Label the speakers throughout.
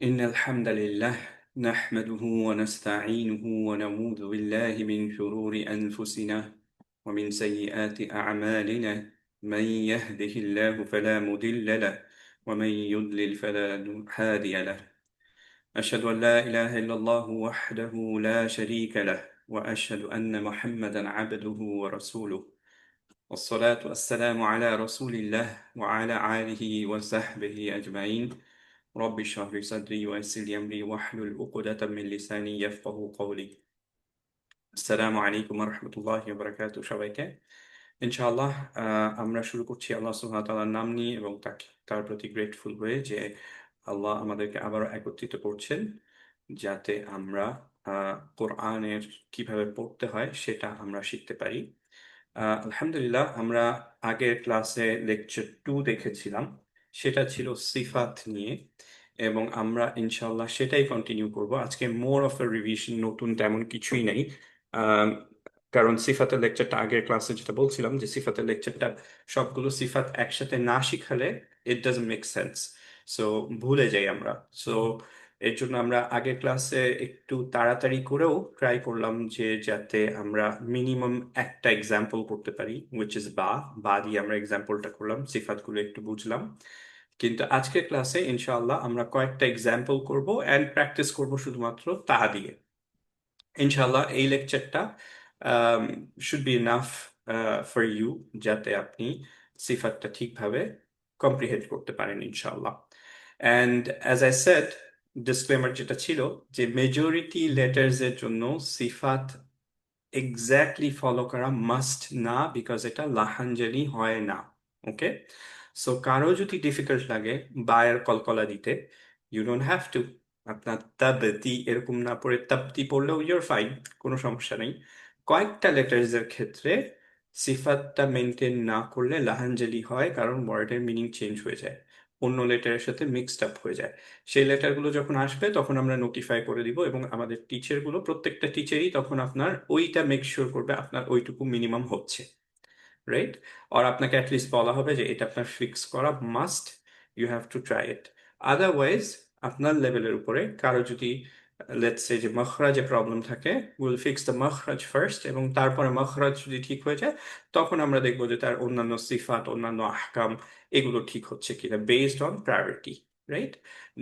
Speaker 1: إن الحمد لله نحمده ونستعينه ونعوذ بالله من شرور أنفسنا ومن سيئات أعمالنا من يهده الله فلا مضل له ومن يضلل فلا هادي له أشهد أن لا إله إلا الله وحده لا شريك له وأشهد أن محمدا عبده ورسوله والصلاة والسلام على رسول الله وعلى آله وصحبه أجمعين رب اشرح لي صدري ويسر لي أمري واحلل عقدة من لساني يفقه قولي আসসালামু আলাইকুম রহমতুল্লাহি বারাকাতু সবাইকে ইনশাআল্লাহ আমরা শুরু করছি আল্লাহ সুবহানাহু ওয়া তাআলার নাম নিয়ে এবং তার প্রতি গ্রেটফুল হয়ে যে আল্লাহ আমাদেরকে আবারও একত্রিত করছেন যাতে আমরা কোরআনের কিভাবে পড়তে হয় সেটা আমরা শিখতে পারি। আলহামদুলিল্লাহ, আমরা আগের ক্লাসে লেকচার 2 দেখেছিলাম, সেটা ছিল সিফাত নিয়ে এবং আমরা ইনশাআল্লাহ সেটাই কন্টিনিউ করব। আজকে মোর অফ এ রিভিশন, নতুন তেমন কিছুই নেই। আম, কারণ সিফাতের লেকচারটা আগের ক্লাসে যেটা বলছিলাম যে সিফাতের লেকচারটা সবগুলো সিফাত একসাথে না শিখালে it doesn't make sense, so ভুলে যাই আমরা। সো এর জন্য আমরা আগের ক্লাসে একটু তাড়াতাড়ি করেও ট্রাই করলাম যে যাতে আমরা মিনিমাম একটা এক্সাম্পল করতে পারি, উইচ ইজ বা দিয়ে আমরা এক্সাম্পলটা করলাম, সিফাতগুলো একটু বুঝলাম। কিন্তু আজকের ক্লাসে ইনশাআল্লাহ আমরা কয়েকটা এক্সাম্পল করব অ্যান্ড প্র্যাকটিস করব শুধুমাত্র তা দিয়ে। ইনশাআল্লাহ এই লেকচারটা should be enough for you, যাতে আপনি সিফাতটা ঠিকভাবে কম্প্রিহেন্ড করতে পারেন ইনশাআল্লাহ। And as I said, disclaimer যেটা ছিল যে মেজরিটি লেটার্স এর জন্য সিফাত এক্স্যাক্টলি ফলো করা মাস্ট না, বিকজ এটা লাহানজানি হয় না। ওকে, সো কারো যদি ডিফিকাল্ট লাগে বায়ের কলকলা দিতে, ইউ ডোন্ট হ্যাভ টু। আপনার তাবতি এরকম না পড়ে তাপ্তি পড়লেও ইউর ফাইন, কোনো সমস্যা নেই। কয়েকটা লেটার্স এর ক্ষেত্রে সিফাতটা মেনটেন না করলে লাহানজালি হয়, কারণ ওয়ার্ডের মিনিং চেঞ্জ হয়ে যায়, অন্য লেটারের সাথে মিক্সড আপ হয়ে যায়। সেই লেটারগুলো যখন আসবে তখন আমরা নোটিফাই করে দিব এবং আমাদের টিচারগুলো, প্রত্যেকটা টিচারই তখন আপনার ওইটা মেক শিওর করবে আপনার ওইটুকু মিনিমাম হচ্ছে, রাইট? আর আপনাকে অ্যাটলিস্ট বলা হবে যে এটা আপনার ফিক্স করা must, you have to try it. Otherwise আপনার লেভেলের উপরে কারো যদি লেটস সে যে মখরাজে প্রবলেম থাকে, উইল ফিক্স দ্য মখরাজ ফার্স্ট, এবং তারপরে মখরাজ যদি ঠিক হয়ে যায় তখন আমরা দেখবো যে তার অন্যান্য সিফাত, অন্যান্য আহকাম এগুলো ঠিক হচ্ছে কিনা, বেসড অন প্রায়োরিটি, রাইট?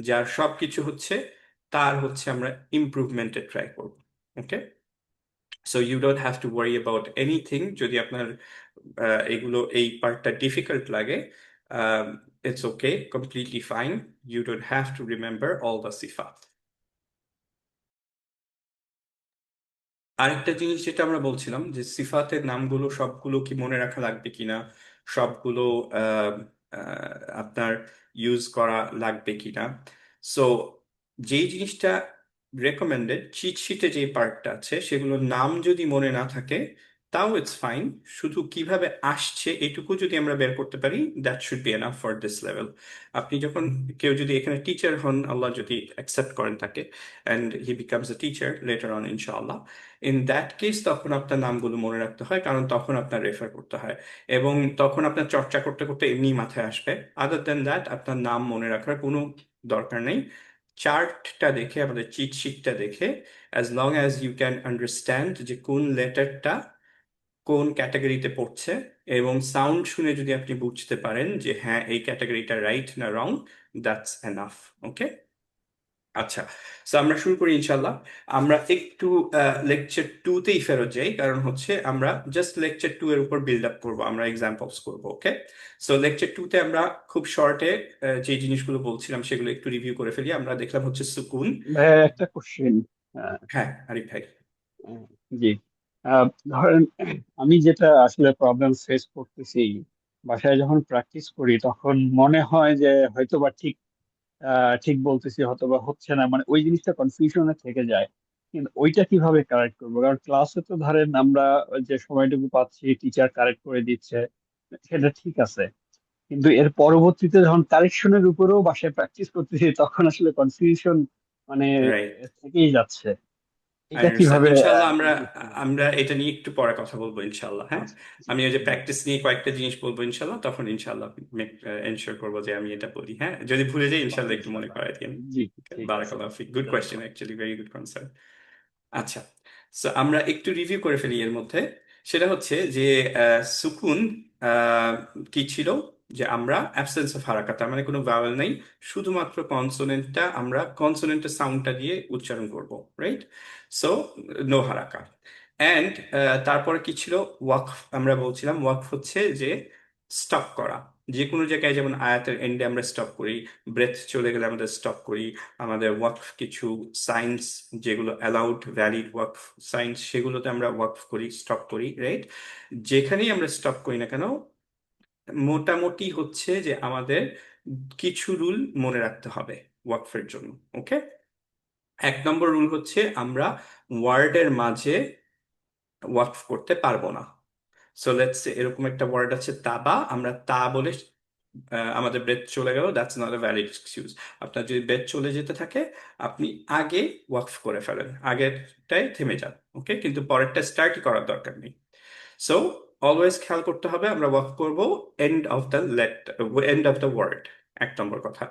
Speaker 1: যার সব কিছু হচ্ছে তার হচ্ছে আমরা ইমপ্রুভমেন্টে ট্রাই করবো। Okay, so you don't have to worry about anything. যদি আপনার এগুলো এই পার্টটা ডিফিকাল্ট লাগে, it's okay, completely fine. You don't have to remember all the সিফাত। আরেকটা জিনিস যেটা আমরা বলছিলাম যে সিফাতের নামগুলো সবগুলো কি মনে রাখা লাগবে কিনা, সবগুলো আহ, আপনার ইউজ করা লাগবে কিনা। সো যেই জিনিসটা রেকমেন্ডেড, চিট শিটে যে পার্টটা আছে সেগুলোর নাম যদি মনে না থাকে তাও ইটস ফাইন, শুধু কিভাবে আসছে এটুকু যদি আমরা বের করতে পারি, that should be enough for this level. আপনি যখন, কেউ যদি এখানে টিচার হন, আল্লাহ যদি অ্যাকসেপ্ট করেন তাকে, and he becomes a teacher letter on ইনশাআল্লাহ, ইন দ্যাট কেস তখন আপনার নামগুলো মনে রাখতে হয়, কারণ তখন আপনার রেফার করতে হয় এবং তখন আপনার চর্চা করতে করতে এমনি মাথায় আসবে। আদার দেন দ্যাট আপনার নাম মনে রাখার কোনো দরকার নেই। চার্টটা দেখে, আমাদের চিট শিটটা দেখে, as long as you can understand যে কোন লেটারটা কোন ক্যাটাগরিতে পড়ছে এবং সাউন্ড শুনে যদি আপনি বুঝতে পারেন যে হ্যাঁ এই ক্যাটাগরিটা রাইট না রং, দ্যাটস এনাফ। ওকে, আচ্ছা, তো আমরা শুরু করি ইনশাল্লাহ। আমরা একটু লেকচার 2 তেই ফেরত যাই, কারণ হচ্ছে আমরা জাস্ট লেকচার 2 এর উপর বিল্ড আপ করবো, আমরা এক্সাম্পলস করবো। ওকে, সো লেকচার 2 তে আমরা খুব শর্টে যে জিনিসগুলো বলছিলাম সেগুলো একটু রিভিউ করে ফেলি। আমরা দেখলাম হচ্ছে সুকুন।
Speaker 2: ভাইয়া একটা কোশ্চেন।
Speaker 1: হ্যাঁ আরিফ ভাই।
Speaker 2: জি। আহ, ধরেন আমি যেটা আসলে প্রবলেম ফেস করতেছি, বাসায় যখন প্র্যাকটিস করি তখন মনে হয় যে হয়তোবা ঠিক বলতেছি, হয়তোবা হচ্ছে না, মানে ওই জিনিসটা কনফিউশনে থেকে যায়। কিন্তু ওইটা কিভাবে কারেক্ট করবো? কারণ ক্লাসে তো ধরেন আমরা যে সময়টুকু পাচ্ছি টিচার কারেক্ট করে দিচ্ছে, সেটা ঠিক আছে, কিন্তু এর পরবর্তীতে যখন কারেকশনের উপরেও বাসায় প্র্যাকটিস করতেছি তখন আসলে কনফিউশন মানে
Speaker 1: রাইট।
Speaker 2: থেকেই যাচ্ছে। এটা কিভাবে
Speaker 1: ইনশাল্লাহ আমরা
Speaker 2: জি হ্যাঁ,
Speaker 1: আমরা এটা নিয়ে একটু পরে কথা বলবো ইনশাল্লাহ, হ্যাঁ।
Speaker 2: আচ্ছা জি
Speaker 1: আমি ওই যে
Speaker 2: জি
Speaker 1: প্র্যাকটিস নিয়ে কয়েকটা জিনিস বলবো ইনশাল্লাহ, তখন ইনশাল্লাহ এনশিওর করবো যে আমি এটা বলি, হ্যাঁ। যদি ভুলে যাই
Speaker 2: ওকে
Speaker 1: ইনশাল্লাহ একটু মনে
Speaker 2: ইনশাআল্লাহ
Speaker 1: করাই দিন।
Speaker 2: জি ঠিক আছে
Speaker 1: বারাকাল্লাহ ফিক, গুড কোয়েশ্চেন,
Speaker 2: জাজাকাল্লাহ
Speaker 1: অ্যাকচুয়ালি ভেরি গুড কনসার্ন। আচ্ছা, সো আমরা একটু রিভিউ করে ফেলি এর মধ্যে। সেটা হচ্ছে যে সুকুন আহ, কি ছিল, যে আমরা অ্যাবসেন্স অফ হারাকাত, তার মানে কোনো ভাওয়েল নেই, শুধুমাত্র কনসোনেন্টটা, আমরা কনসোনেন্টের সাউন্ডটা দিয়ে উচ্চারণ করব, রাইট? সো নো হারাকা। অ্যান্ড তারপরে কি ছিল, ওয়াকফ। আমরা বলছিলাম ওয়াকফ হচ্ছে যে স্টপ করা, যে কোনো জায়গায়, যেমন আয়াতের এন্ডে আমরা স্টপ করি, ব্রেথ চলে গেলে আমাদের স্টপ করি, আমাদের ওয়াকফ কিছু সাইন্স যেগুলো অ্যালাউড ভ্যালিড ওয়াকফ সাইন্স, সেগুলোতে আমরা ওয়াকফ করি, স্টপ করি, রাইট? যেখানেই আমরা স্টপ করি না কেন, মোটামুটি হচ্ছে যে আমাদের কিছু রুল মনে রাখতে হবে ওয়াকফের জন্য, ওকে? 1 নম্বর রুল হচ্ছে আমরা ওয়ার্ডের মাঝে ওয়াকফ করতে পারবো না। সো লেটস এরকম একটা ওয়ার্ড আছে তাবা, আমরা তা বলে আমাদের ব্রেথ চলে গেল, that's not a valid excuse. আপনার যদি ব্রেথ চলে যেতে থাকে, আপনি আগে ওয়াকফ করে ফেলেন, আগেরটাই থেমে যান, ওকে? কিন্তু পরেরটা স্টার্টই করার দরকার নেই। সো অলওয়েজ খেয়াল করতে হবে আমরা ওয়াকফ করব and of the end of the word. 1 নম্বর কথা।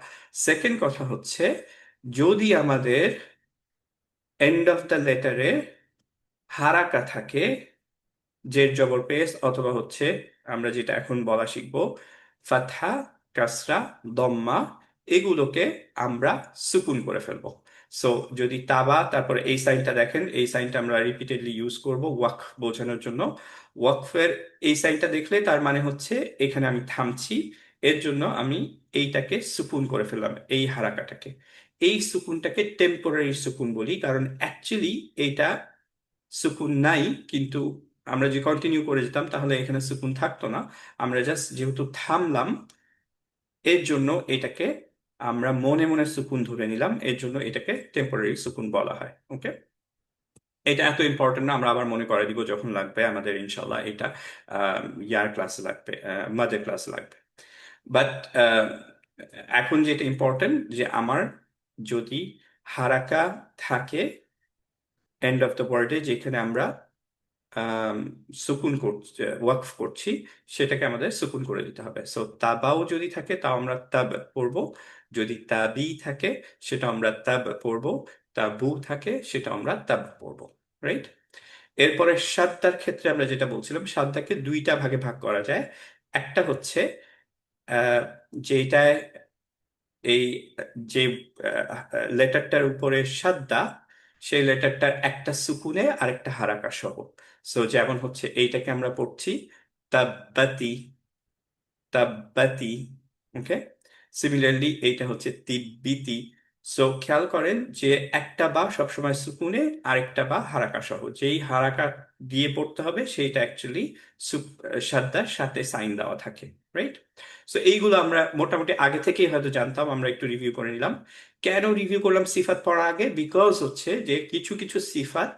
Speaker 1: সেকেন্ড কথা হচ্ছে, যদি আমাদের এন্ড অফ দ্য লেটারে হারাকা থাকে, জের জবর পেশ, অথবা হচ্ছে আমরা যেটা এখন বলা শিখবো ফাতহা, কাসরা, দম্মা, এগুলোকে আমরা সুকুন করে ফেলবো। সো যদি তাবা, তারপরে এই সাইনটা দেখেন, এই সাইনটা আমরা রিপিটেডলি ইউজ করব ওয়াকফ বোঝানোর জন্য। ওয়াকফের এই সাইনটা দেখলে তার মানে হচ্ছে এখানে আমি থামছি, এর জন্য আমি এইটাকে সুকুন করে ফেললাম, এই হারাকাটাকে। এই সুকুনটাকে টেম্পোরারি সুকুন বলি, কারণ অ্যাকচুয়ালি এইটা সুকুন নাই, কিন্তু আমরা যে কন্টিনিউ করে যেতাম তাহলে এখানে সুকুন থাকতো না। আমরা জাস্ট যেহেতু থামলাম, এর জন্য এটাকে আমরা মনে মনে সুকুন ধরে নিলাম, এর জন্য এটাকে টেম্পোরারি সুকুন বলা হয়, ওকে? এটা এত ইম্পর্টেন্ট না, আমরা আবার মনে করে দিব যখন লাগবে আমাদের, ইনশাল্লাহ এটা ইয়ার ক্লাসে লাগবে, মাদের ক্লাসে লাগবে। বাট এখন যেটা ইম্পর্টেন্ট, যে আমার যদি হারাকা থাকে এন্ড অফ দ্য ওয়ার্ডে, যেখানে আমরা আম, সুকুন করছি, ওয়াকফ করছি, সেটাকে আমাদের সুকুন করে দিতে হবে। সো তাবাও যদি থাকে তাও আমরা তাব পড়বো, যদি তাবি থাকে সেটা আমরা তাব পড়বো, তাবু থাকে সেটা আমরা তাব পড়বো, রাইট? এরপরে সাদ্দার ক্ষেত্রে আমরা যেটা বলছিলাম, সাদ্দাকে 2টা ভাগে ভাগ করা যায়। একটা হচ্ছে আহ যেটায় এই যে লেটারটার উপরে সাদ্দা, সেই লেটারটার একটা সুকুনে আরেকটা হারাকা সহ। সো যেমন হচ্ছে এইটাকে আমরা পড়ছি তাব্বাতি, তাব্বাতি, ওকে? সিমিলারলি এইটা হচ্ছে তিব্বিতি। সো খেয়াল করেন যে একটা বা সবসময় সুকুনে, আরেকটা বা হারাকা সহ, যেই হারাকা দিয়ে পড়তে হবে সেইটা অ্যাকচুয়ালি সাদ্দার সাথে সাইন দেওয়া থাকে, রাইট? সো এইগুলো আমরা মোটামুটি আগে থেকেই হয়তো জানতাম, আমরা একটু রিভিউ করে নিলাম। কেন রিভিউ করলাম সিফাত পড়ার আগে? বিকজ হচ্ছে যে কিছু কিছু সিফাত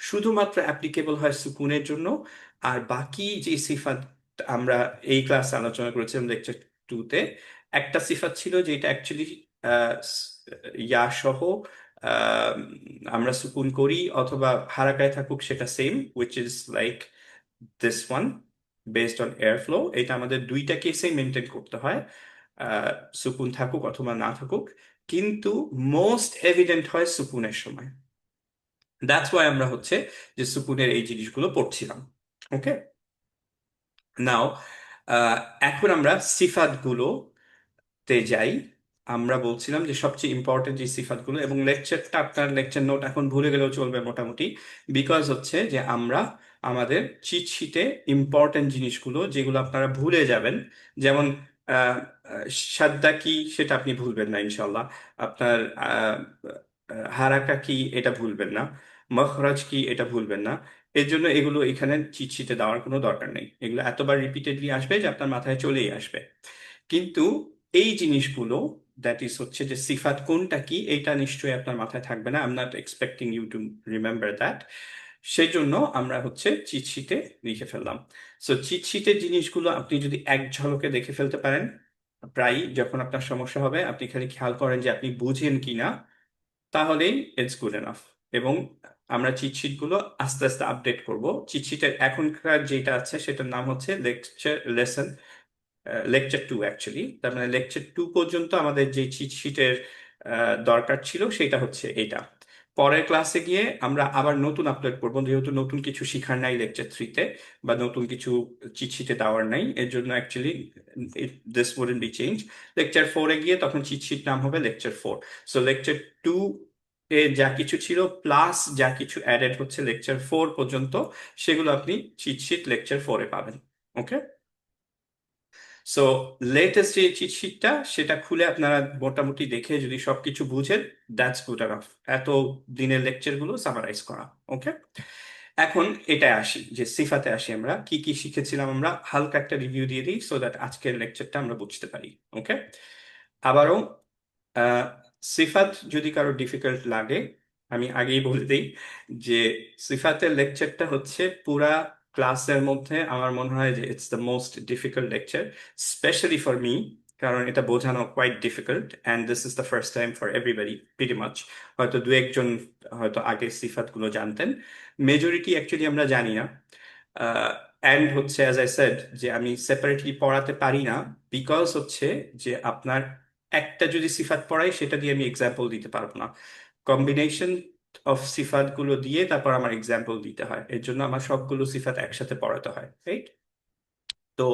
Speaker 1: শুধুমাত্র অ্যাপ্লিকেবল হয় সুকুনের জন্য, আর বাকি যে সিফাত আমরা এই ক্লাসে আলোচনা করেছিলাম লেকচার 2-তে, একটা সিফাত ছিল যেটা অ্যাকচুয়ালি ইয়া সহ আহ, আমরা সুকুন করি অথবা হারাকায় থাকুক, সেটা same, which is like this one, based on air flow. এটা আমাদের 2টা কেসেই মেনটেন করতে হয়, আহ, সুকুন থাকুক অথবা না থাকুক, কিন্তু মোস্ট এভিডেন্ট হয় সুকুনের সময়। দ্যাটস ওয়াই আমরা হচ্ছে যে সুকুনের এই জিনিসগুলো পড়ছিলাম, ওকে? নাও এখন আমরা সিফাত তে যাই। আমরা বলছিলাম যে সবচেয়ে ইম্পর্টেন্ট যে সিফাতগুলো, এবং লেকচারটা, আপনার লেকচার নোট এখন ভুলে গেলেও চলবে মোটামুটি, বিকজ হচ্ছে যে আমরা আমাদের চিট শিটে ইম্পর্টেন্ট জিনিসগুলো যেগুলো আপনারা ভুলে যাবেন, যেমন আহ, সাদ্দা কি সেটা আপনি ভুলবেন না ইনশাল্লাহ, আপনার হারাকা কি এটা ভুলবেন না, মখরাজ কি এটা ভুলবেন না। এর জন্য এগুলো এখানে চিট শিটে দেওয়ার কোনো দরকার নেই, এগুলো এতবার রিপিটেডলি আসবে যে আপনার মাথায় চলেই আসবে। কিন্তু এই জিনিসগুলো, দ্যাট ইজ হচ্ছে যে সিফাত কোনটা কি, এটা নিশ্চয়ই আপনার মাথায় থাকবে না, I am not expecting you to remember that. সেই জন্য আমরা হচ্ছে চিট শিটে লিখে ফেললাম। সো চিট শিটের জিনিসগুলো আপনি যদি এক ঝলকে দেখে ফেলতে পারেন, প্রায় যখন আপনার সমস্যা হবে আপনি খালি খেয়াল করেন যে আপনি বুঝেন কিনা, তাহলেই ইটস গুড এনাফ। এবং আমরা চিটশিট গুলো আস্তে আস্তে আপডেট করব। চিটশিটের এখনকার যেটা আছে সেটার নাম হচ্ছে লেকচার 2 অ্যাকচুয়ালি। তার মানে লেকচার 2 পর্যন্ত আমাদের যে চিট শিটের দরকার ছিল সেটা হচ্ছে এটা। পরের ক্লাসে গিয়ে আমরা আবার নতুন আপলোড করবো, যেহেতু নতুন কিছু শিখার নাই লেকচার 3-তে, বা নতুন কিছু চিট শিটে দেওয়ার নাই, এর জন্য actually this wouldn't be change. Lecture 4-এ গিয়ে তখন চিট শিট নাম হবে লেকচার 4। সো লেকচার 2 এ যা কিছু ছিল প্লাস যা কিছু অ্যাডেড হচ্ছে লেকচার 4 পর্যন্ত, সেগুলো আপনি চিট শিট লেকচার 4-এ পাবেন। ওকে। সো লেটেস্ট যে চিট শিটটা সেটা খুলে আপনারা মোটামুটি দেখে যদি সবকিছু বুঝেন, দ্যাটস গুড এনাফ এত দিনের লেকচার গুলো সামারাইজ করা। ওকে। এখন এটা আসি, যে সিফাতে আসি, আমরা কি কি শিখেছিলাম আমরা হালকা একটা রিভিউ দিয়ে দিই সো দ্যাট আজকের লেকচারটা আমরা বুঝতে পারি। ওকে। আবারও আহ, সিফাত যদি কারো ডিফিকাল্ট লাগে, আমি আগেই বলে দিই যে সিফাতের লেকচারটা হচ্ছে পুরা ক্লাসের মধ্যে আমার মনে হয় যে it's the most difficult lecture, specially for me, কারণ এটা বোঝানো quite difficult and this is the first time for everybody pretty much. হয়তো দু একজন হয়তো আগে সিফাতগুলো জানতেন, মেজরিটি অ্যাকচুয়ালি আমরা জানি না। অ্যান্ড হচ্ছে অ্যাজ আই সেড যে আমি সেপারেটলি পড়াতে পারি না, বিকজ হচ্ছে যে আপনার একটা যদি সিফাত পড়াই সেটা দিয়ে আমি এক্সাম্পল দিতে পারবো না। কম্বিনেশন অফ সিফাত গুলো দিয়ে তারপর আমার এক্সাম্পল দিতে হয়, এর জন্য আমার সবগুলো সিফাত একসাথে পড়াতে হয়, রাইট? তো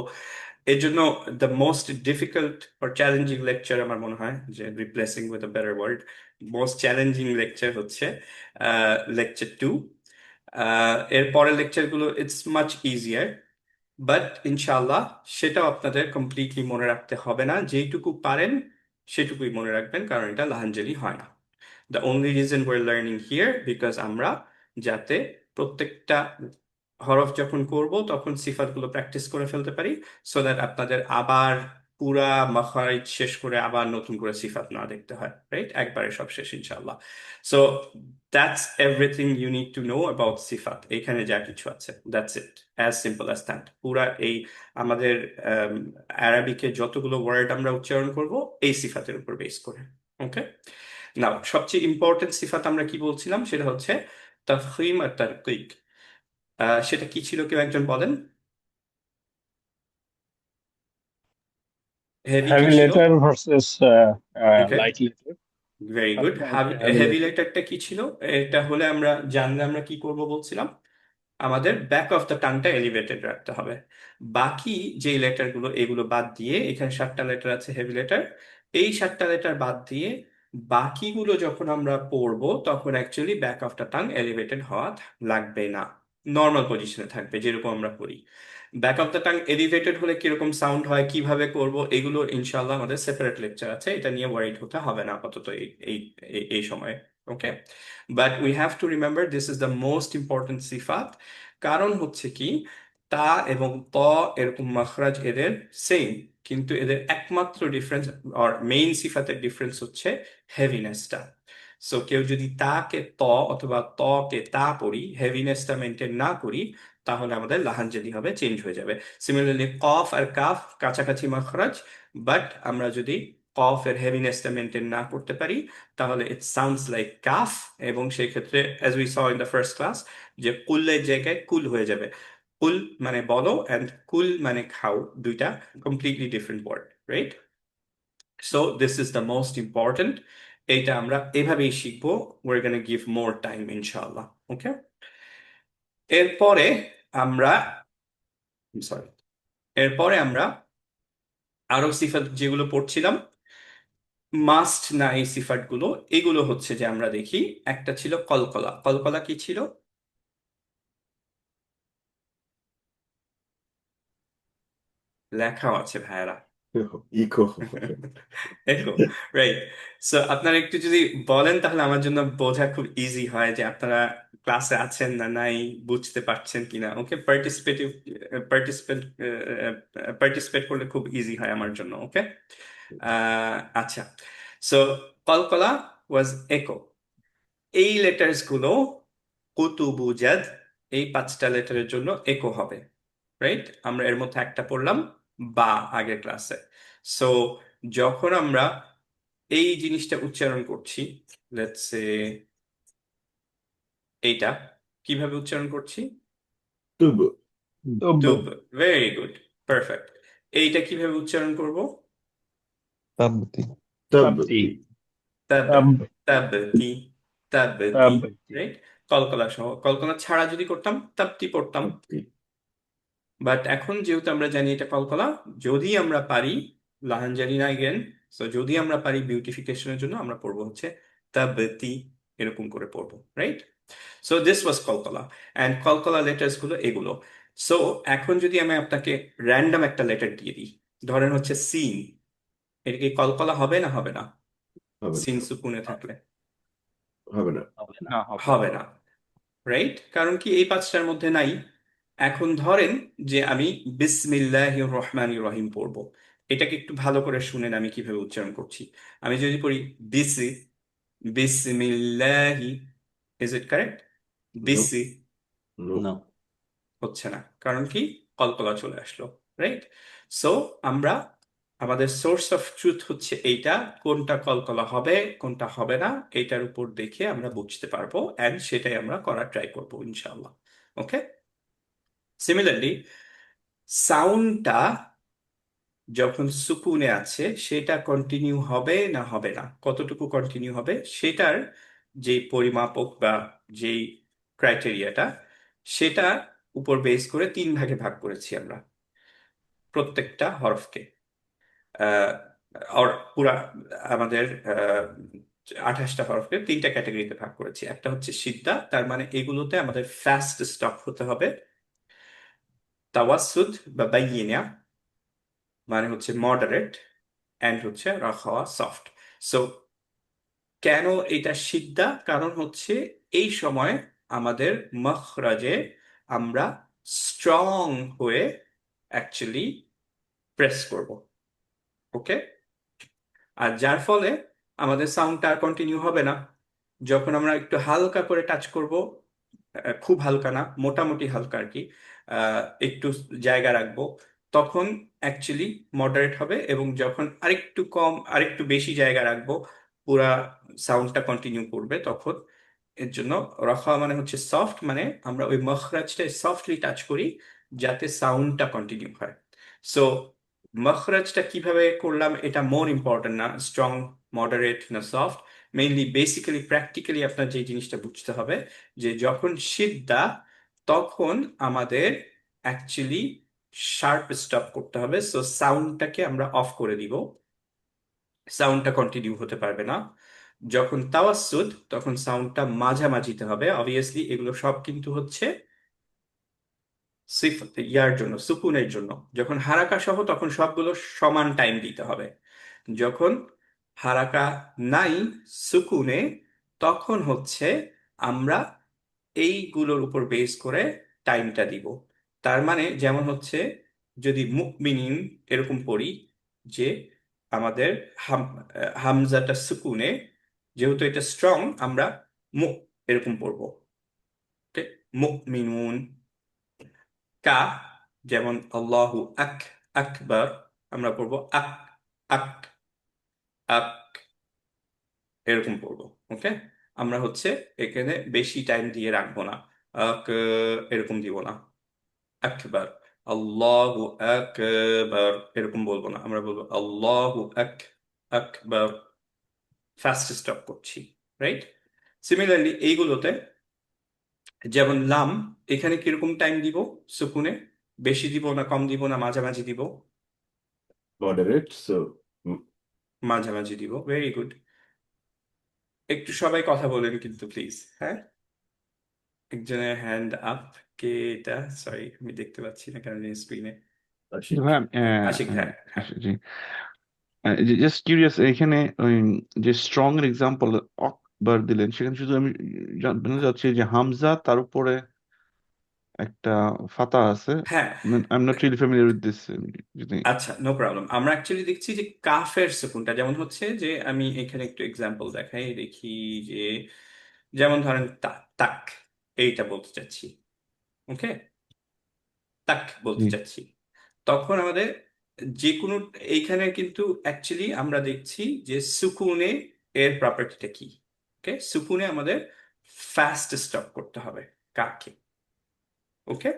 Speaker 1: এর জন্য the most difficult or challenging lecture আমার মনে হয়, যে replacing with a better word, most challenging lecture হচ্ছে লেকচার 2। এর পরের লেকচারগুলো ইটস মাচ ইজিয়ার, বাট ইনশাআল্লাহ সেটাও আপনাদের কমপ্লিটলি মনে রাখতে হবে না, যেইটুকু পারেন সেটুকুই মনে রাখবেন, কারণ এটা লাহানজালি হয় না। The only reason we're learning here because আমরা যাতে প্রত্যেকটা হরফ যখন করব তখন সিফাতগুলো প্র্যাকটিস করে ফেলতে পারি, সো দ্যাট আপনাদের আবার পুরা মাখারিজ শেষ করে আবার নতুন করে সিফাত না দেখতে হয়, রাইট? একবারে সব শেষ ইনশাআল্লাহ। So that's everything you need to know about সিফাত। এখানে যা কিছু আছে that's it, as simple as that. পুরা এই আমাদের আরবিকে যতগুলো ওয়ার্ড আমরা উচ্চারণ করব এই সিফাতের উপর বেস করে। ওকে। না, সবচেয়ে ইম্পর্টেন্ট সিফাত আমরা কি বলছিলাম সেটা হচ্ছে তাফখিম আর তারকিক। সেটা কি ছিল, কেউ একজন বলেন? হেভি কি
Speaker 2: হ্যাভি
Speaker 1: ছিল?
Speaker 2: লেটার ভার্সেস
Speaker 1: ওকে,
Speaker 2: লাইট লেটার।
Speaker 1: Very good.
Speaker 2: সবসময় হ্যাভি
Speaker 1: হেভি
Speaker 2: লেটার।
Speaker 1: লেটারটা কি ছিল? এটা হলে আমরা জানলে আমরা কি করব বলছিলাম, আমাদের ব্যাক অফ দ্য টাংটা এলিভেটেড রাখতে হবে। বাকি যে লেটারগুলো এগুলো বাদ দিয়ে, এখানে 7টা লেটার আছে হেভি লেটার, এই 7টা লেটার বাদ দিয়ে বাকিগুলো যখন আমরা পড়বো তখন actually back of the tongue elevated হওয়া লাগবে না, নর্মাল পজিশনে থাকবে যেরকম আমরা করি। Back of the tongue elevated হলে কিরকম সাউন্ড হয়, কিভাবে করব, এগুলো ইনশাল্লাহ আমাদের সেপারেট লেকচার আছে, এটা নিয়ে ওয়ারিড হতে হবে না আপাতত এই এই এই সময়ে। Okay. But we have to remember this is the most important সিফাত। কারণ হচ্ছে কি, তা এবং ত এরকম মাখরাজ এদের সেম, কিন্তু এদের একমাত্র ডিফারেন্স আর মেইন সিফাতের ডিফারেন্স হচ্ছে হেভিনেসটা। সো কেউ যদি তাকে ত অথবা তকে তা পড়ি, হেভিনেসটা মেনটেন না করি, তাহলে আমাদের লাহানজালি হবে, চেঞ্জ হয়ে যাবে। সিমিলারলি কফ আর কাফ কাছাকাছি মাখরাজ, বাট আমরা যদি কফ এর হেভিনেসটা মেনটেন না করতে পারি তাহলে ইট সাউন্ডস লাইক কাফ, এবং সেই ক্ষেত্রে as we saw in the first class যে কুল্লের জায়গায় কুল হয়ে যাবে। কুল মানে বলো অ্যান্ড কুল মানে খাও, দুইটা completely different word, right? So this is the most important. এইটা আমরা এভাবেই শিখবো, we're gonna give more time ইনশাআল্লাহ। ওকে। এরপরে আমরা, সরি, এরপরে আমরা আরো সিফাত যেগুলো পড়ছিলাম, মাস্ট না এই সিফাত গুলো, এগুলো হচ্ছে যে আমরা দেখি, একটা ছিল কলকলা। কলকলা কি ছিল? লেখাও আছে ভাইয়ারা।
Speaker 3: ইকো।
Speaker 1: এরকম, রাইট? সো আপনারা একটু যদি বলেন তাহলে আমার জন্য বোঝা খুব ইজি হয় যে আপনারা ক্লাসে আছেন না নাই, বুঝতে পারছেন কিনা। ওকে, পার্টিসিপেট পার্টিসিপেট করলে খুব ইজি হয় আমার জন্য। ওকে। আচ্ছা। সো কলকলা ওয়াজ একো। এই লেটার্স গুলো কুতুবুজাদ, এই 5টা লেটারের জন্য একো হবে, রাইট? আমরা এর মধ্যে একটা পড়লাম বা আগের ক্লাসে। সো যখন আমরা এই জিনিসটা উচ্চারণ করছি, লেটস সে এইটা কিভাবে উচ্চারণ করছি?
Speaker 3: তুব
Speaker 2: তুব।
Speaker 1: তুব। Very good, perfect. এইটা কিভাবে উচ্চারণ করব?
Speaker 4: তাবতি।
Speaker 2: তাবতি।
Speaker 3: তাবতি
Speaker 1: তাব।
Speaker 2: তাব।
Speaker 1: তাবতি। তাবতি।
Speaker 2: তাবতি।
Speaker 1: রাইট। কলকলা সহ, কলকলা ছাড়া যদি করতাম তাপ্তি পড়তাম।
Speaker 3: তাবতি
Speaker 1: বাট এখন যেহেতু আমরা জানি এটা কলকলা, যদি আমরা পারি, লাহান জানি না এগেন, সো যদি আমরা পারি বিউটিফিকেশনের জন্য আমরা পড়বো হচ্ছে তাবতি, এরকম করে পড়বো, রাইট? সো দিস ওয়াজ কলকলা। অ্যান্ড কলকলা লেটার্স গুলো এগুলো। সো এখন যদি আমি আপনাকে র্যান্ডম একটা লেটার দিয়ে দিই, ধরেন হচ্ছে সিন, এটা কি কলকলা হবে না হবে না?
Speaker 3: হবে
Speaker 1: সিন
Speaker 3: না,
Speaker 1: সুকুনে থাকলে
Speaker 3: হবে না।
Speaker 2: হবে না, হবে না।
Speaker 1: হবে না, রাইট? কারণ কি এই পাঁচটার মধ্যে নাই। এখন ধরেন যে আমি বিসমিল্লাহির রহমানির রহিম পড়বো, এটাকে একটু ভালো করে শুনেন আমি কিভাবে উচ্চারণ করছি। আমি যদি পড়ি বিসি, বিসমিল্লাহি, ইজ ইট কারেক্ট?
Speaker 3: নো,
Speaker 1: বিসি
Speaker 3: নো।
Speaker 4: না।
Speaker 1: হচ্ছে না, কারণ কি কলকলা চলে আসলো, রাইট? সো আমরা, আমাদের সোর্স অফ ট্রুথ হচ্ছে এইটা, কোনটা কলকলা হবে কোনটা হবে না এইটার উপর দেখে আমরা বুঝতে পারবো, অ্যান্ড সেটাই আমরা করার ট্রাই করবো ইনশাআল্লাহ। ওকে। সিমিলারলি সাউন্ডটা যখন সুকুনে আছে সেটা কন্টিনিউ হবে না হবে না, কতটুকু কন্টিনিউ হবে সেটার যে পরিমাপক বা যেই ক্রাইটেরিয়াটা, সেটা উপর বেস করে তিন ভাগে ভাগ করেছি আমরা প্রত্যেকটা হরফকে। আহ পুরা আমাদের 28টা হরফকে তিনটা ক্যাটাগরিতে ভাগ করেছি। একটা হচ্ছে সিদ্ধা, তার মানে এগুলোতে আমাদের ফাস্ট স্টপ হতে হবে। তাওয়াসুদ বা বাইয়িনা মানে হচ্ছে মডারেট, অ্যান্ড হচ্ছে রাখাওয়া সফট। সো কেন এটা সিদ্ধা? কারণ হচ্ছে এই সময় আমাদের মখরাজে আমরা স্ট্রং হয়ে অ্যাকচুয়ালি প্রেস করব। ওকে। আর যার ফলে আমাদের সাউন্ডটা আর কন্টিনিউ হবে না। যখন আমরা একটু হালকা করে টাচ করব, খুব হালকা না, মোটামুটি হালকা আর কি, একটু জায়গা রাখবো, তখন অ্যাকচুয়ালি মডারেট হবে। এবং যখন আরেকটু কম, আরেকটু বেশি জায়গা রাখবো, পুরা সাউন্ডটা কন্টিনিউ করবে তখন। এর জন্য রাখা মানে হচ্ছে সফট, মানে আমরা ওই মখরাজটা সফটলি টাচ করি যাতে সাউন্ডটা কন্টিনিউ হয়। সো মখরাজটা কিভাবে করলাম এটা মোর ইম্পর্টেন্ট না, স্ট্রং, মডারেট না সফট। মেইনলি বেসিক্যালি প্র্যাকটিক্যালি আপনার যে জিনিসটা বুঝতে হবে যে যখন সিদ্ধা, তখন আমাদের অ্যাকচুয়ালি শার্প স্টপ করতে হবে। সো সাউন্ডটাকে আমরা অফ করে দিব, সাউন্ডটা কন্টিনিউ হতে পারবে না। যখন তাওয়াসুদ, তখন সাউন্ডটা মাঝামাঝিতে হবে। অবভিয়াসলি এগুলো সব কিন্তু হচ্ছে ইয়ার জন্য, সুকুনের জন্য। যখন হারাকা সহ তখন সবগুলো সমান টাইম দিতে হবে। যখন হারাকা নাই, সুকুনে, তখন হচ্ছে আমরা এইগুলোর উপর বেস করে টাইমটা দিব। তার মানে যেমন হচ্ছে যদি মুমিনিন এরকম পড়ি, যে আমাদের হাম হামজাটা সুকুনে, যেহেতু এটা স্ট্রং, আমরা মু এরকম পড়বো, মুমিনুন। কা, যেমন আল্লাহু আকবার, আমরা পড়বো আক, আক, আক, এরকম পড়বো। ওকে। আমরা হচ্ছে এখানে বেশি টাইম দিয়ে রাখবো না, আক এরকম দিব না, আকবার, আল্লাহু আকবার এরকম বলবো না, আমরা বলবো আল্লাহু আকবার, ফাস্ট স্টপ করছি, রাইট? সিমিলারলি এইগুলোতে, যেমন লাম, এখানে কিরকম টাইম দিব সুকুনে? বেশি দিব না কম দিব না মাঝামাঝি দিব?
Speaker 3: মডারেট, সো
Speaker 1: মাঝামাঝি দিব। Very good. একটু সবাই কথা বলেন কিন্তু প্লিজ, হ্যাঁ? একজনের হ্যান্ড আপ, কে এটা? সরি আমি দেখতে পাচ্ছি না কারণ স্ক্রিনে।
Speaker 3: আশিক।
Speaker 4: ভাই
Speaker 1: আশিক, হ্যাঁ হ্যাঁ।
Speaker 4: জি, জাস্ট কিউরিয়াস, এখানে ওই যে স্ট্রং এর এক্সাম্পল অকবার দিলেন, সেখানে শুধু আমি জানতে চাচ্ছি যে হামজা তার উপরে একটা ফাতা আছে।
Speaker 1: হ্যাঁ,
Speaker 4: I am not really familiar with this. যদি
Speaker 1: আচ্ছা, নো প্রবলেম। আমরা অ্যাকচুয়ালি দেখছি যে কাফের সুকুনটা যেমন হচ্ছে, যে আমি এখানে একটু এক্সাম্পল দেখাই দেখি, যে যেমন ধরেন তাক, এইটা বলতে চাচ্ছি, ওকে, তাক
Speaker 4: জি,
Speaker 1: বলতে চাচ্ছি, তখন আমাদের যে কোনো, এইখানে কিন্তু অ্যাকচুয়ালি আমরা দেখছি যে সুকুনে এর প্রপার্টিটা কি। ওকে, সুকুনে আমাদের ফাস্ট স্টপ করতে হবে কাকে। ওকে,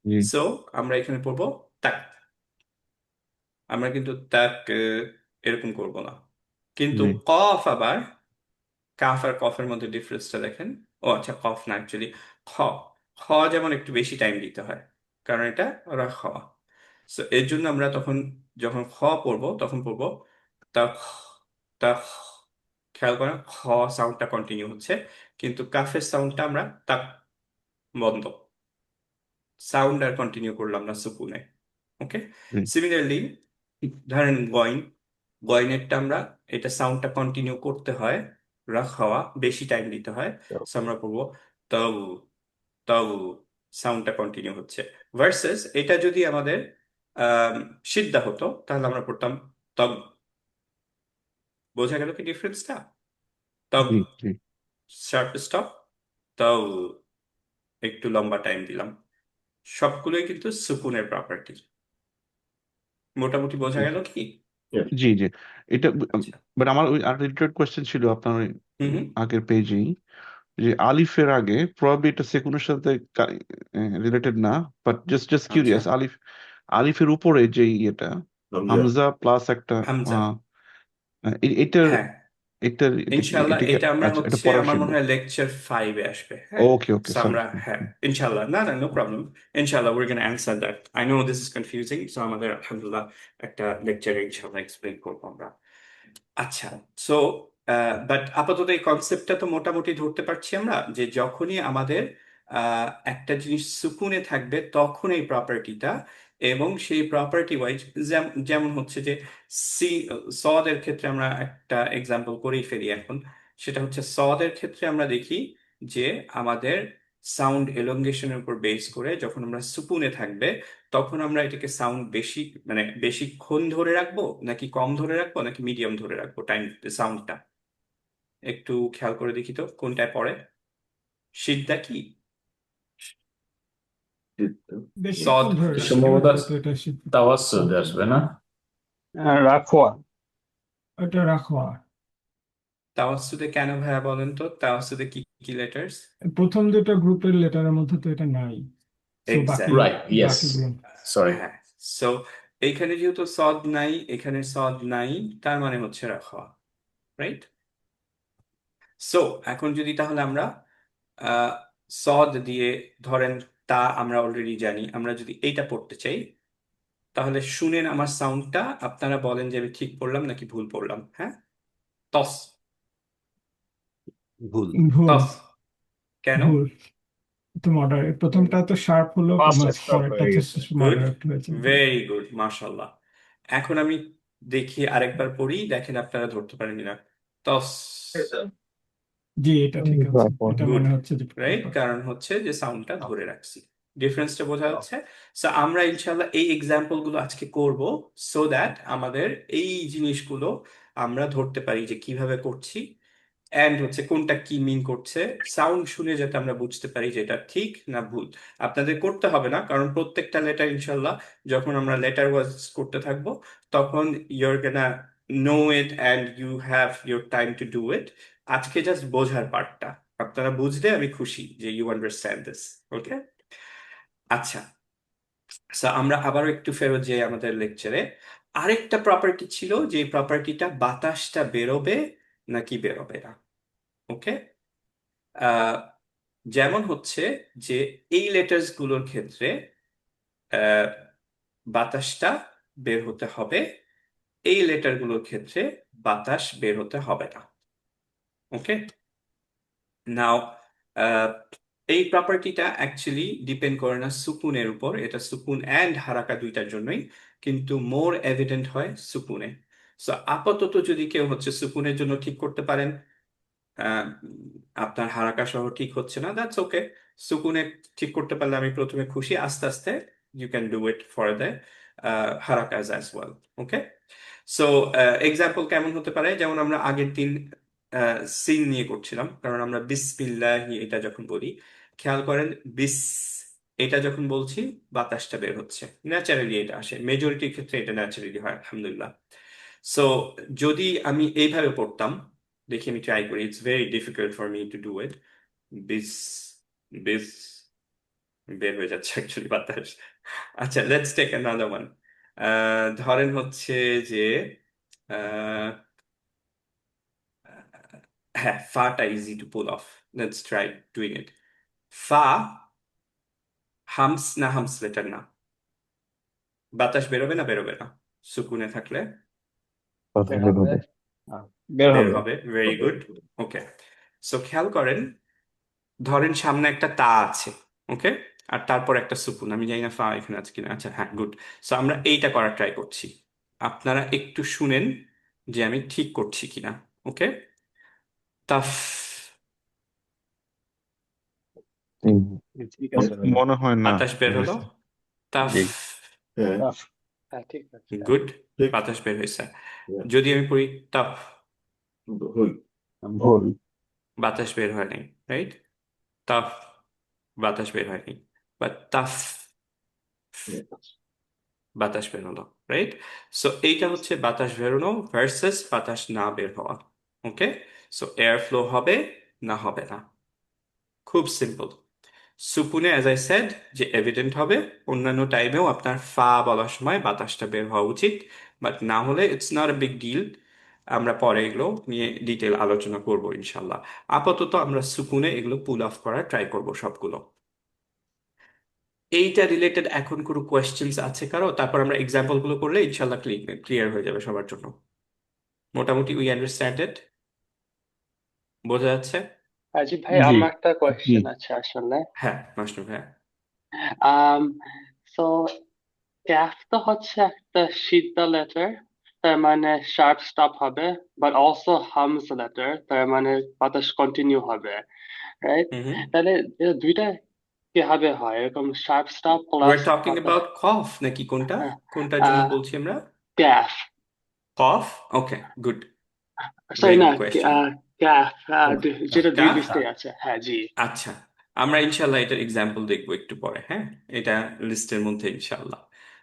Speaker 4: জি
Speaker 1: সো আমরা এখানে পড়বো তাক। আমরা কিন্তু তাক এরকম করব না। কিন্তু
Speaker 4: জি
Speaker 1: কফ আবার, কাফ আর কফের মধ্যে ডিফারেন্সটা দেখেন। ও আচ্ছা, কফ না অ্যাকচুয়ালি খ। খ যেমন একটু বেশি টাইম দিতে হয়, কারণ এটা ওরা খ। সো এর জন্য আমরা তখন যখন খ পড়বো তখন পড়বো তা তা। খেয়াল করেন খ সাউন্ডটা কন্টিনিউ হচ্ছে, কিন্তু কাফের সাউন্ডটা আমরা তাক বন্ধ, সাউন্ড আর কন্টিনিউ করলাম না সুকুনে। ওকে,
Speaker 4: জি
Speaker 1: সিমিলারলি ধরেন গয়ন, গয়নেরটা আমরা এটা সাউন্ডটা কন্টিনিউ করতে হয়, রাখাওয়া বেশি টাইম দিতে হয়। সো আমরা করবো তাউ, তাউ, সাউন্ডটা কন্টিনিউ হচ্ছে। ভার্সেস এটা যদি আমাদের আহ সিদ্ধা হতো তাহলে আমরা পড়তাম তগ। বোঝা গেল কি ডিফারেন্সটা? তগ
Speaker 4: জি জি
Speaker 1: শার্প স্টপ, তাও একটু লম্বা টাইম দিলাম। সবগুলোই কিন্তু সুকুনের প্রপার্টি। মোটামুটি বোঝা
Speaker 4: জি
Speaker 1: গেল কি?
Speaker 3: Yeah.
Speaker 4: জি জি এটা
Speaker 1: আচ্ছা,
Speaker 4: বাট আমার ওই আর রিলেটেড কোয়েশ্চেন ছিল আপনার ওই
Speaker 1: হুম হুম,
Speaker 4: আগের পেজেই, যে আলিফের আগে প্রবাবলি এটা সেকুনের সাথে রিলেটেড না, বাট জাস্ট জাস্ট
Speaker 1: আচ্ছা,
Speaker 4: কিউরিয়াস, আলিফের উপরে যে ইয়েটা
Speaker 3: Hamza.
Speaker 4: হামজা প্লাস একটা
Speaker 1: হামজা,
Speaker 4: এটার
Speaker 1: হ্যাঁ
Speaker 4: এটার
Speaker 1: ইনশাল্লাহ
Speaker 4: এটাকে
Speaker 1: এটা আমরা
Speaker 4: আচ্ছা এটা
Speaker 1: হচ্ছে
Speaker 4: পড়া
Speaker 1: আমার মনে
Speaker 4: শিখবো।
Speaker 1: হয় লেকচার 5-এ আসবে। হ্যাঁ,
Speaker 4: ওকে ওকে
Speaker 1: সো
Speaker 4: সরি।
Speaker 1: আমরা হ্যাঁ ইনশাল্লাহ, না না নো প্রবলেম, ইনশাল্লাহ we're gonna answer that. I know this is confusing, so আমাদের আলহামদুলিল্লাহ একটা লেকচারে ইনশাল্লাহ এক্সপ্লেইন করবো আমরা। আচ্ছা, সো বাট আপাতত এই কনসেপ্টটা তো মোটামুটি ধরতে পারছি আমরা, যে যখনই আমাদের একটা জিনিস সুকুনে থাকবে তখন এই প্রপার্টিটা, এবং সেই প্রপার্টি ওয়াইজ যেমন হচ্ছে যে সি সদের ক্ষেত্রে আমরা একটা এক্সাম্পল করেই ফেলি এখন। সেটা হচ্ছে সদের ক্ষেত্রে আমরা দেখি যে আমাদের সাউন্ড এলongেশনের উপর বেস করে যখন আমরা সুকুনে থাকবে তখন আমরা এটাকে সাউন্ড বেশি, মানে বেশিক্ষণ ধরে রাখবো নাকি কম ধরে রাখবো নাকি মিডিয়াম ধরে রাখবো টাইম সাউন্ডটা, একটু খেয়াল করে দেখি তো কোনটায় পড়ে। সিদ্ধা কি সদ?
Speaker 5: বেশিক্ষণ ধরে রাখলে
Speaker 3: সম্ভবত
Speaker 5: হয়তো এটা
Speaker 3: তাওয়াসসুদ আসবে না?
Speaker 2: রাখোয়া।
Speaker 5: ওটা রাখোয়া।
Speaker 1: তাওয়াসুদে কেন ভাইয়া বলেন তো, তাওয়াসুদে কি কি লেটার্স?
Speaker 5: প্রথম দুটো গ্রুপের লেটারের মধ্যে তো এটা নাই, সো বাকি
Speaker 1: এক্স্যাক্ট,
Speaker 3: Right, yes.
Speaker 5: বাকিগুলো
Speaker 3: Sorry.
Speaker 1: হ্যাঁ। সো এইখানে যেহেতু সদ নাই, এখানে সদ নাই, তার মানে হচ্ছে রাখা, রাইট? সো এখন যদি তাহলে আমরা আহ সদ দিয়ে ধরেন, তা আমরা অলরেডি জানি, আমরা যদি এইটা পড়তে চাই তাহলে শুনেন আমার সাউন্ডটা, আপনারা বলেন যে আমি ঠিক পড়লাম নাকি ভুল পড়লাম। হ্যাঁ, তস,
Speaker 3: ভুল।
Speaker 5: ভুল।
Speaker 1: তস। কেন?
Speaker 5: ভুল, তো মডারেট, প্রথমটা তো শার্প হলো,
Speaker 2: ফার্স্ট স্টপ
Speaker 5: পরেরটা
Speaker 2: হয়ে
Speaker 5: জাস্ট
Speaker 2: গেছে।
Speaker 1: গুড,
Speaker 5: মডারেট হয়েছে।
Speaker 1: ভেরি গুড, মাশাল্লাহ। এখন আমি দেখি আরেকবার পড়ি, দেখেন আপনারা ধরতে পারেন কিনা। তস,
Speaker 5: জি এটা ঠিক আছে, এটা
Speaker 1: গুড,
Speaker 5: মনে হচ্ছে যে
Speaker 1: রাইট,
Speaker 5: proper।
Speaker 1: কারণ হচ্ছে যে সাউন্ডটা ধরে রাখছি। ডিফারেন্সটা বোঝা যাচ্ছে। সো আমরা ইনশাল্লাহ এই এক্সাম্পল গুলো আজকে করব, সো দ্যাট আমাদের এই জিনিসগুলো আমরা ধরতে পারি যে কিভাবে করছি, এন্ড হচ্ছে কোনটা কি মিন করছে, সাউন্ড শুনে যাতে আমরা বুঝতে পারি যে এটা ঠিক না ভুল। আপনাদের করতে হবে না, কারণ প্রত্যেকটা লেটার ইনশাল্লাহ যখন আমরা লেটার ওয়াইজ করতে থাকবো তখন you're gonna know it and you have your time to do it. আজকে জাস্ট বোঝার পার্টটা আপনারা বুঝলে আমি খুশি যে ইউ আন্ডারস্ট্যান্ড দিস। ওকে, আচ্ছা, সো আমরা আবারও একটু ফেরত যাই আমাদের লেকচারে। আরেকটা প্রপার্টি ছিল, যে প্রপার্টিটা বাতাসটা বেরোবে নাকি বেরোবে না। ওকে, আহ, যেমন হচ্ছে যে এই লেটার্স গুলোর ক্ষেত্রে আহ, বাতাসটা বের হতে হবে, এই লেটার গুলোর ক্ষেত্রে বাতাস বের হতে হবে না। ওকে, নাও এই প্রপার্টিটা অ্যাকচুয়ালি ডিপেন্ড করে না সুকুনের উপর, এটা সুকুন অ্যান্ড হারাকা দুইটার জন্যই, কিন্তু মোর এভিডেন্ট হয় সুকুনে। সো আপাতত যদি কেউ হচ্ছে সুকুনের জন্য ঠিক করতে পারেন, আহ, আপনার হারাকা সহ ঠিক হচ্ছে না, দ্যাটস ওকে। সুকুনে ঠিক করতে পারলে আমি প্রথমে খুশি, আস্তে আস্তে you can do it for the হারাকাজ as well. Okay, so example কেমন হতে পারে, যেমন আমরা আগের দিন সিন নিয়ে করছিলাম, কারণ আমরা বিসমিল্লাহি এটা যখন বলি, খেয়াল করেন বিস এটা যখন বলছি বাতাসটা বের হচ্ছে, ন্যাচারালি এটা আসে, মেজরিটির ক্ষেত্রে এটা ন্যাচারালি হয় আলহামদুলিল্লাহ। সো যদি আমি এইভাবে পড়তাম, দেখি আমি ট্রাই করি, it's very difficult for me two do ইট। বিস বিস বের হয়ে যাচ্ছে অ্যাকচুয়ালি বাতাস। আচ্ছা, লেটস টেক অ্যানাদার ওয়ান। ধরেন হচ্ছে যে আহ, হ্যাঁ, ফাটা easy to pool of. Let's try doing it. ফা হামস না হামস লেটার না? বাতাস বেরোবে না বেরোবে না সুকুনে থাকলে?
Speaker 2: বের হবে। বের
Speaker 1: বের
Speaker 2: হবে।
Speaker 1: হবে, ভেরি গুড। ওকে, সো খেয়াল করেন, ধরেন সামনে একটা তা আছে, ওকে, আর তারপর একটা সুকুন। আমি জানি না ফা এখানে আছে কিনা। আচ্ছা, হ্যাঁ, গুড। সো আমরা এইটা করার ট্রাই করছি। আপনারা একটু শুনেন যে আমি ঠিক করছি কিনা। ওকে, তাফ।
Speaker 2: ঠিক আছে ভাই।
Speaker 4: মনে হয় না
Speaker 1: বাতাস বের হলো।
Speaker 4: হয়েছে।
Speaker 1: তাফ।
Speaker 2: জি।
Speaker 6: হ্যাঁ,
Speaker 2: টাফ। হ্যাঁ, ঠিক আছে।
Speaker 1: গুড,
Speaker 6: ঠিক।
Speaker 1: বাতাস বের হয়েছে।
Speaker 6: হ্যাঁ,
Speaker 1: যদি আমি পড়ি তাফ,
Speaker 6: ভুল।
Speaker 2: ভুল।
Speaker 1: বাতাস বের হয় নাই, রাইট? তাফ, বাতাস বের হয়নি। বাট তাফ, বাতাস বের হলো, রাইট? সো এইটা হচ্ছে বাতাস বেরোনো ভার্সেস বাতাস না বের হওয়া। ওকে, সো এয়ার ফ্লো হবে না হবে না, খুব সিম্পল। সুকুনে অ্যাজ আই সেড যে এভিডেন্ট হবে, অন্যান্য টাইমেও আপনার ফা বলার সময় বাতাসটা বের হওয়া উচিত, বাট না হলে it's not a big deal. আমরা পরে এগুলো নিয়ে ডিটেল আলোচনা করব ইনশাল্লাহ। আপাতত আমরা সুকুনে এগুলো পুল অফ করার ট্রাই করব সবগুলো। এইটা রিলেটেড এখন কোনো কোয়েশ্চেন্স আছে কারো? তারপর আমরা এক্সাম্পল গুলো করলে ইনশাল্লাহ ক্লিয়ার হয়ে যাবে সবার জন্য। মোটামুটি উই আন্ডারস্ট্যান্ড ইট, বোঝা যাচ্ছে?
Speaker 7: রাজীব ভাই,
Speaker 2: জি।
Speaker 7: আমার একটা
Speaker 2: জি।
Speaker 7: কোয়েশ্চেন আছে আসলে।
Speaker 1: হ্যাঁ, মাসরুফ ভাইয়া।
Speaker 7: আম সো ক্যাফ তো হচ্ছে একটা সিদ্ধা লেটার, তার মানে শার্প স্টপ হবে, বাট অলসো হামস লেটার, তার মানে বাতাস কন্টিনিউ হবে, রাইট?
Speaker 1: হুম হুম।
Speaker 7: তাহলে দুইটা কিভাবে হয় এরকম sharp stop
Speaker 1: were
Speaker 7: plus
Speaker 1: talking
Speaker 7: বাতাস?
Speaker 1: অ্যাবাউট কফ নাকি কোনটা? কোনটার জন্য বলছি আমরা?
Speaker 7: ক্যাফ,
Speaker 1: কফ, ওকে, গুড,
Speaker 7: সরি
Speaker 1: ভেরি
Speaker 7: না,
Speaker 1: গুড কোয়েশ্চেন।
Speaker 7: ক্যাফ, যেটা দুই
Speaker 1: কাফ,
Speaker 7: লিস্টে আছে, হ্যাঁ জি।
Speaker 1: আচ্ছা, আমরা ইনশাল্লাহ এটার এক্সাম্পল দেখবো একটু পরে, হ্যাঁ, এটা লিস্টের মধ্যে ইনশাল্লাহ।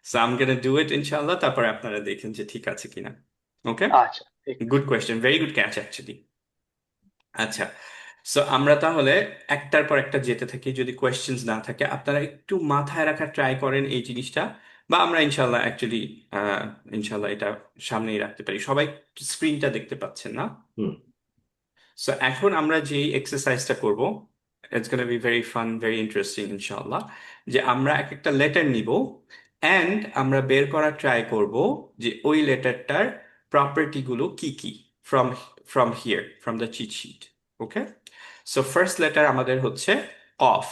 Speaker 1: So I am gonna do it ইনশাল্লাহ, তারপরে আপনারা দেখেন যে ঠিক আছে কিনা। ওকে,
Speaker 7: আচ্ছা, ঠিক আছে।
Speaker 1: Good question, very good catch actually. আচ্ছা, সো আমরা তাহলে একটার পর একটা যেতে থাকি। যদি কোয়েশ্চেন্স না থাকে আপনারা একটু মাথায় রাখার ট্রাই করেন এই জিনিসটা, বা আমরা ইনশাল্লাহ অ্যাকচুয়ালি ইনশাল্লাহ এটা সামনেই রাখতে পারি। সবাই স্ক্রিনটা দেখতে পাচ্ছেন না?
Speaker 6: হুম।
Speaker 1: সো এখন আমরা যেই এক্সারসাইজটা করব, it's gonna be very fun, very interesting ইনশাআল্লাহ। যে আমরা এক একটা লেটার নিব অ্যান্ড আমরা বের করার ট্রাই করব যে ওই লেটারটার প্রপার্টিগুলো কি কি, from from here, from the cheat sheet. Okay, so first letter আমাদের হচ্ছে কফ।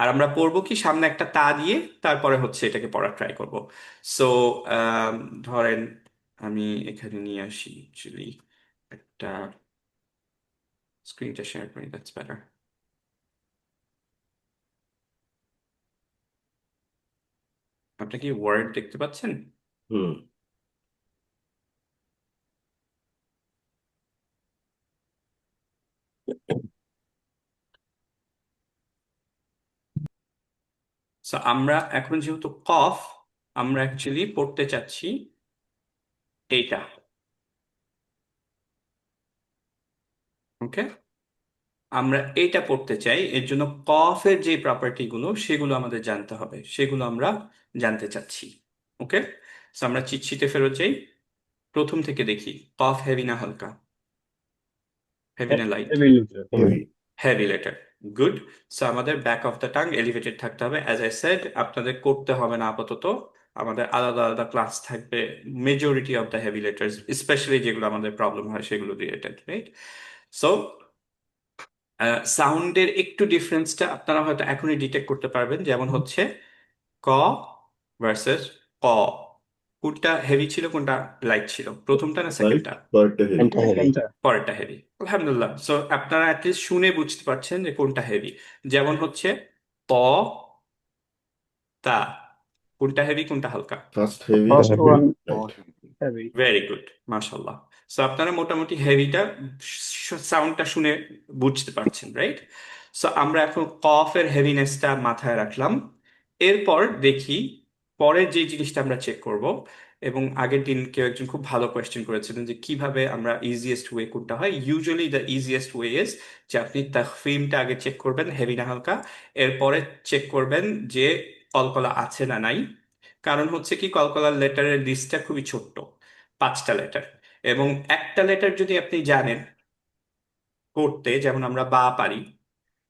Speaker 1: আর আমরা পড়বো কি, সামনে একটা তা দিয়ে তারপরে হচ্ছে এটাকে পড়ার ট্রাই করব। সো ধরেন আমি এখানে নিয়ে আসি অ্যাকচুয়ালি একটা স্ক্রিনটা শেয়ার করি, দ্যাটস বেটার। আপনি কি ওয়ার্ড দেখতে পাচ্ছেন?
Speaker 6: হুম।
Speaker 1: সো আমরা এখন যেহেতু কফ, আমরা অ্যাকচুয়ালি পড়তে চাচ্ছি এইটা। ওকে, আমরা এইটা পড়তে চাই, এর জন্য কফের যে প্রপার্টি গুলো সেগুলো আমাদের জানতে হবে, সেগুলো আমরা জানতে চাচ্ছি। ওকে, সো আমরা চিট শিটে ফেরত যাই, প্রথম থেকে দেখি কফ হেভি না হালকা, হেভি না light?
Speaker 2: Heavy letter.
Speaker 6: Heavy.
Speaker 1: Heavy letter, good. So আমাদের back of the tongue elevated থাকতে হবে। অ্যাজ আই সেড, আপনাদের করতে হবে না আপাতত, আমাদের আলাদা আলাদা ক্লাস থাকবে majority of the heavy letters, specially যেগুলো আমাদের প্রবলেম হয় সেগুলো রিলেটেড, রাইট? সো সাউন্ডের একটু ডিফারেন্সটা আপনারা হয়তো এখনই ডিটেক্ট করতে পারবেন, যেমন হচ্ছে ক ভার্সেস ক, কোনটা হেভি ছিল কোনটা লাইট ছিল, প্রথমটা না
Speaker 6: লাইট,
Speaker 1: সেকেন্ডটা?
Speaker 6: পরেরটা হেভি।
Speaker 2: সেকেন্ডটা।
Speaker 1: পরেরটা হেভি, আলহামদুলিল্লাহ। সো আপনারা অ্যাটলিস্ট শুনে বুঝতে পারছেন যে কোনটা হেভি। যেমন হচ্ছে ত, তা, কোনটা হেভি কোনটা হালকা?
Speaker 6: First heavy,
Speaker 2: first one
Speaker 6: light.
Speaker 2: Heavy.
Speaker 1: Very good, মাশাল্লাহ। সো আপনারা মোটামুটি হেভিটা সাউন্ডটা শুনে বুঝতে পারছেন, রাইট? সো আমরা এখন কফের হেভিনেসটা মাথায় রাখলাম। এরপর দেখি পরের যে জিনিসটা আমরা চেক করব, এবং আগের দিন কেউ একজন খুব ভালো কোয়েশ্চেন করেছিলেন যে কিভাবে আমরা ইজিয়েস্ট ওয়ে কোনটা হয়। Usually the easiest way is যে আপনি তাফহিমটা আগে চেক করবেন, হেভি না হালকা, এরপরে চেক করবেন যে কলকলা আছে না নাই। কারণ হচ্ছে কি, কলকলার লেটারের লিস্টটা খুবই ছোট্ট, 5টা লেটার, এবং একটা লেটার যদি আপনি জানেন করতে, যেমন আমরা বা পারি,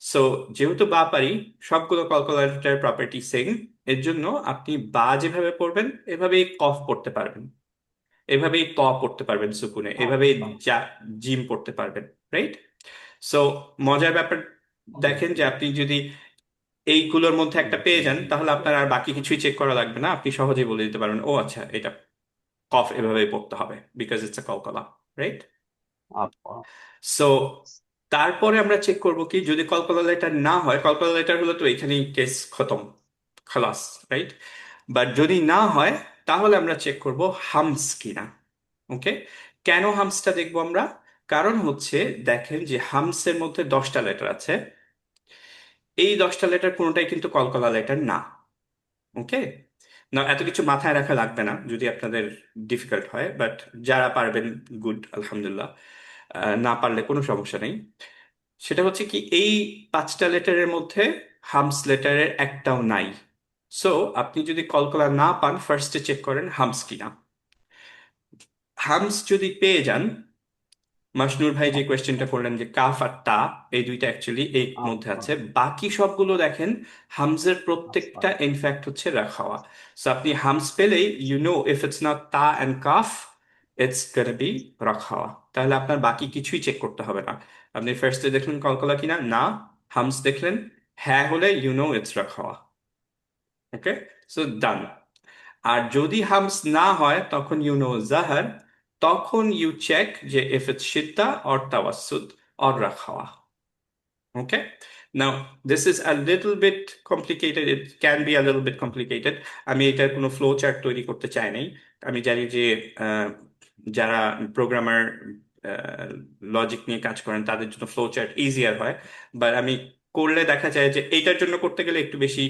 Speaker 1: সো যেহেতু বা পারি, সবগুলো কলকলারের প্রপার্টি সেম, এর জন্য আপনি বা যেভাবে পড়বেন এভাবেই কফ পড়তে পারবেন, এভাবেই ত পড়তে পারবেন সুকুনে, এভাবেই জিম পড়তে পারবেন, রাইট? সো মজার ব্যাপার দেখেন যে আপনি যদি এইগুলোর মধ্যে একটা পেয়ে যান, তাহলে আপনার আর বাকি কিছুই চেক করা লাগবে না, আপনি সহজেই বলে দিতে পারবেন ও আচ্ছা এটা কফ এভাবেই পড়তে হবে, বিকজ ইটস এ কলকলা, রাইট?
Speaker 2: আচ্ছা।
Speaker 1: সো তারপরে আমরা চেক করব কি, যদি কলকলা লেটার না হয়, কলকলা লেটার হলো তো এখানেই কেস খতম, খালাস, রাইট? বাট যদি না হয় তাহলে আমরা চেক করব হামস কিনা। ওকে, কেন হামসটা দেখবো আমরা? কারণ হচ্ছে দেখেন যে হামসের মধ্যে 10টা লেটার আছে, এই 10টা লেটার কোনোটাই কিন্তু কলকলা লেটার না। ওকে, না এত কিছু মাথায় রাখা লাগবে না যদি আপনাদের ডিফিকাল্ট হয়, বাট যারা পারবেন গুড, আলহামদুলিল্লাহ। না পারলে কোনো সমস্যা নেই। সেটা হচ্ছে কি, এই 5টা লেটারের মধ্যে হামস লেটারের একটাও নাই। সো আপনি যদি কলকলা না পান, ফার্স্টে চেক করেন হামস কিনা। হামস যদি পেয়ে যান, মাসনুর ভাই যে কোয়েশ্চেনটা করলেন যে কাফ আর তা, এই দুইটা অ্যাকচুয়ালি এই মধ্যে আছে, বাকি সবগুলো দেখেন হামজের প্রত্যেকটা ইনফ্যাক্ট হচ্ছে রাখাওয়া। সো আপনি হামস পেলেই you know if it's not তা অ্যান্ড কাফ, ইটস গোনা বি রাখাওয়া। তাহলে আপনার বাকি কিছুই চেক করতে হবে না। আপনি ফার্স্টে দেখলেন কলকলা কিনা, না, হামস দেখলেন, হ্যাঁ হলে ইউ নো ইটস রাখাওয়া। Okay, so done. আর যদি হামস না হয় তখন ইউ নো জাহার, তখন ইউ চেক যে ইফ ইটস শিদ্দা অর তাওয়াসসুত অর রাখাওয়া। Okay, now this is a little bit complicated, it can be a little bit complicated. আমি এটার কোনো ফ্লো চার্ট তৈরি করতে চাই নাই। আমি জানি যে যারা প্রোগ্রামার লজিক নিয়ে কাজ করেন তাদের জন্য ফ্লো চার্ট ইজিয়ার হয়, বাট আমি করলে দেখা যায় যে এইটার জন্য করতে গেলে একটু বেশি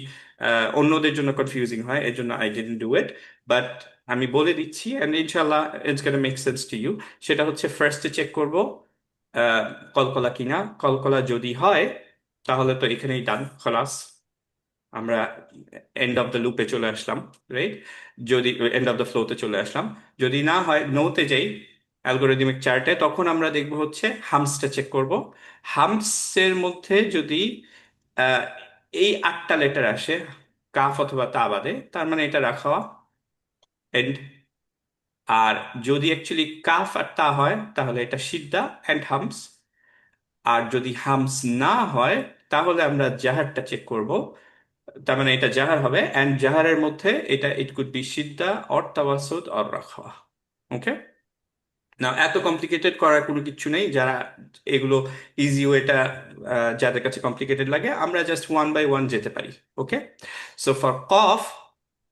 Speaker 1: অন্যদের জন্য কনফিউজিং হয়, এর জন্য I didn't do it. But আমি বলে দিচ্ছি এন্ড ইনশাল্লাহ it's gonna make sense to you. সেটা হচ্ছে ফার্স্টে চেক করব কলকলা কিনা। কলকলা যদি হয় তাহলে তো এখানেই ডান, খলাস, আমরা এন্ড অফ দ্য লুপে চলে আসলাম, রাইট? যদি এন্ড অফ দ্য ফ্লোতে চলে আসলাম। যদি না হয়, নোতে যাই অ্যালগোরিদমিক চার্টে, তখন আমরা দেখব হচ্ছে হামসটা চেক করব। হামসের মধ্যে যদি আহ, এই 8টা লেটার আসে কাফ অথবা তা বাদে, তার মানে এটা রাখা এন্ড। আর যদি অ্যাকচুয়ালি কাফ আর তা হয় তাহলে এটা সিদ্ধা অ্যান্ড হামস। আর যদি হামস না হয় তাহলে আমরা জাহারটা চেক করব, তার মানে এটা জাহার হবে, অ্যান্ড জাহারের মধ্যে এটা ইট কুড বি সিদ্ধা অর তাওয়াসুদ অর রাখা। ওকে, না এত কমপ্লিকেটেড করার কোনো কিছু নেই। যারা এগুলো ইজি ওয়েটা, যাদের কাছে কমপ্লিকেটেড লাগে, আমরা জাস্ট ওয়ান বাই ওয়ান যেতে পারি। ওকে, সো ফর কফ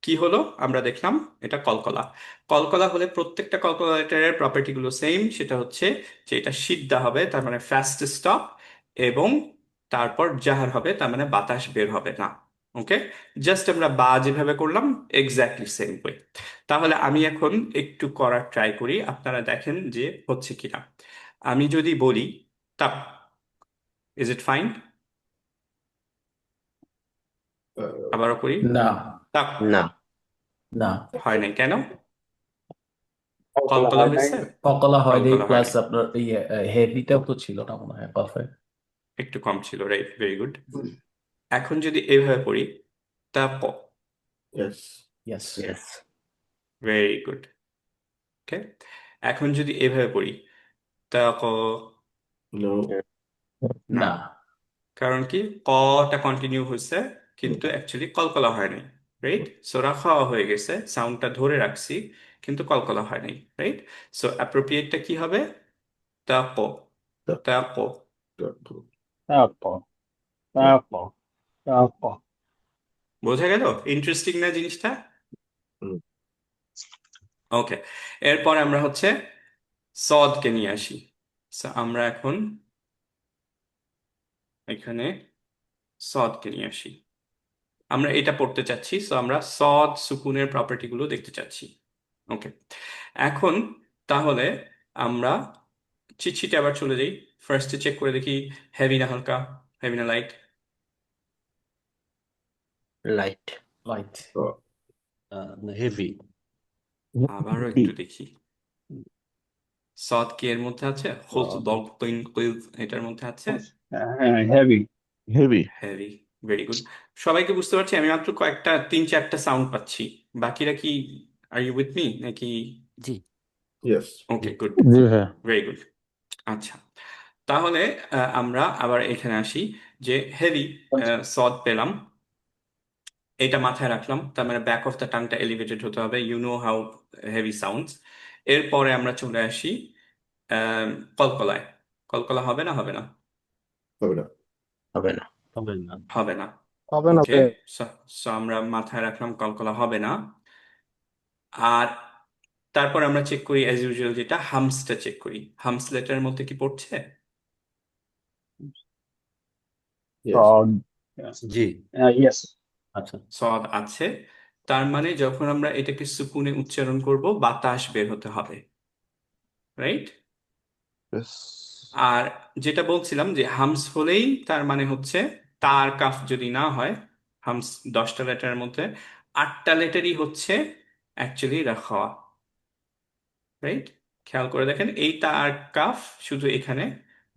Speaker 1: কি হলো আমরা দেখলাম, এটা কলকলা। কলকলা হলে প্রত্যেকটা কলকলা লেটারের প্রপার্টি গুলো সেম, সেটা হচ্ছে যে এটা সিদ্ধা হবে, তার মানে ফাস্ট স্টপ, এবং তারপর জাহার হবে, তার মানে বাতাস বের হবে না। ওকে, জাস্ট আমরা বা যেভাবে করলাম এক্স্যাক্টলি সেম ওয়ে। তাহলে আমি এখন একটু করার ট্রাই করি, আপনারা দেখেন যে হচ্ছে কিনা। আমি যদি বলি তাপ, ইজ ইট ফাইন? আবারও করি,
Speaker 3: না,
Speaker 1: তাপ।
Speaker 8: না,
Speaker 3: না,
Speaker 1: হয় নাই কেন?
Speaker 2: কলকলা
Speaker 1: কলকলা
Speaker 2: হয় নাই।
Speaker 1: হয়েছে,
Speaker 3: কলকলা হয়নি,
Speaker 1: কলকলা হয়
Speaker 3: প্লাস
Speaker 1: নাই,
Speaker 3: আপনার হেভিটাও তো ছিল না মনে হয় কফে।
Speaker 1: একটু কম ছিল, রাইট, ভেরি গুড। এখন যদি এইভাবে পড়ি, তাপ,
Speaker 6: Yes.
Speaker 3: Yes.
Speaker 8: yes,
Speaker 1: very good. Okay, এখন যদি এইভাবে পড়ি, তাপ,
Speaker 6: No.
Speaker 1: না।
Speaker 3: না,
Speaker 1: কারণ কি, কটা কন্টিনিউ হয়েছে কিন্তু অ্যাকচুয়ালি কলকলা হয় নাই, রাইট? সো রাখা হয়ে গেছে, সাউন্ডটা ধরে রাখছি কিন্তু কলকলা হয় নাই, রাইট? সো অ্যাপ্রোপ্রিয়েটটা কি হবে? তাপ,
Speaker 6: Tap,
Speaker 1: তাপ।
Speaker 6: tap.
Speaker 2: তারপর তারপর তারপর
Speaker 1: বোঝা গেল ইন্টারেস্টিং না জিনিসটা?
Speaker 6: হুম।
Speaker 1: ওকে, এরপর আমরা হচ্ছে সদকে নিয়ে আসি। So, আমরা এখন এখানে সদকে নিয়ে আসি, আমরা এটা পড়তে চাচ্ছি। সো আমরা সদ সুকুনের প্রপার্টি গুলো দেখতে চাচ্ছি। ওকে, এখন তাহলে আমরা চিটশিটে আবার চলে যাই। ফার্স্টে চেক করে দেখি হেভি না হালকা, হেভি না লাইট।
Speaker 8: লাইট।
Speaker 3: লাইট।
Speaker 6: হেভি।
Speaker 1: আবারও একটু দেখি সদ কি এর মধ্যে আছে, হোলস দল এটার মধ্যে আছে।
Speaker 2: হ্যাঁ, heavy.
Speaker 4: Heavy.
Speaker 1: Heavy, very good. সবাইকে বুঝতে পারছি, আমি মাত্র কয়েকটা 3-4টা সাউন্ড পাচ্ছি। বাকিরা কি, আর ইউ উইথ মি নাকি?
Speaker 8: জি।
Speaker 6: ইয়েস।
Speaker 1: ওকে, গুড,
Speaker 2: জি হ্যাঁ।
Speaker 1: Very good. আচ্ছা, তাহলে আমরা আবার এখানে আসি যে হেভি সদ পেলাম, এটা মাথায় রাখলাম। তার মানে ব্যাক অফ দ্য টাংটা এলিভেটেড হতে হবে, you know how heavy sounds. এরপরে আমরা চলে আসি কলকলায়। কলকলা হবে না, হবে না?
Speaker 6: হবে না।
Speaker 8: হবে না।
Speaker 3: হবে না।
Speaker 1: হবে না।
Speaker 9: হবে না
Speaker 1: ওকে,
Speaker 9: স্যার।
Speaker 1: সো আমরা মাথায় রাখলাম কলকলা হবে না। আর তারপর আমরা চেক করি অ্যাজ ইউজুয়াল, যেটা হামসটা চেক করি। হামস লেটারের মধ্যে কি পড়ছে?
Speaker 6: ইয়েস।
Speaker 8: জি।
Speaker 2: ইয়েস।
Speaker 3: আচ্ছা।
Speaker 1: সদ আছে, তার মানে যখন আমরা এটাকে সুকুনে উচ্চারণ করব বাতাস বের হতে হবে, রাইট?
Speaker 4: Yes.
Speaker 1: আর যেটা বলছিলাম যে হামস হলেই তার মানে হচ্ছে তার কাফ যদি না হয়, হামস 10টা লেটারের মধ্যে 8টা লেটারই হচ্ছে অ্যাকচুয়ালি রাখা, রাইট? খেয়াল করে দেখেন এই তার কাফ শুধু এখানে,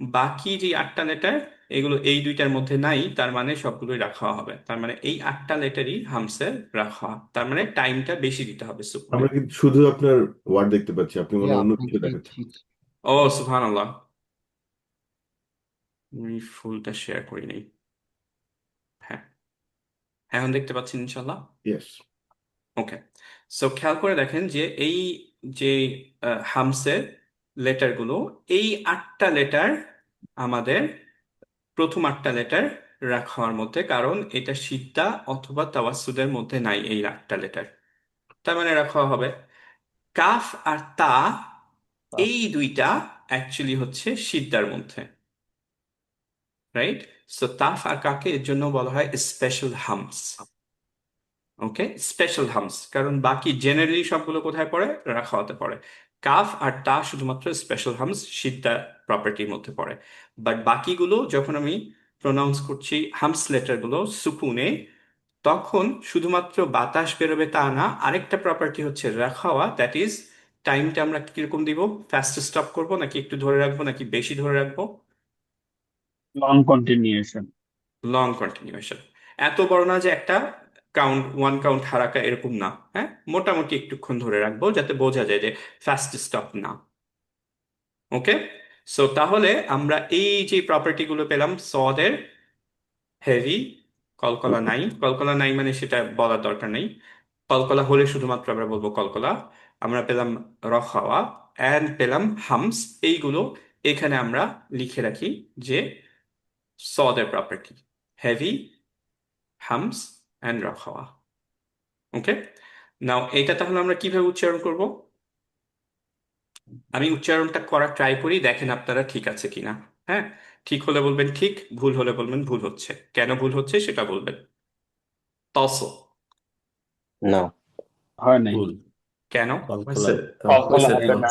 Speaker 1: বাকি যে 8টা লেটার এগুলো এই দুইটার মধ্যে নাই, তার মানে সবগুলোই রাখা হবে। তার মানে এই 8টা লেটারই হামসের রাখা, তার মানে টাইমটা বেশি দিতে হবে সুকুনে।
Speaker 6: আমরা কিন্তু শুধু আপনার ওয়ার্ড দেখতে পাচ্ছি, আপনি মনে হয় অন্য কিছু
Speaker 8: ঠিক
Speaker 6: দেখাচ্ছেন।
Speaker 8: ঠিক।
Speaker 1: ও সুবহানাল্লাহ, আমি ফুলটা শেয়ার করি নাই। হ্যাঁ, এখন দেখতে পাচ্ছেন ইনশাল্লাহ।
Speaker 6: ইয়েস।
Speaker 1: ওকে, সো খেয়াল করে দেখেন যে এই যে হামসের লেটারগুলো, এই 8টা লেটার আমাদের প্রথম 8টা লেটার রাখা হওয়ার মধ্যে, কারণ এটা সিদ্দা অথবা তাওয়াসুদের মধ্যে নাই এই 8টা লেটার। তার মানে রাখা হবে কাফ আর তা, এই দুইটা অ্যাকচুয়ালি হচ্ছে সিদ্দার মধ্যে, রাইট? সো তাফ আর কাকে এর জন্য বলা হয় স্পেশাল হামস। ওকে, স্পেশাল হামস, কারণ বাকি জেনারেলি সবগুলো কোথায় পড়ে? রাখা হতে পড়ে। কাফ আর তা শুধুমাত্র স্পেশাল হামস, সিদ্ধা প্রপার্টির মধ্যে পড়ে। বাট বাকিগুলো যখন আমি প্রোনাউন্স করছি হামস লেটারগুলো সুকুনে, তখন শুধুমাত্র বাতাস বেরোবে তা না, আরেকটা প্রপার্টি হচ্ছে রাখাওয়া, দ্যাট ইজ টাইমটা আমরা কিরকম দিব? ফাস্ট স্টপ করবো নাকি একটু ধরে রাখবো নাকি বেশি ধরে রাখবো?
Speaker 2: Long continuation.
Speaker 1: Long continuation. এত বড় না যে একটা কাউন্ট, 1 কাউন্ট হারাকা, এরকম না। হ্যাঁ, মোটামুটি একটুক্ষণ ধরে রাখবো যাতে বোঝা যায় যে ফাস্ট স্টপ না। ওকে, সো তাহলে আমরা এই যে প্রপার্টি গুলো পেলাম সদের, হেভি, কলকলা নাই। কলকলা নাই মানে সেটা বলার দরকার নেই, কলকলা হলে শুধুমাত্র আমরা বলবো কলকলা। আমরা পেলাম রখাওয়া অ্যান্ড পেলাম হামস। এইগুলো এখানে আমরা লিখে রাখি যে সদের প্রপার্টি হেভি, হামস অ্যান্ড রখাওয়া। ওকে, নাও এটা তাহলে আমরা কিভাবে উচ্চারণ করব? আমি উচ্চারণটা করার ট্রাই করি, দেখেন আপনারা ঠিক আছে কিনা। হ্যাঁ, ঠিক হলে বলবেন ঠিক, ভুল হলে বলবেন ভুল হচ্ছে। কেন ভুল হচ্ছে সেটা বলবেন। তসো
Speaker 8: না।
Speaker 2: হয় নাই।
Speaker 6: ভুল।
Speaker 1: কেন?
Speaker 3: কলকলা।
Speaker 6: হয়েছে।
Speaker 2: কলকলা
Speaker 6: হয়েছে।
Speaker 2: হবে না।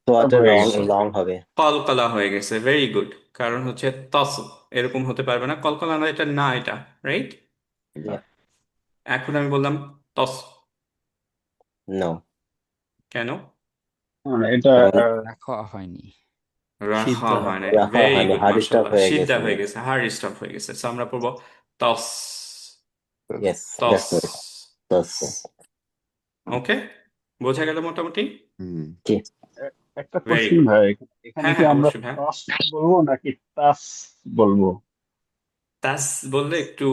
Speaker 8: তো এটা
Speaker 2: হয়ে
Speaker 8: লং
Speaker 2: গেছে।
Speaker 8: লং হবে।
Speaker 1: কলকলা হয়ে গেছে, ভেরি গুড। কারণ হচ্ছে তসো এরকম হতে পারবে না, কলকলা না, এটা না, এটা রাইট।
Speaker 8: Yeah.
Speaker 1: এখন আমি বললাম তস,
Speaker 8: No.
Speaker 1: কেন?
Speaker 2: এটা
Speaker 8: কারণ
Speaker 9: রাখা হয়নি।
Speaker 1: রাখা
Speaker 3: সিদ্ধা
Speaker 1: হয় না,
Speaker 8: রাখা
Speaker 1: ভেরি
Speaker 8: হয়নি,
Speaker 1: গুড,
Speaker 8: হার্ড স্টপ
Speaker 1: মাশাআল্লাহ,
Speaker 8: হয়ে
Speaker 1: সিদ্ধা
Speaker 8: গেছে।
Speaker 1: হয়ে গেছে, হার্ড স্টপ হয়ে গেছে। সো আমরা পড়বো তস,
Speaker 8: Yes,
Speaker 1: তস।
Speaker 8: that's right. Thus.
Speaker 1: ওকে, বোঝা গেল মোটামুটি?
Speaker 8: জি।
Speaker 2: একটা
Speaker 1: ভেরি
Speaker 2: কোশ্চেন
Speaker 1: গুড।
Speaker 2: ভাই, এখানে
Speaker 1: হ্যাঁ
Speaker 2: কি
Speaker 1: হ্যাঁ,
Speaker 2: আমরা
Speaker 1: অবশ্যই ভাই।
Speaker 2: টস বলবো নাকি টাস বলবো?
Speaker 1: তাস বললে একটু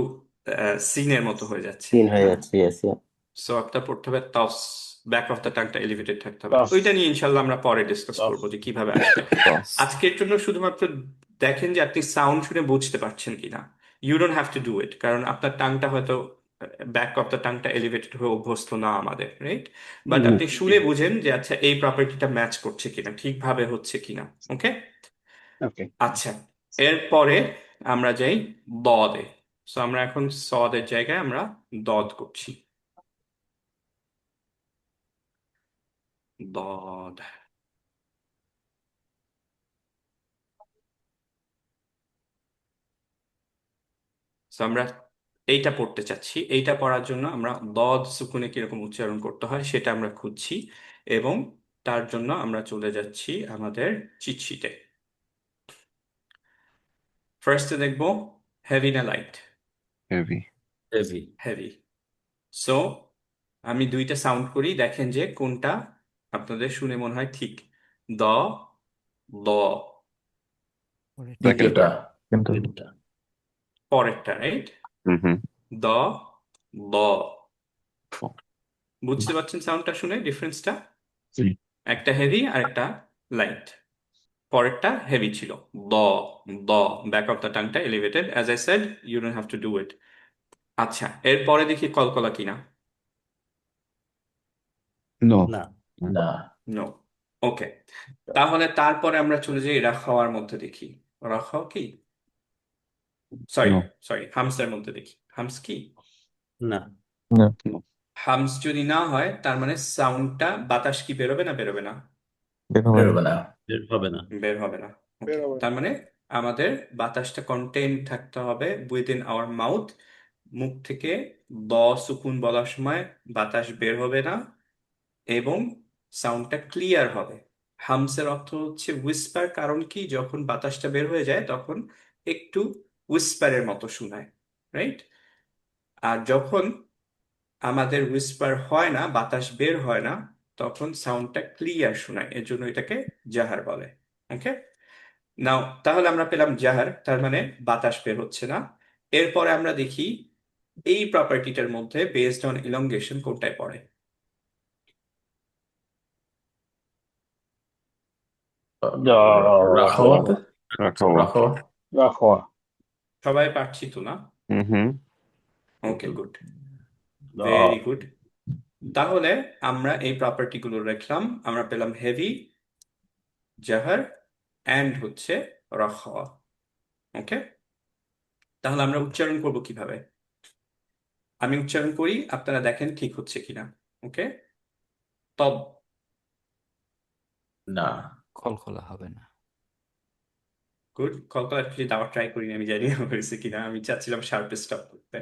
Speaker 1: সিনের মতো হয়ে যাচ্ছে।
Speaker 8: তিন হয়ে
Speaker 1: হ্যাঁ,
Speaker 8: যাচ্ছে। Yes, yeah.
Speaker 1: সো আপনার পড়তে হবে টস, ব্যাক অফ দ্য টাংটা এলিভেটেড থাকতে হবে।
Speaker 2: টস।
Speaker 1: ওইটা নিয়ে ইনশাল্লাহ আমরা পরে ডিসকাস
Speaker 2: টস।
Speaker 1: করবো যে কিভাবে আসবে।
Speaker 8: Thus.
Speaker 1: আজকের জন্য শুধুমাত্র দেখেন যে আপনি সাউন্ড শুনে বুঝতে পারছেন কিনা। You don't have to do it, কারণ আপনার টাংটা হয়তো ব্যাক অফ দ্য টাংটা এলিভেটেড হয়ে অভ্যস্ত না আমাদের, রাইট? বাট আপনি শুনে বুঝেন যে আচ্ছা এই প্রপার্টিটা ম্যাচ করছে কিনা, ঠিকভাবে হচ্ছে কিনা। ওকে,
Speaker 2: ওকে।
Speaker 1: আচ্ছা, এরপরে আমরা যাই দদে। সো আমরা এখন সদের জায়গায় আমরা দদ করছি। ضاد So আমরা এইটা পড়তে চাচ্ছি। এইটা পড়ার জন্য আমরা দদ সুকুনে কিরকম উচ্চারণ করতে হয় সেটা আমরা খুঁজছি, এবং তার জন্য আমরা চলে যাচ্ছি আমাদের চিট শিটে। ফার্স্টে দেখব হেভি না light.
Speaker 4: Heavy.
Speaker 3: Heavy.
Speaker 1: Heavy. So আমি দুইটা সাউন্ড করি, দেখেন যে কোনটা আপনাদের শুনে মনে হয় ঠিক। দ, দ।
Speaker 3: দ্বিতীয়টা।
Speaker 4: কিন্তু
Speaker 1: পরেরটা, রাইট? দ, দ। বুঝতে পারছেন সাউন্ডটা শুনে ডিফারেন্সটা?
Speaker 2: জি।
Speaker 1: একটা হেভি আর একটা লাইট। পরেরটা হেভি ছিল, দ, দ। ব্যাক অফ দ্য টাংটা elevated. As I said, you don't have to do it. আচ্ছা, এরপরে দেখি কলকলা কিনা।
Speaker 4: নো।
Speaker 8: না
Speaker 3: না।
Speaker 1: নো। ওকে, তাহলে তারপরে আমরা চলে যাই রাখাওয়ার মধ্যে দেখি। রাখাও কি? Sorry
Speaker 4: No.
Speaker 1: সরি, হামসের মধ্যে দেখি। হামস কি?
Speaker 8: না
Speaker 4: No.
Speaker 1: হামস যদি না হয় তার মানে সাউন্ডটা, বাতাস কি বেরোবে না বেরোবে না?
Speaker 3: বেরোবে না।
Speaker 8: বের হবে না
Speaker 1: বের হবে না। Okay, তার মানে আমাদের বাতাসটা কন্টেইন থাকতে হবে উইদিন আওয়ার মাউথ। মুখ থেকে দ সুকুন বলার সময় বাতাস বের হবে না, এবং সাউন্ডটা ক্লিয়ার হবে। হামসের অর্থ হচ্ছে উইসপার। কারণ কি, যখন বাতাসটা বের হয়ে যায় তখন একটু উইসপারের মতো শোনায়, রাইট? আর যখন আমাদের উইসপার হয় না, বাতাস বের হয় না, তখন সাউন্ডটা ক্লিয়ার শোনায়। এর জন্য এটাকে জাহার বলে। ওকে, নাও তাহলে আমরা পেলাম জাহার, তার মানে বাতাস বের হচ্ছে না। এরপরে আমরা দেখি এই প্রপার্টিটার মধ্যে বেসড অন ইলংগেশন কোনটায় পড়ে।
Speaker 3: রাখাওয়াতে।
Speaker 4: রাখাওয়া।
Speaker 3: রাখাওয়া।
Speaker 2: রাখোয়া।
Speaker 1: সবাই পারছি তো না?
Speaker 4: হুম।
Speaker 1: ওকে, গুড, ভেরি গুড। তাহলে আমরা এই প্রপার্টি গুলো রাখলাম। আমরা পেলাম হেভি, জাহার, অ্যান্ড হচ্ছে রাখাওয়া। ওকে, তাহলে আমরা উচ্চারণ করব কিভাবে? আমি উচ্চারণ করি, আপনারা দেখেন ঠিক হচ্ছে কিনা। ওকে, তব।
Speaker 3: না।
Speaker 9: খলখলা হবে না।
Speaker 1: গুড। কলকাতা অ্যাকচুয়ালি দেওয়ার ট্রাই করিনি, আমি জানি না হয়েছে কিনা। আমি চাচ্ছিলাম শার্প স্টপ করতে।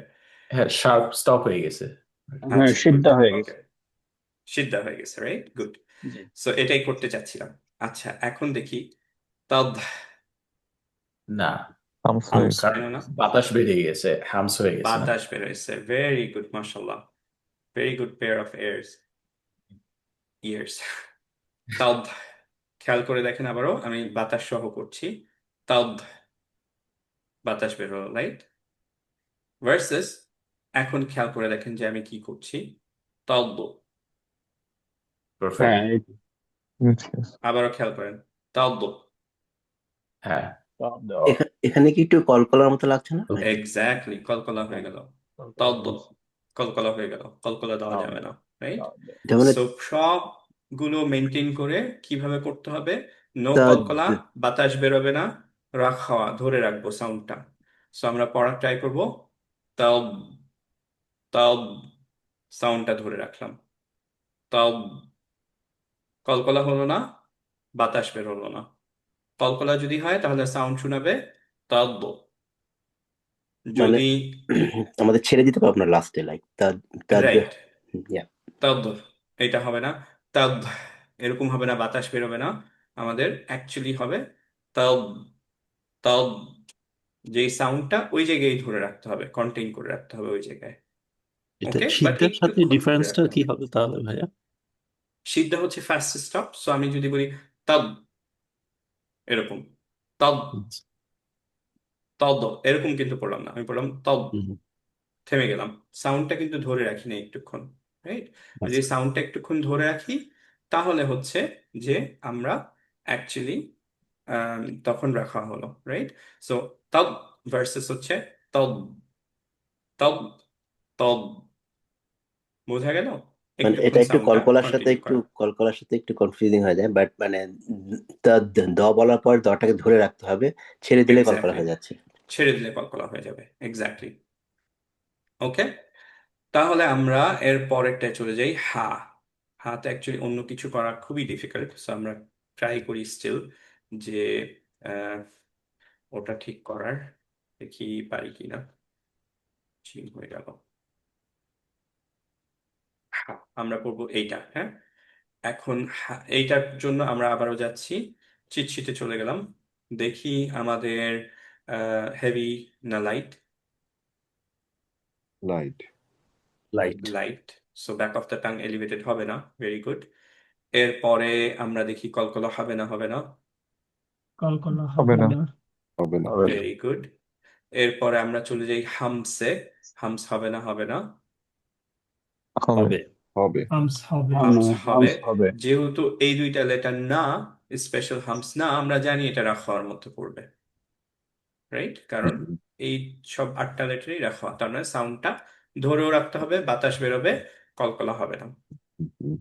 Speaker 3: হ্যাঁ, শার্প স্টপ হয়ে গেছে।
Speaker 2: হ্যাঁ,
Speaker 1: আচ্ছা,
Speaker 2: সিদ্ধা
Speaker 1: good,
Speaker 2: হয়ে
Speaker 1: okay.
Speaker 2: গেছে।
Speaker 1: সিদ্ধা হয়ে গেছে, রাইট? গুড।
Speaker 2: জি।
Speaker 1: সো এটাই করতে চাচ্ছিলাম। আচ্ছা, এখন দেখি তদ।
Speaker 3: না।
Speaker 4: Humps
Speaker 3: humps.
Speaker 1: কেন না?
Speaker 3: বাতাস বেরিয়ে গেছে, হামস হয়ে গেছে না?
Speaker 1: বাতাস বের হয়েছে। ভেরি গুড, মাশাআল্লাহ। Very good pair of ears. তদ। খেয়াল করে দেখেন আবারও, আমি বাতাস সহ করছি। তদ, বাতাস বের হলো, রাইট? ভার্সেস এখন খেয়াল করে দেখেন যে আমি কি করছি। তদ।
Speaker 3: পারফেক্ট।
Speaker 2: হ্যাঁ,
Speaker 1: আবারও খেয়াল করেন, তদ।
Speaker 3: হ্যাঁ।
Speaker 8: এখানে কি একটু কলকলার মতো লাগছে না?
Speaker 1: এক্স্যাক্টলি, কলকলা হয়ে গেল। তদ, কলকলা হয়ে গেল। কলকলা দেওয়া যাবে না, রাইট?
Speaker 8: তার মানে
Speaker 1: সো সবগুলো মেনটেন করে কিভাবে করতে হবে? নো
Speaker 8: তা
Speaker 1: কলকলা, বাতাস বেরোবে না, রাখাওয়া, ধরে রাখবো সাউন্ডটা। সো আমরা পড়া ট্রাই করবো। তাও, তাও, সাউন্ডটা ধরে রাখলাম। তাও, কলকলা হলো না, বাতাস বের হলো না। কলকলা যদি হয় তাহলে সাউন্ড শোনাবে তাও।
Speaker 8: মানে
Speaker 1: যদি
Speaker 8: আমাদের ছেড়ে দিতে পারবো না লাস্টে লাইক তা তা
Speaker 1: রাইট,
Speaker 8: ইয়া
Speaker 1: তাও এইটা হবে না। তাও এরকম হবে না, বাতাস বেরোবে না। আমাদের অ্যাকচুয়ালি হবে তাও, তাও। যেই সাউন্ডটা ওই জায়গায় ধরে রাখতে হবে, কন্টেইন করে রাখতে হবে ওই জায়গায়।
Speaker 8: এটা
Speaker 1: ওকে, বাট
Speaker 8: সিদ্ধার সাথে
Speaker 1: একটুক্ষণ ধরে
Speaker 8: ডিফারেন্সটা
Speaker 1: রাখতে
Speaker 8: কি
Speaker 1: হবে।
Speaker 8: হবে তাহলে ভাইয়া?
Speaker 1: সিদ্ধা হচ্ছে ফার্স্ট স্টপ। সো আমি যদি বলি তাও, এরকম তাও, তাও এরকম কিন্তু পড়লাম না, আমি পড়লাম তাও, থেমে গেলাম। সাউন্ডটা কিন্তু ধরে রাখি না একটুক্ষণ, রাইট? যদি সাউন্ডটা একটুক্ষণ ধরে রাখি তাহলে হচ্ছে যে আমরা অ্যাকচুয়ালি তখন রাখা হলো, রাইট? সো তব ভার্সেস হচ্ছে তব, তব, তব। বোঝা গেল?
Speaker 8: মানে এটা
Speaker 1: একটুক্ষণ
Speaker 8: একটু
Speaker 1: সাউন্ডটা
Speaker 8: কলকলার সাথে
Speaker 1: কন্টিনিউ
Speaker 8: একটু
Speaker 1: করা।
Speaker 8: কনফিউজিং হয়ে যায়, বাট মানে তা দ বলার পর দটাকে ধরে রাখতে হবে, ছেড়ে দিলে কলকলা
Speaker 1: এক্স্যাক্টলি,
Speaker 8: হয়ে যাচ্ছে।
Speaker 1: ছেড়ে দিলে কলকলা হয়ে যাবে। এক্স্যাক্টলি। ওকে, তাহলে আমরা এর পরেরটায় চলে যাই। হা। হাতে অ্যাকচুয়ালি অন্য কিছু করা খুবই ডিফিকাল্ট, সো আমরা ট্রাই করি স্টিল যে ওটা ঠিক করার, দেখি পারি কিনা। চিন হয়ে গেল। হ্যাঁ, আমরা করবো এইটা। হ্যাঁ, এখন এইটার জন্য আমরা আবারও যাচ্ছি, চিট শিটে চলে গেলাম, দেখি আমাদের হেভি না light.
Speaker 6: Light.
Speaker 3: Light.
Speaker 1: Light, so back of the tongue elevated হবে না, ভেরি গুড। এরপরে আমরা দেখি কলকলা হবে না, হবে না,
Speaker 5: কলকলা
Speaker 2: হবে
Speaker 5: হবে
Speaker 2: না।
Speaker 5: না।
Speaker 6: হবে না।
Speaker 1: Very good. এরপরে আমরা চলে যাই হামসে, হামস হবে না, হবে না,
Speaker 3: হবে।
Speaker 6: হবে।
Speaker 5: হামস হবে।
Speaker 1: হামস হবে।
Speaker 2: হবে।
Speaker 1: যেহেতু এই দুইটা লেটার না, স্পেশাল হামস না, আমরা জানি এটা রাখার মধ্যে পড়বে, রাইট? কারণ এই সব 8টা লেটারই রাখা, তার মানে সাউন্ডটা ধরেও রাখতে হবে, বাতাস বেরোবে, কলকলা হবে না।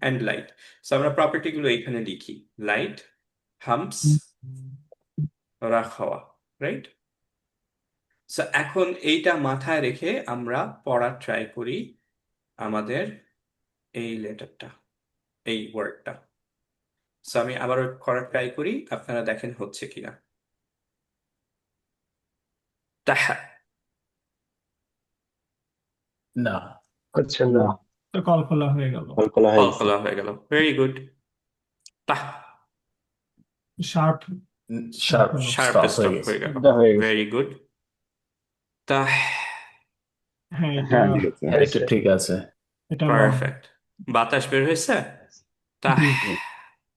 Speaker 1: অ্যান্ড লাইট, সো আমরা প্রপার্টি গুলো এখানে লিখি, লাইট, হামস, রাখাওয়া, রাইট? সো এখন এইটা মাথায় রেখে আমরা পড়ার ট্রাই করি আমাদের এই লেটারটা, এই ওয়ার্ডটা। সো আমি আবারও করার ট্রাই করি, আপনারা দেখেন হচ্ছে কিনা। তাহা,
Speaker 3: না।
Speaker 2: হচ্ছে না।
Speaker 5: তো কলকলা হয়ে গেল।
Speaker 8: কলকলা হয়ে গেছে।
Speaker 1: কলকলা হয়ে গেল, ভেরি গুড। তাহ,
Speaker 5: শার্প
Speaker 3: শার্প
Speaker 1: শার্প
Speaker 3: স্টপ হয়ে
Speaker 1: স্টপ
Speaker 3: গেছে।
Speaker 1: হয়ে গেল,
Speaker 2: এটা হয়ে গেছে।
Speaker 1: Very good. তাহ,
Speaker 5: হ্যাঁ, এটা
Speaker 2: হ্যাঁ,
Speaker 6: ঠিক আছে।
Speaker 3: এটা ঠিক আছে।
Speaker 5: এটা
Speaker 1: পারফেক্ট। বাতাস বের হয়েছে, তাহ,
Speaker 5: জি।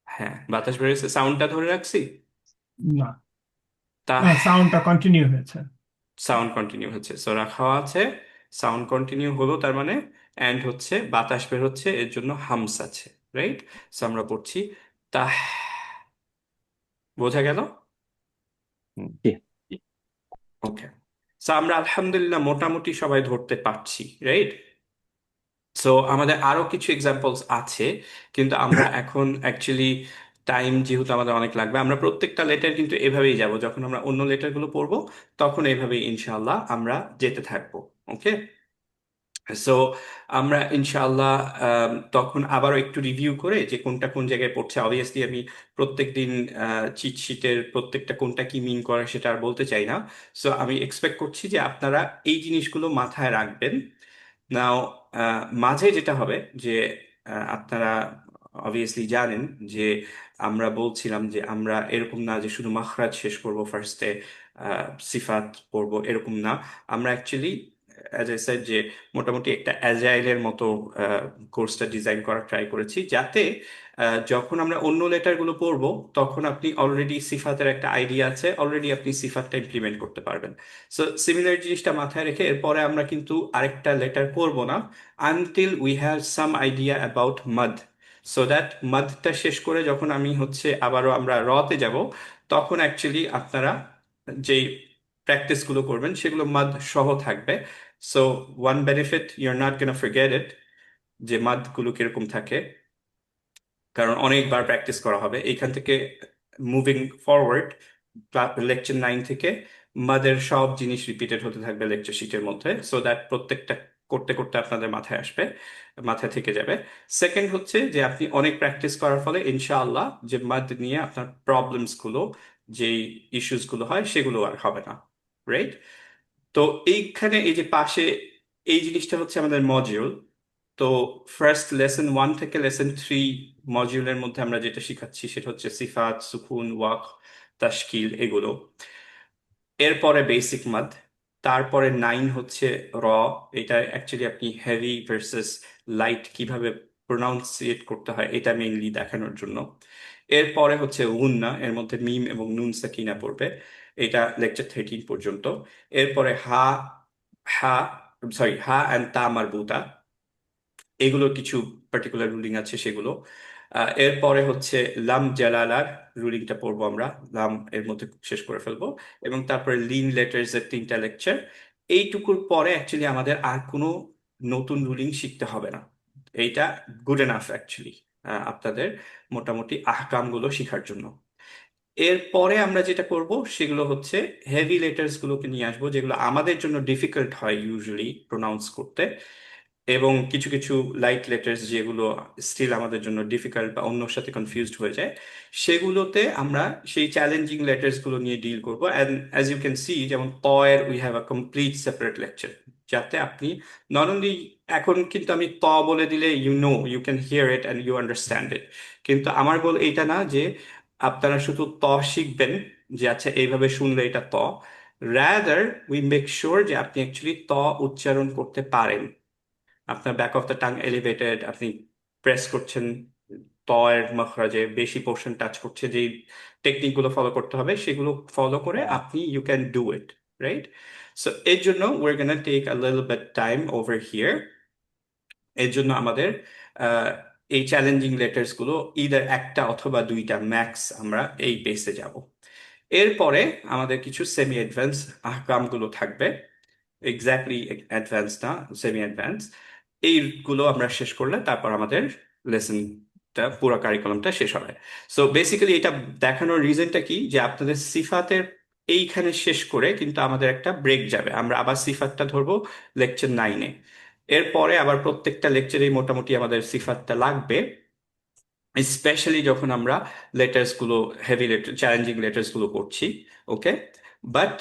Speaker 1: হ্যাঁ বাতাস বের হয়েছে, সাউন্ডটা ধরে রাখছি,
Speaker 5: না,
Speaker 1: তাহ,
Speaker 5: সাউন্ডটা কন্টিনিউ হয়েছে।
Speaker 1: সাউন্ড কন্টিনিউ হচ্ছে, সো রাখা আছে, সাউন্ড কন্টিনিউ হলো, তার মানে এন্ড হচ্ছে, বাতাস বের হচ্ছে, এর জন্য হামস আছে, রাইট? সো আমরা পড়ছি তাহ, বোঝা গেল?
Speaker 8: জি।
Speaker 1: ওকে, সো আমরা আলহামদুলিল্লাহ মোটামুটি সবাই ধরতে পারছি, রাইট? সো আমাদের আরো কিছু এক্সাম্পলস আছে, কিন্তু আমরা এখন অ্যাকচুয়ালি টাইম যেহেতু আমাদের অনেক লাগবে, আমরা প্রত্যেকটা লেটার কিন্তু এভাবেই যাব, যখন আমরা অন্য লেটারগুলো পড়বো তখন এভাবেই ইনশাআল্লাহ আমরা যেতে থাকবো। ওকে, সো আমরা ইনশাআল্লাহ তখন আবারও একটু রিভিউ করে যে কোনটা কোন জায়গায় পড়ছে। অবভিয়াসলি আমি প্রত্যেকদিন চিট শিটের প্রত্যেকটা কোনটা কি মিন করে সেটা আর বলতে চাই না, সো আমি এক্সপেক্ট করছি যে আপনারা এই জিনিসগুলো মাথায় রাখবেন। নাও মাঝে যেটা হবে যে আপনারা অবভিয়াসলি জানেন যে আমরা বলছিলাম যে আমরা এরকম না যে শুধু মাখরাজ শেষ করব ফার্স্টে, সিফাত পড়বো, এরকম না। আমরা অ্যাকচুয়ালি অ্যাজ আই সেড যে মোটামুটি একটা অ্যাজাইলের মতো কোর্সটা ডিজাইন করার ট্রাই করেছি, যাতে যখন আমরা অন্য লেটারগুলো পড়বো তখন আপনি অলরেডি সিফাতের একটা আইডিয়া আছে, অলরেডি আপনি সিফাতটা ইমপ্লিমেন্ট করতে পারবেন। সো সিমিলার জিনিসটা মাথায় রেখে এরপরে আমরা কিন্তু আরেকটা লেটার করবো না until we have some idea about মাদ, সো দ্যাট মাদটা শেষ করে যখন আমি হচ্ছে আবারও আমরা রতে যাব, তখন অ্যাকচুয়ালি আপনারা যেই প্র্যাকটিসগুলো করবেন সেগুলো মাদ সহ থাকবে। So one benefit, you are not gonna forget it, যে মাদগুলো কিরকম থাকে, কারণ অনেকবার প্র্যাকটিস করা হবে। এইখান থেকে মুভিং ফরওয়ার্ড লেকচার 9 থেকে মাদের সব জিনিস রিপিটেড হতে থাকবে লেকচার শিটের মধ্যে, সো দ্যাট প্রত্যেকটা করতে করতে আপনাদের মাথায় আসবে, মাথায় থেকে যাবে। সেকেন্ড হচ্ছে যে আপনি অনেক প্র্যাকটিস করার ফলে ইনশাআল্লাহ যে মাদ নিয়ে আপনার প্রবলেমস গুলো, যেই ইস্যুস গুলো হয় সেগুলো আর হবে না, রাইট? তো এইখানে এই যে পাশে এই জিনিসটা হচ্ছে আমাদের মডিউল। তো ফার্স্ট লেসন 1 থেকে লেসন 3 মডিউলের মধ্যে আমরা যেটা শিখাচ্ছি সেটা হচ্ছে সিফাত, সুকুন, ওয়াক, তাশকিল, এগুলো। এরপরে বেসিক মাদ, তারপরে 9 হচ্ছে র, এটা অ্যাকচুয়ালি আপনি হেভি ভার্সেস লাইট কিভাবে প্রোনাউন্সিয়েট করতে হয় এটা মেইনলি দেখানোর জন্য। এরপরে হচ্ছে গুন্না, এর মধ্যে মিম এবং নুন সাকিনা পড়বে, এটা লেকচার 13 পর্যন্ত। এরপরে হা, হা সরি হা অ্যান্ড তা মারবুতা, এগুলোর কিছু পার্টিকুলার রুলিং আছে সেগুলো। এরপরে হচ্ছে লাম জালালার রুলিংটা পড়বো আমরা, লাম এর মধ্যে শেষ করে ফেলবো। এবং তারপরে লিন লেটার্স এর 3টা লেকচার। এইটুকুর পরে অ্যাকচুয়ালি আমাদের আর কোনো নতুন রুলিং শিখতে হবে না, এইটা গুড এনাফ অ্যাকচুয়ালি আপনাদের মোটামুটি আহকামগুলো শেখার জন্য। এরপরে আমরা যেটা করব সেগুলো হচ্ছে হেভি লেটার্স গুলোকে নিয়ে আসবো, যেগুলো আমাদের জন্য ডিফিকাল্ট হয় ইউজুয়ালি প্রোনাউন্স করতে। এবং কিছু কিছু লাইট লেটার্স যেগুলো স্টিল আমাদের জন্য ডিফিকাল্ট বা অন্যর সাথে কনফিউজড হয়ে যায়, সেগুলোতে আমরা সেই চ্যালেঞ্জিং লেটার্সগুলো নিয়ে ডিল করবো। And as you can see, যেমন ত এর we have a complete separate lecture, যাতে আপনি নট অনলি, এখন কিন্তু আমি ত বলে দিলে you can hear it and you understand it, কিন্তু আমার গোল এইটা না যে আপনারা শুধু ত শিখবেন যে আচ্ছা এইভাবে শুনলে এটা ত, রাদার উই মেক শিওর যে আপনি অ্যাকচুয়ালি ত উচ্চারণ করতে পারেন। আপনার back of the tongue elevated, আপনি প্রেস করছেন ত এর মখরাজে, বেশি পোর্শন টাচ করছে, যেই টেকনিক গুলো ফলো করতে হবে সেগুলো ফলো করে আপনি you can do it, right? So এর জন্য we are gonna take a little bit time over here. এর জন্য আমাদের আহ, এই চ্যালেঞ্জিং লেটার্স গুলো ইদার একটা অথবা দুইটা ম্যাক্স আমরা এই বেসে যাব। এরপরে আমাদের কিছু সেমি অ্যাডভান্স আহকামগুলো থাকবে, এক্স্যাক্টলি অ্যাডভান্স না, সেমি অ্যাডভান্স। এইগুলো আমরা শেষ করলে তারপর আমাদের লেসনটা, পুরো কারিকুলামটা শেষ হবে। সো বেসিক্যালি এটা দেখানোর রিজনটা কি, যে আপনাদের সিফাতের এইখানে শেষ করে কিন্তু আমাদের একটা ব্রেক যাবে, আমরা আবার সিফাতটা ধরবো লেকচার 9-এ। এরপরে আবার প্রত্যেকটা লেকচারেই মোটামুটি আমাদের সিফাতটা লাগবে, স্পেশালি যখন আমরা লেটার্স গুলো, হেভি লেটার, চ্যালেঞ্জিং লেটার্স গুলো করছি। ওকে, বাট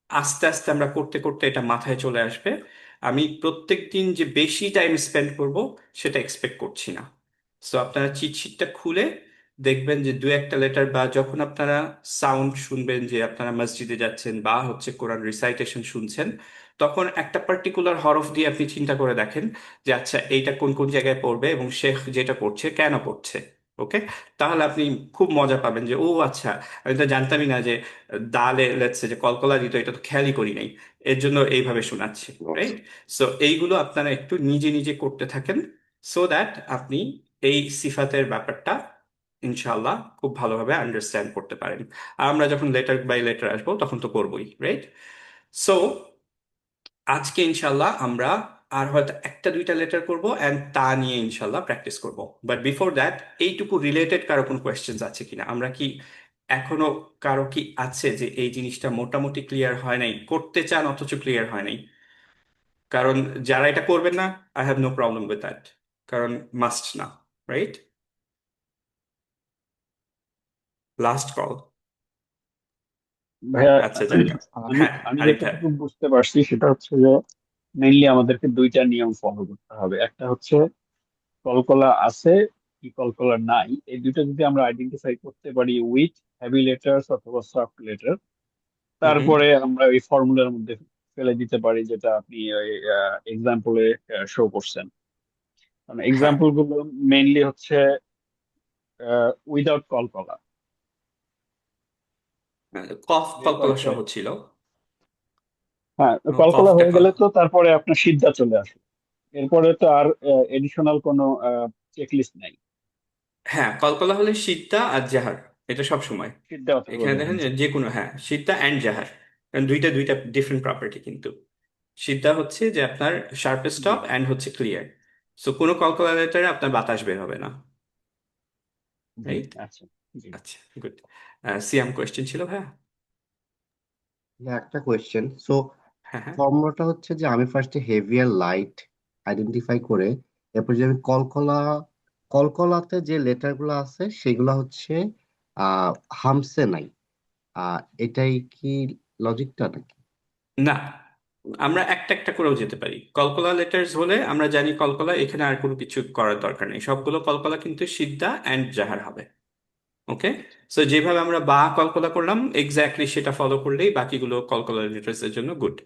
Speaker 1: আস্তে আস্তে আমরা করতে করতে এটা মাথায় চলে আসবে। আমি প্রত্যেক দিন যে বেশি টাইম স্পেন্ড করব সেটা এক্সপেক্ট করছি না। সো আপনারা চিট শিটটা খুলে দেখবেন যে দু একটা লেটার, বা যখন আপনারা সাউন্ড শুনবেন যে আপনারা মসজিদে যাচ্ছেন বা হচ্ছে কোরআন রিসাইটেশন শুনছেন, তখন একটা পার্টিকুলার হরফ দিয়ে আপনি চিন্তা করে দেখেন যে আচ্ছা এইটা কোন কোন জায়গায় পড়বে এবং শেখ যেটা পড়ছে কেন পড়ছে। ওকে, তাহলে আপনি খুব মজা পাবেন যে ও আচ্ছা, আমি তো জানতামই না যে দালে লেটসে যে কলকলা দিত, এটা তো খেয়ালই করি নাই, এর জন্য এইভাবে শোনাচ্ছি, রাইট? সো এইগুলো আপনারা একটু নিজে নিজে করতে থাকেন, সো দ্যাট আপনি এই সিফাতের ব্যাপারটা ইনশাল্লাহ খুব ভালোভাবে আন্ডারস্ট্যান্ড করতে পারেন। আর আমরা যখন লেটার বাই লেটার আসবো তখন তো করবোই, রাইট? সো আজকে ইনশাল্লাহ আমরা আর হয়তো একটা দুইটা লেটার করব এন্ড তা নিয়ে ইনশাল্লাহ প্র্যাকটিস করব। বাট বিফোর দ্যাট, এইটুকু রিলেটেড কারো কোনো কোয়েশ্চেন্স আছে কিনা? আমরা কি এখনো, কারো কি আছে যে এই জিনিসটা মোটামুটি ক্লিয়ার হয় নাই, করতে চান অথচ ক্লিয়ার হয় নাই? কারণ যারা এটা করবেন না, I have no problem with that, কারণ মাস্ট না, রাইট? Last call.
Speaker 2: ভাইয়া,
Speaker 1: আচ্ছা যাক,
Speaker 2: আমি
Speaker 1: হ্যাঁ
Speaker 2: আমি
Speaker 1: আরিফ ভাই।
Speaker 2: যতটুকু বুঝতে পারছি সেটা হচ্ছে যে মেইনলি আমাদেরকে দুইটা নিয়ম ফলো করতে হবে। একটা হচ্ছে কলকলা আছে কি কলকলা নাই, এই দুইটা যদি আমরা আইডেন্টিফাই করতে পারি উইথ হেভি লেটার্স অথবা সফট লেটার,
Speaker 1: হুম হুম,
Speaker 2: তারপরে আমরা ওই ফর্মুলার মধ্যে ফেলে দিতে পারি যেটা আপনি ওই এক্সাম্পলে শো করছেন। মানে
Speaker 1: হ্যাঁ,
Speaker 2: এক্সাম্পল গুলো মেইনলি হচ্ছে উইদাউট কলকলা।
Speaker 1: কফ
Speaker 2: যে
Speaker 1: কলকলা
Speaker 2: কয়েকটা,
Speaker 1: সহ ছিল।
Speaker 2: হ্যাঁ, কলকলা
Speaker 1: কফটা
Speaker 2: হয়ে গেলে তো তারপরে আপনার সিদ্ধা চলে আসে, এরপরে তো আর এডিশনাল কোনো চেকলিস্ট নাই।
Speaker 1: হ্যাঁ, কলকলা হলে সিদ্ধা আর জাহার, এটা সব সময়।
Speaker 2: সিদ্ধা অথবা
Speaker 1: এখানে দেখেন
Speaker 2: জাহাজ।
Speaker 1: যে যে কোনো, হ্যাঁ, সিদ্ধা অ্যান্ড জাহার, কারণ দুইটা দুইটা ডিফারেন্ট প্রপার্টি কিন্তু। সিদ্ধা হচ্ছে যে আপনার শার্পেস্ট
Speaker 2: জি
Speaker 1: স্টপ, অ্যান্ড হচ্ছে ক্লিয়ার। সো কোনো কলকলা লেটারে আপনার বাতাস বের হবে না,
Speaker 2: জি।
Speaker 1: রাইট?
Speaker 2: আচ্ছা। জি।
Speaker 1: আচ্ছা, গুড। সিয়াম কোয়েশ্চেন ছিল ভাইয়া?
Speaker 9: একটা কোয়েশ্চেন। সো
Speaker 1: হ্যাঁ হ্যাঁ।
Speaker 9: ফর্মুলাটা হচ্ছে যে আমি ফার্স্টে হেভি আর লাইট আইডেন্টিফাই করে এরপর যে আমি কলকলাতে যে লেটার গুলো আছে সেগুলো হচ্ছে আহ হামসে নাই। এটাই কি লজিকটা নাকি?
Speaker 1: না, আমরা একটা একটা করেও যেতে পারি। কলকলা লেটার্স হলে আমরা জানি কলকলা, এখানে আর কোনো কিছু করার দরকার নেই, সবগুলো কলকলা কিন্তু সিদ্ধা অ্যান্ড জাহার হবে। ওকে, সো যেভাবে আমরা বা কলকলা করলাম এক্স্যাক্টলি সেটা ফলো করলেই বাকিগুলো কলকলা লেটার্স এর জন্য গুড।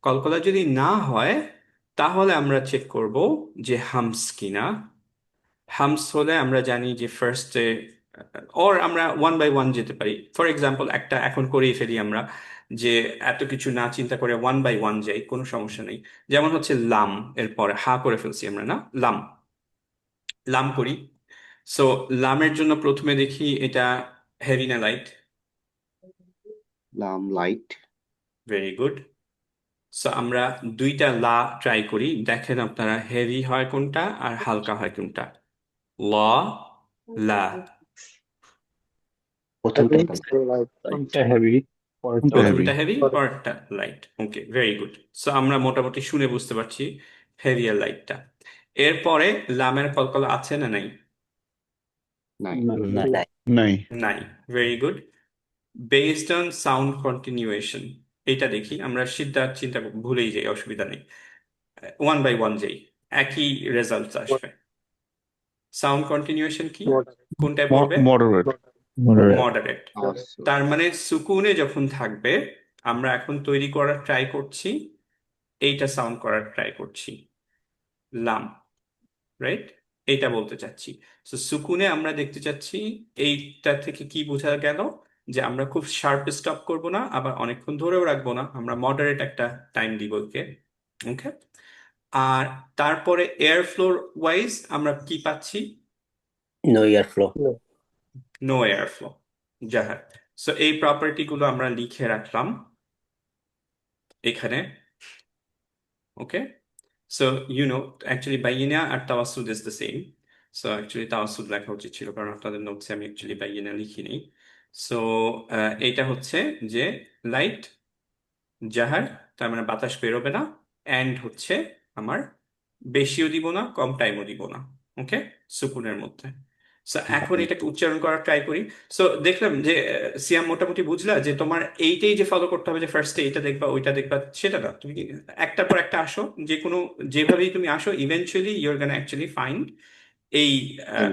Speaker 1: কলকলা যদি না হয় তাহলে আমরা চেক করব যে হামস কিনা। হামস হলে আমরা জানি যে ফার্স্টে, ওর আমরা ওয়ান বাই ওয়ান যেতে পারি। ফর এক্সাম্পল একটা এখন করেই ফেলি আমরা, যে এত কিছু না চিন্তা করে ওয়ান বাই ওয়ান যাই, কোনো সমস্যা নেই। যেমন হচ্ছে লাম, এরপরে হা করে ফেলছি আমরা, না লাম, লাম করি। সো লামের জন্য প্রথমে দেখি এটা হেভি না light.
Speaker 9: Light.
Speaker 1: Very good. So আমরা দুইটা লা ট্রাই করি, দেখেন আপনারা হেভি হয় কোনটা আর হালকা হয় কোনটা। ল, লা।
Speaker 9: প্রথমটাই
Speaker 2: কোনটা হেভি, পরেরটা
Speaker 4: কোনটা
Speaker 2: লাইট।
Speaker 4: হেভি?
Speaker 1: প্রথমটা হেভি, পরেরটা লাইট। ওকে, ভেরি গুড। সো আমরা মোটামুটি শুনে বুঝতে পারছি হেভিয়ার লাইটটা। এরপরে লামের কলকলা আছে না নাই?
Speaker 9: নাই
Speaker 8: না নাই
Speaker 4: নাই।
Speaker 1: নাই। Very good. Based on sound continuation, এটা দেখি আমরা চিন্তা ভুলেই যাই, অসুবিধা নেই, ওয়ান বাই ওয়ান যাই, একই রেজাল্ট আসবে। সাউন্ড কন্টিনিউয়েশন কি, কোনটায় পড়বে?
Speaker 4: মডারেট।
Speaker 3: Moderate.
Speaker 1: মডারেট।
Speaker 9: আচ্ছা
Speaker 1: তার মানে সুকুনে যখন থাকবে আমরা এখন তৈরি করার ট্রাই করছি, এইটা সাউন্ড করার ট্রাই করছি, লাম, রাইট? এইটা বলতে চাচ্ছি। তো সুকুনে আমরা দেখতে চাচ্ছি, এইটা থেকে কি বোঝা গেল যে আমরা খুব শার্প স্টপ করব না, আবার অনেকক্ষণ ধরেও রাখবো না, আমরা মডারেট একটা টাইম দিব ওকে। ওকে। আর তারপরে এয়ার ফ্লোর ওয়াইজ আমরা কি পাচ্ছি?
Speaker 8: No air flow
Speaker 1: no air flow. যাহা, সো এই প্রপার্টি গুলো আমরা লিখে রাখলাম এখানে। ওকে, সো অ্যাকচুয়ালি বাইয়িনা আর তাওয়াসসুদ is the same. So actually তাওয়াসসুদ লেখা উচিত ছিল, কারণ আপনাদের নোটসে আমি অ্যাকচুয়ালি বাইয়িনা লিখিনি। সো এইটা হচ্ছে যে লাইট জাহার, তার মানে বাতাস বেরোবে না, অ্যান্ড হচ্ছে আমার বেশিও দিব না কম টাইমও দিব না, ওকে, সুকুনের মধ্যে। সো এখন এটাকে উচ্চারণ করার ট্রাই করি। সো দেখলাম যে সিয়াম মোটামুটি বুঝলা যে তোমার এইটাই যে ফলো করতে হবে যে ফার্স্টে এটা দেখবা ওইটা দেখবা, সেটা না, তুমি একটার পর একটা আসো, যে কোনো যেভাবেই তুমি আসো, eventually you're gonna actually find এই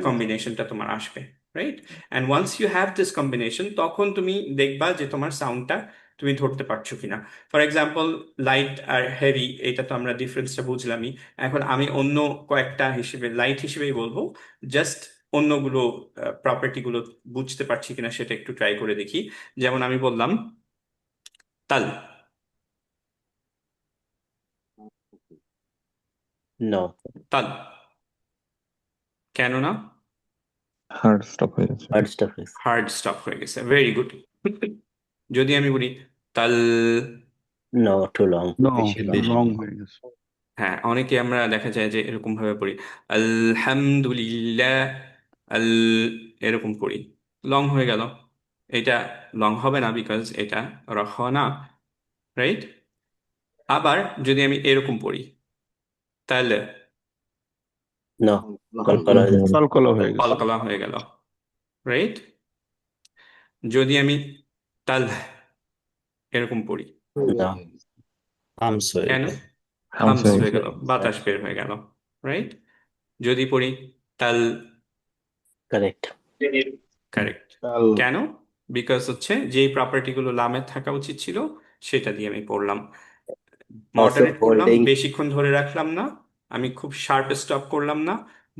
Speaker 1: কম্বিনেশনটা তোমার আসবে, right? And once you have this combination, তখন তুমি দেখবা যে তোমার সাউন্ডটা তুমি ধরতে পারছো কিনা। ফর এক্সাম্পল লাইট আর হেভি, এটা তো আমরা ডিফারেন্সটা বুঝলামই। এখন আমি অন্য কয়েকটা হিসেবে লাইট হিসেবেই বলবো, জাস্ট অন্যগুলো প্রপার্টি গুলো বুঝতে পারছি কিনা সেটা একটু ট্রাই করে দেখি। যেমন আমি বললাম তাল,
Speaker 8: নো
Speaker 1: তাল, কেন না?
Speaker 3: Hard stop হয়ে গেছে।
Speaker 8: হার্ড স্টাফ
Speaker 1: হার্ড স্টপ হয়ে গেছে। Very good. যদি আমি বলি তাল,
Speaker 8: নো টু লং
Speaker 4: নো,
Speaker 8: বেশি লং
Speaker 3: বেশি।
Speaker 4: রং হয়ে গেছে।
Speaker 1: হ্যাঁ, অনেকে আমরা দেখা যায় যে এরকম ভাবে পড়ি, আলহামদুলিল্লাহ, আল, এরকম পড়ি, লং হয়ে গেল। এটা লং হবে না, বিকজ এটা রহ না, রাইট? আবার যদি আমি এরকম পড়ি, তাহলে
Speaker 8: নো কলকলা হয়ে যাচ্ছে
Speaker 4: কলকলা হয়ে গেছে।
Speaker 1: কলকলা হয়ে গেল, রাইট? যদি আমি তাল এরকম পড়ি,
Speaker 8: নো
Speaker 9: হামস হয়ে
Speaker 1: কেন?
Speaker 9: গেল
Speaker 1: হামস
Speaker 3: হয়ে
Speaker 1: হয়ে গেল, বাতাস বের হয়ে গেল, রাইট? যদি পড়ি তাল,
Speaker 8: কারেক্ট
Speaker 1: কারেক্ট।
Speaker 4: তাল।
Speaker 1: কেন? বিকজ হচ্ছে যেই প্রপার্টি গুলো লামের থাকা উচিত ছিল সেটা দিয়ে আমি পড়লাম, মডারেট পড়লাম,
Speaker 8: হোল্ডিং
Speaker 1: বেশিক্ষণ ধরে রাখলাম না, আমি খুব শার্প স্টপ করলাম না,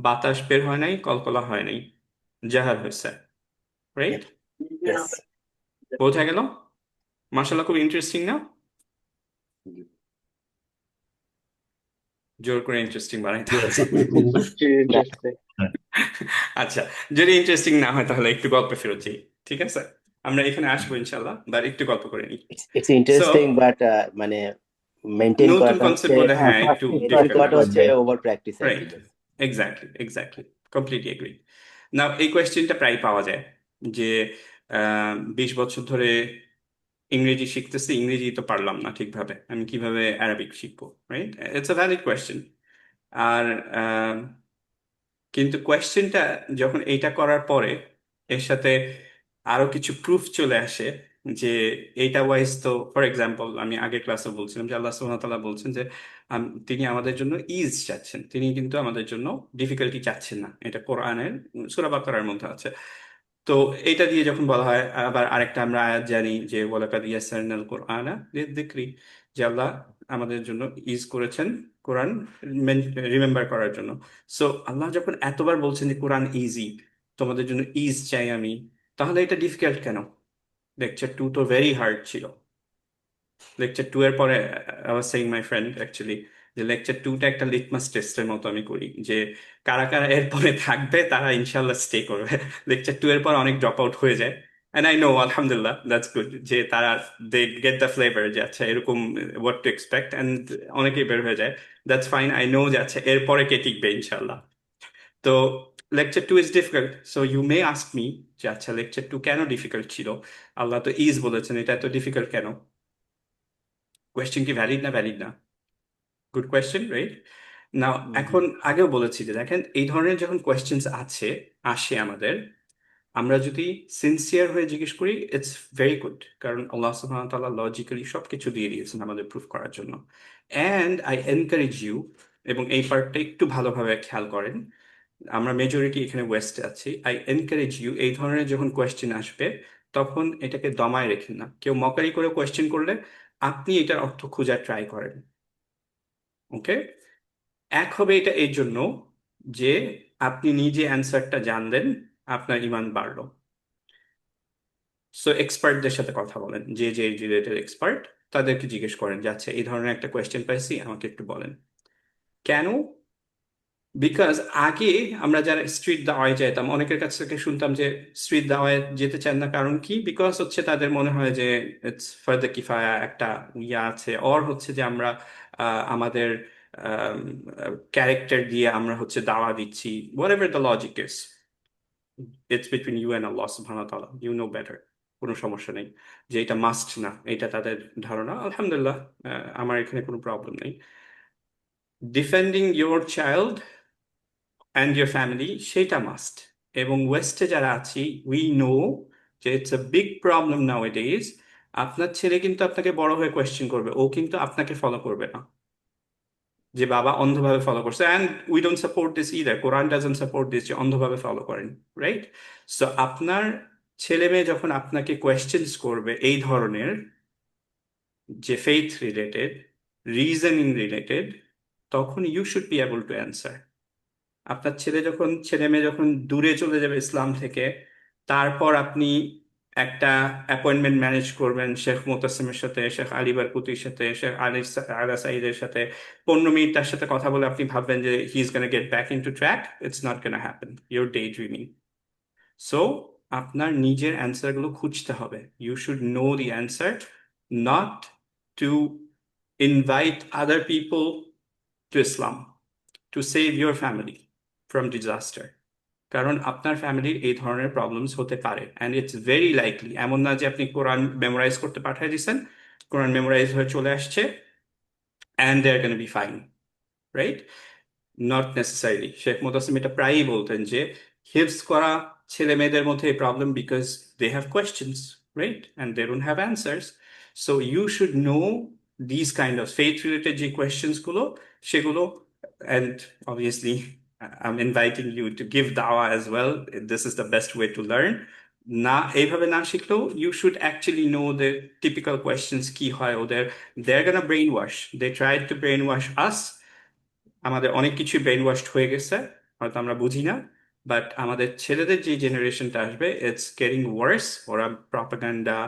Speaker 1: বাতাস বের হয় নাই, কলকলা হয় নাই, জাহার হয়েছে, রাইট?
Speaker 8: ইয়েস
Speaker 1: বোঝা গেল? মাশাআল্লাহ, খুব ইন্টারেস্টিং না? জোর করে ইন্টারেস্টিং বানাইতে হবে।
Speaker 7: ইন্টারেস্টিং।
Speaker 1: আচ্ছা, যদি ইন্টারেস্টিং না হয় তাহলে একটু গল্পে ফেরত যাই, ঠিক আছে? আমরা এখানে আসবো ইনশাল্লাহ, বাট একটু গল্প করে নিই।
Speaker 8: ইটস ইন্টারেস্টিং বাট মানে মেনটেন
Speaker 1: নতুন
Speaker 8: করাটা
Speaker 1: কনসেপ্ট
Speaker 8: হচ্ছে
Speaker 1: বলে হ্যাঁ একটু
Speaker 8: মেনটেন
Speaker 1: ডিফিকাল্ট
Speaker 8: করাটা
Speaker 1: লাগছে,
Speaker 8: হচ্ছে ওভার প্র্যাকটিস আর কি
Speaker 1: রাইট? Exactly, completely agri. না, এই কোয়েশ্চেনটা প্রায় পাওয়া যায় যে 20 বছর ধরে ইংরেজি শিখতেছি, ইংরেজি তো পারলাম না ঠিকভাবে, আমি কিভাবে অ্যারাবিক শিখবো, right? It's a valid question. আর কিন্তু কোয়েশ্চেনটা যখন এইটা করার পরে এর সাথে আরো কিছু প্রুফ চলে আসে যে এইটা ওয়াইজ, তো ফর এক্সাম্পল আমি আগের ক্লাসে বলছিলাম যে আল্লাহ সুবহানাহু ওয়া তাআলা বলছেন যে তিনি আমাদের জন্য ইজ চাচ্ছেন, তিনি কিন্তু আমাদের জন্য ডিফিকাল্টি চাচ্ছেন না, এটা কোরআনের সূরা বাকারার মধ্যে আছে। তো এটা দিয়ে যখন বলা হয়, আবার আরেকটা আমরা আয়াত জানি যে ওয়ালাকাদ ইয়াসসারনাল কুরআনা লিযিকরি, যে আল্লাহ আমাদের জন্য ইজ করেছেন কোরআন রিমেম্বার করার জন্য। সো আল্লাহ যখন এতবার বলছেন যে কোরআন ইজি, তোমাদের জন্য ইজ চাই আমি, তাহলে এটা ডিফিকাল্ট কেন? লেকচার 2 তো ভেরি হার্ড ছিল। লেকচার 2 এর পরে I was saying my friend actually যে লেকচার 2টা একটা লিটমাস টেস্টের মতো আমি করি, যে কারা কারা এরপরে থাকবে তারা ইনশাল্লাহ স্টে করবে। লেকচার 2 এর পর অনেক ড্রপ আউট হয়ে যায়, এন্ড আই নো আলহামদুলিল্লাহ দ্যাটস গুড, যে তারা দে গেট দ্য ফ্লেভার যে আচ্ছা এরকম হোয়াট টু এক্সপেক্ট, এন্ড অনেকেই বের হয়ে যায়, দ্যাটস ফাইন, আই নো যে আচ্ছা এরপরে কে টিকবে ইনশাল্লাহ। তো lecture 2 is difficult, so you may ask me যে আচ্ছা লেকচার 2 কেন ডিফিকাল্ট ছিল? আল্লাহ তো ইজ বলেছেন, এটা এত ডিফিকাল্ট কেন? কোয়েশ্চেন কি ভ্যালিড না? ভ্যালিড না? Good question, right? না এখন আগেও বলেছি যে দেখেন এই ধরনের যখন কোয়েশ্চেন্স আসে আমাদের, আমরা যদি সিনসিয়ার হয়ে জিজ্ঞেস করি ইটস ভেরি গুড, কারণ আল্লাহ সুবহানাহু ওয়া তাআলা লজিক্যালি সবকিছু দিয়ে দিয়েছেন আমাদের প্রুফ করার জন্য। অ্যান্ড আই এনকারেজ ইউ, এবং এই পার্টটা একটু ভালোভাবে খেয়াল করেন, আমরা মেজরিটি এখানে ওয়েস্টে আছি, আই এনকারেজ ইউ এই ধরনের যখন কোয়েশ্চেন আসবে তখন এটাকে দমায় রেখেন না। কেউ মকারি করে কোয়েশ্চেন করলে আপনি এটার অর্থ খোঁজার ট্রাই করেন। ওকে, এক হবে এটা এই জন্য যে আপনি নিজে অ্যান্সারটা জানলেন, আপনার ইমান বাড়লো। সো এক্সপার্টদের সাথে কথা বলেন, যে যে রিলেটেড এক্সপার্ট, তাদেরকে জিজ্ঞেস করেন যে আচ্ছা এই ধরনের একটা কোয়েশ্চেন পাইছি, আমাকে একটু বলেন কেন। বিকজ আগে আমরা যারা স্ট্রিট দাওয়ায় যেতাম, অনেকের কাছ থেকে শুনতাম যে স্ট্রিট দাওয়ায় যেতে চান না, কারণ কি? বিকজ হচ্ছে তাদের মনে হয় যে ইটস ফারদে কিফায়া একটা ইয়া আছে, অর হচ্ছে যে আমরা আমাদের ক্যারেক্টার দিয়ে আমরা হচ্ছে দাওয়া দিচ্ছি, whatever the logic is, it's between you and আল্লাহ সুবহানাহু ওয়া তাআলা, ইউ নো বেটার। কোনো সমস্যা নেই যে এটা মাস্ট না, এটা তাদের ধারণা। আলহামদুলিল্লাহ, আমার এখানে কোনো প্রবলেম নেই। Defending your child and your family, সেটা মাস্ট। এবং ওয়েস্টে যারা আছি, উই নো যে it's a big problem now it is. আপনার ছেলে কিন্তু আপনাকে বড় হয়ে কোয়েশ্চেন করবে, ও কিন্তু আপনাকে ফলো করবে না, যে বাবা অন্ধভাবে ফলো করছে। And we don't support this either, Quran doesn't support this যে অন্ধভাবে ফলো করেন, রাইট? সো আপনার ছেলে মেয়ে যখন আপনাকে কোয়েশ্চেন্স করবে এই ধরনের, যে ফেইথ রিলেটেড, রিজনিং রিলেটেড, তখন you should be able to answer. আপনার ছেলে মেয়ে যখন দূরে চলে যাবে ইসলাম থেকে, তারপর আপনি একটা অ্যাপয়েন্টমেন্ট ম্যানেজ করবেন শেখ মোতাসিমের সাথে, শেখ আলী বারকুতির সাথে, শেখ আলা সাঈদের সাথে, 15 মিনিট তার সাথে কথা বলে আপনি ভাববেন যে he is gonna get back into track. It's not gonna happen, your day dreaming. So আপনার নিজের অ্যান্সারগুলো খুঁজতে হবে। You should know the answer, not to invite other people to Islam, to save your family from disaster. কারণ আপনার ফ্যামিলির এই ধরনের প্রবলেমস হতে পারে, অ্যান্ড ইটস ভেরি লাইকলি। এমন না যে আপনি কোরআন মেমোরাইজ করতে পাঠিয়ে দিচ্ছেন, কোরআন মেমোরাইজ হয়ে চলে আসছে and they are gonna be fine, right? Not necessarily. Sheikh Mutasim এটা প্রায়ই বলতেন যে হিফজ করা ছেলে মেয়েদের মধ্যে এই problem, because they have questions, right, and they don't have answers. So you should know this kind of faith related যে কোয়েশ্চেন্সগুলো, সেগুলো, and obviously I'm inviting you to give dawah as well. This is the best way to learn. না এইভাবে না শিখলেও you should actually know the typical questions কি হয় ওদের। they're gonna brainwash, they tried to brainwash us, আমাদের অনেক কিছুই brain washed হয়ে গেছে, হয়তো আমরা বুঝি না। বাট আমাদের ছেলেদের যে জেনারেশনটা আসবে, ইটস গেটিং ওয়ার্স। ওরা প্রপাগান্ডা,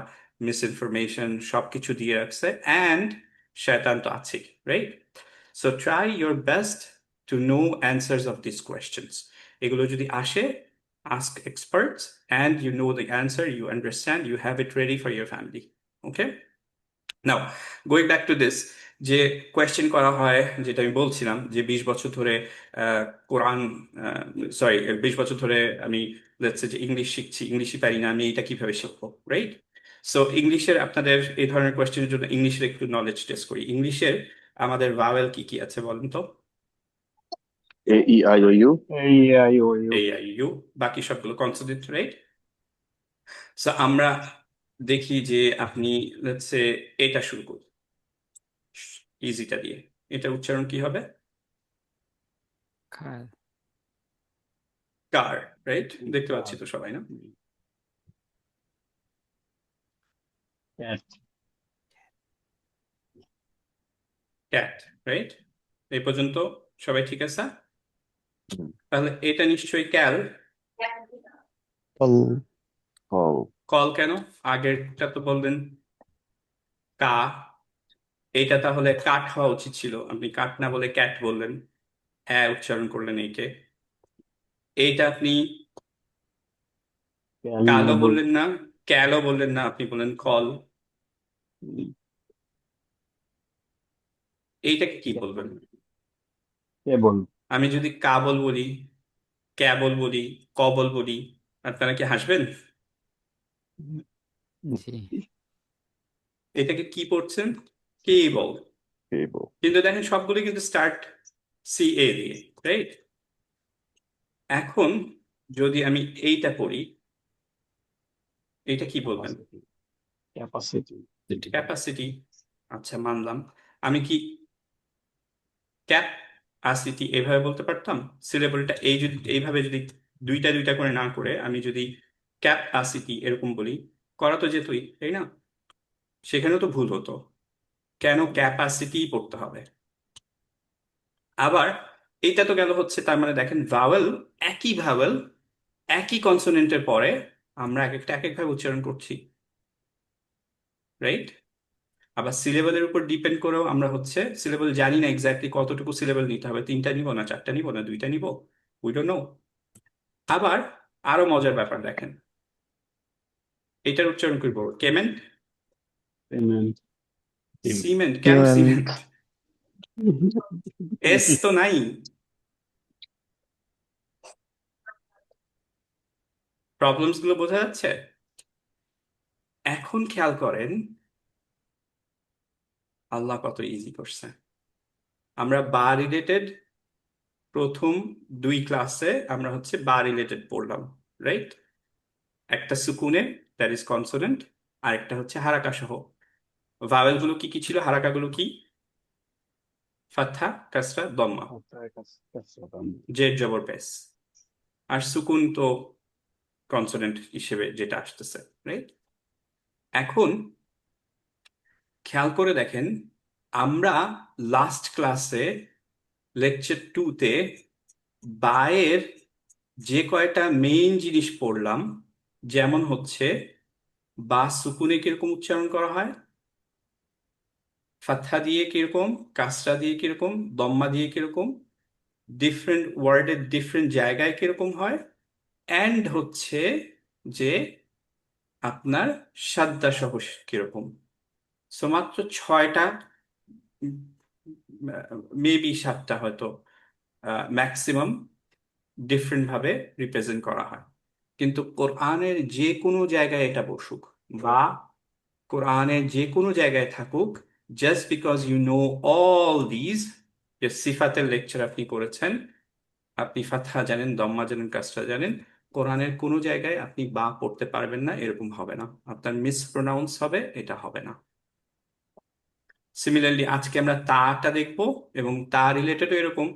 Speaker 1: মিসইনফরমেশন সবকিছু দিয়ে রাখছে, অ্যান্ড শয়তান তো আছেই, right? So try your best to know answers of this questions. এগুলো যদি আসে, ask experts, and you know the answer, you understand, you have it ready for your family. Okay? Now, going back to this, যে question করা হয়, যেটা আমি বলছিলাম যে 20 বছর ধরে কোরআন, 20 বছর ধরে আমি লেটস সে যে ইংলিশ শিখছি, ইংলিশই পারি না, আমি এটা কিভাবে শিখবো, রাইট? সো ইংলিশের আপনাদের এই ধরনের কোয়েশ্চেনের জন্য ইংলিশের একটু নলেজ টেস্ট করি। ইংলিশের আমাদের ভাওয়েল কি কি আছে বলেন তো?
Speaker 10: A, E, I, O, U.
Speaker 1: AIU, বাকি সবগুলো কনসোনেন্ট, রাইট? সো আমরা দেখি যে আপনি লেটস সে এটা শুরু করুন ইজিটা দিয়ে। এটার উচ্চারণ কি হবে? কার, রাইট? দেখতে পাচ্ছি তো সবাই, না? Cat, right? এই পর্যন্ত সবাই ঠিক আছে? তাহলে এটা নিশ্চয়ই ক্যাল। কল কেন? আগেরটা তো বললেন কা, এইটা তাহলে কাঠ হওয়া উচিত ছিল, আপনি কাঠ না বলে ক্যাট বললেন, হ্যাঁ উচ্চারণ করলেন এইকে। এইটা আপনি কালো বললেন না, ক্যালো বললেন না, আপনি বললেন কল। এইটাকে কি বলবেন? আমি যদি কাবল বলি, ক্যাবল বলি, কবল বলি, আপনারা কি হাসবেন? এটাকে কি পড়ছেন? কেবল। কিন্তু দেখেন সবগুলো কিন্তু CA দিয়ে, রাইট? এখন যদি আমি এইটা পড়ি, এইটা কি বলবেন?
Speaker 2: ক্যাপাসিটি।
Speaker 1: ক্যাপাসিটি। আচ্ছা, মানলাম। আমি কি ক্যাপাসিটি এভাবে বলতে পারতাম? সিলেবলটা এইভাবে যদি দুইটা দুইটা করে না করে আমি যদি ক্যাপাসিটি এরকম বলি, করা তো যেতই, তাই না? সেখানেও তো ভুল হতো। কেন ক্যাপাসিটি পড়তে হবে? আবার এইটা তো গেল হচ্ছে, তার মানে দেখেন ভাওয়েল, একই ভাওয়েল একই কনসোনেন্টের পরে আমরা এক একটা এক একভাবে উচ্চারণ করছি, রাইট? আবার সিলেবলের উপর ডিপেন্ড করেও আমরা হচ্ছে সিলেবল জানি না এক্স্যাক্টলি কতটুকু সিলেবল নিতে হবে, 3টা নিব না 4টা নিব না 2টা নিব, উই ডোন্ট নো। আবার আরো মজার ব্যাপার দেখেন, এটার উচ্চারণ করবো কেমেন্ট,
Speaker 2: পেমেন্ট।
Speaker 1: সিমেন্ট। কেন সিমেন্ট? এস তো নাই। প্রবলেমস গুলো বোঝা যাচ্ছে? এখন খেয়াল করেন আল্লাহ কত ইজি করছে। আমরা বা রিলেটেড প্রথম 2 ক্লাসে আমরা হচ্ছে বা রিলেটেড পড়লাম, রাইট? একটা সুকুনে, দ্যাট ইজ কনসোনেন্ট, আর একটা হচ্ছে হারাকা সহ। ভাওয়েল গুলো কি কি ছিল? হারাকা গুলো কি? ফাতহা, কাসরা, দম্মা, জের জবর পেশ। আর সুকুন তো কনসোনেন্ট হিসেবে যেটা আসতেছে, রাইট? এখন খেয়াল করে দেখেন, আমরা লাস্ট ক্লাসে লেকচার 2-তে বায়ের যে কয়টা মেইন জিনিস পড়লাম, যেমন হচ্ছে বা সুকুনে কিরকম উচ্চারণ করা হয়, ফাতহা দিয়ে কিরকম, কাসরা দিয়ে কিরকম, দম্মা দিয়ে কিরকম, ডিফারেন্ট ওয়ার্ডের ডিফারেন্ট জায়গায় কিরকম হয়, অ্যান্ড হচ্ছে যে আপনার সাদ্দা সহ কিরকম। সো মাত্র 6টা, মেবি 7টা হয়তো ম্যাক্সিমাম ডিফারেন্ট ভাবে রিপ্রেজেন্ট করা হয়। কিন্তু কোরআনের যে কোনো জায়গায় এটা বসুক বা কোরআনের যে কোনো জায়গায় থাকুক, just because you know all these, যে সিফাতের লেকচার আপনি করেছেন, আপনি ফাতহা জানেন, দম্মা জানেন, কাসরা জানেন, কোরআনের কোনো জায়গায় আপনি বা পড়তে পারবেন না এরকম হবে না, আপনার মিসপ্রোনাউন্স হবে, এটা হবে না। সিমিলারলি আজকে আমরা তাটা দেখবো এবং তা রিলেটেড এরকম।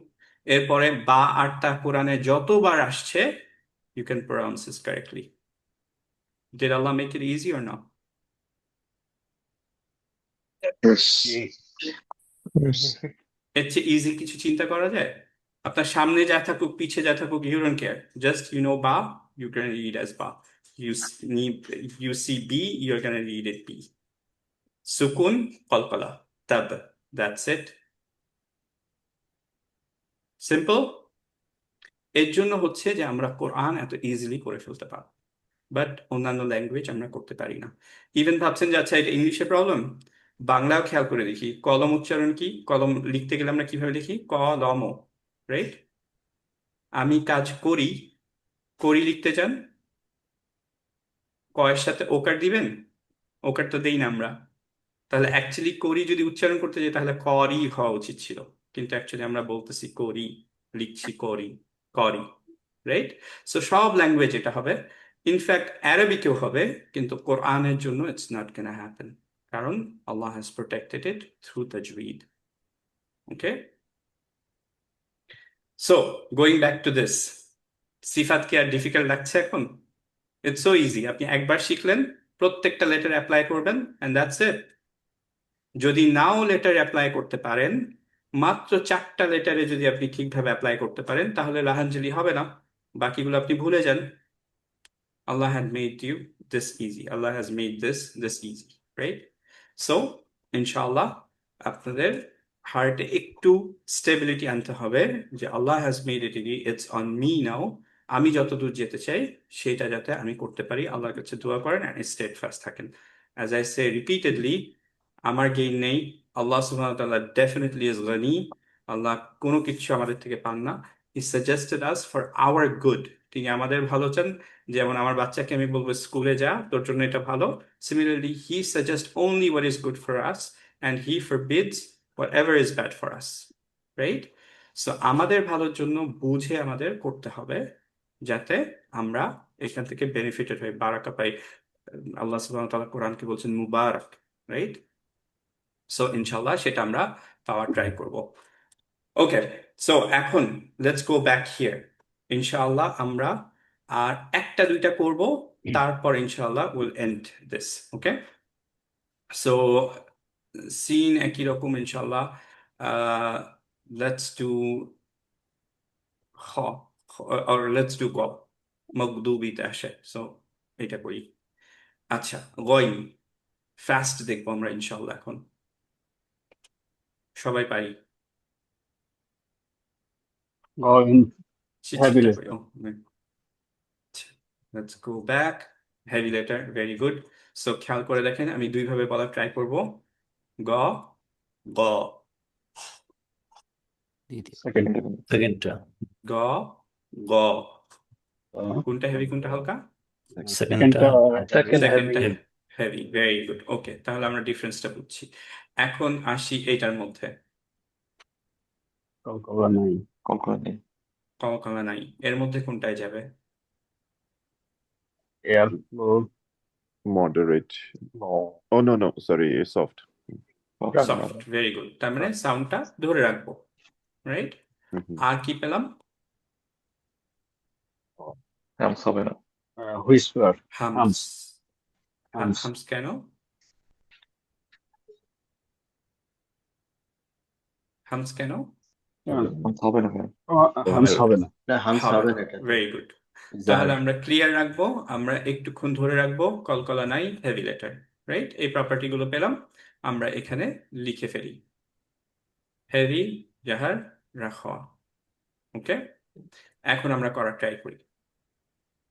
Speaker 1: এরপরে বা আর তা কোরআনে যতবার আসছে, you can pronounce this correctly. Did Allah make it easy or not?
Speaker 10: Yes.
Speaker 1: এর চেয়ে ইজি কিছু চিন্তা করা যায়? আপনার সামনে যা থাকুক, পিছে যা থাকুক, you don't care. Just you know ba, you're gonna read as ba. You see b, you're gonna read it b. Sukun, qalqala, tab. That's it. Simple. এর জন্য হচ্ছে যে আমরা কোরআন এত ইজিলি করে ফেলতে পারি, বাট অন্যান্য ল্যাঙ্গুয়েজ আমরা করতে পারি না। ইভেন ভাবছেন যে আচ্ছা এটা ইংলিশে প্রবলেম, বাংলাও খেয়াল করে দেখি, কলম উচ্চারণ কি? কলম লিখতে গেলে আমরা কিভাবে লিখি? কলম, রাইট? আমি কাজ করি, করি লিখতে চান, কয়ের সাথে ওকার দিবেন? ওকার তো দেই না আমরা। তাহলে অ্যাকচুয়ালি করি যদি উচ্চারণ করতে যাই তাহলে করি হওয়া উচিত ছিল, কিন্তু অ্যাকচুয়ালি আমরা বলতেছি করি, লিখছি করি, করি, রাইট? সো সব ল্যাঙ্গুয়েজ এটা হবে, ইনফ্যাক্ট অ্যারাবিকেও হবে, কিন্তু কোরআনের জন্য ইটস নট গোনা হ্যাপেন, কারণ আল্লাহ হ্যাজ প্রোটেক্টেড ইট থ্রু তাজউইদ। Okay, so going back to this, সিফাত কি আর ডিফিকাল্ট লাগছে এখন? ইটস সো ইজি, আপনি একবার শিখলেন, প্রত্যেকটা লেটার অ্যাপ্লাই করবেন, অ্যান্ড দ্যাটস ইট। যদি নাও লেটার অ্যাপ্লাই করতে পারেন, মাত্র 4টা লেটারে যদি আপনি ঠিকভাবে অ্যাপ্লাই করতে পারেন, তাহলে লাহানজলি হবে না, বাকিগুলো আপনি ভুলে যান। Allah had made you this easy. Allah has made this easy, right? So, inshallah, আপনাদের হার্টে একটু স্টেবিলিটি আনতে হবে যে আল্লাহ has made it easy, it's on me now. আমি যতদূর যেতে চাই সেটা যাতে আমি করতে পারি, আল্লাহর কাছে দোয়া করেন অ্যান্ড স্টেড ফাস্ট থাকেন। অ্যাজ আই সে রিপিটেডলি, আমার গেইন নেই, আল্লাহ সুবহানাহু ওয়া তাআলা ডেফিনেটলি ইজ গনি। আল্লাহ কোনো কিছু আমাদের থেকে পান না। He suggested us for our good, তিনি আমাদের ভালো চান। যেমন আমার বাচ্চাকে আমি বলবো স্কুলে যা, তোর জন্য এটা ভালো। Similarly, he suggests only what is good for us and he forbids whatever is bad for us, right? So আমাদের ভালোর জন্য বুঝে আমাদের করতে হবে, যাতে আমরা এখান থেকে বেনিফিটেড হই, বারাকা পাই। আল্লাহ সুবহানাহু ওয়া তাআলা কোরআনকে বলছেন মুবারক, রাইট? সো ইনশাল্লাহ সেটা আমরা পাওয়ার ট্রাই করব। ওকে, সো এখন লেটস গো ব্যাক হিয়ার। ইনশাআল্লাহ আমরা আর একটা দুইটা করব, তারপর ইনশাআল্লাহ will end this. Okay, so সিন একই রকম ইনশাআল্লাহ। লেটস ডু খ, or let's do গ, মগদুবিতে আসে, সো এটা করি। আচ্ছা, গইন ফাস্ট দেখবো আমরা ইনশাআল্লাহ এখন, সবাই পারি।
Speaker 2: going heavy
Speaker 1: চিঠিটা
Speaker 2: letter.
Speaker 1: করি। Let's go back, heavy letter, very good. So খেয়াল করে দেখেন, আমি দুইভাবে বলার ট্রাই করব। গ, গ,
Speaker 2: Second.
Speaker 10: সেকেন্ডটা
Speaker 1: গ, গ। কোনটা হেভি কোনটা হালকা?
Speaker 10: সেকেন্ডটা
Speaker 1: সেকেন্ডটা হেভি, ভেরি গুড। ওকে, তাহলে আমরা ডিফারেন্সটা বুঝছি। এখন আসি এইটার মধ্যে,
Speaker 2: কলকলা নাই।
Speaker 3: কলকাতা নেই।
Speaker 1: কলকলা নাই, এর মধ্যে কোনটায় যাবে?
Speaker 2: Air flow.
Speaker 10: moderate. Oh no, sorry, soft.
Speaker 1: Soft, very good. তার মানে সাউন্ডটা ধরে রাখবো, রাইট? আর কি পেলাম?
Speaker 3: হামস হবে না।
Speaker 2: Whisper.
Speaker 1: হামস।
Speaker 2: Hums.
Speaker 1: হামস কেন? হামস কেন?
Speaker 3: হামস হবে না কেন?
Speaker 2: Hums হবে না।
Speaker 8: না হামস হবে না এটা।
Speaker 1: Very good.
Speaker 8: জার।
Speaker 1: তাহলে আমরা ক্লিয়ার রাখবো, আমরা একটুক্ষণ ধরে রাখবো, কলকলা নাই, হেভি লেটার, রাইট? এই প্রপার্টি গুলো পেলাম, আমরা এখানে লিখে ফেলি। হেভি, জাহার, রাখা। ওকে, এখন আমরা করার ট্রাই করি।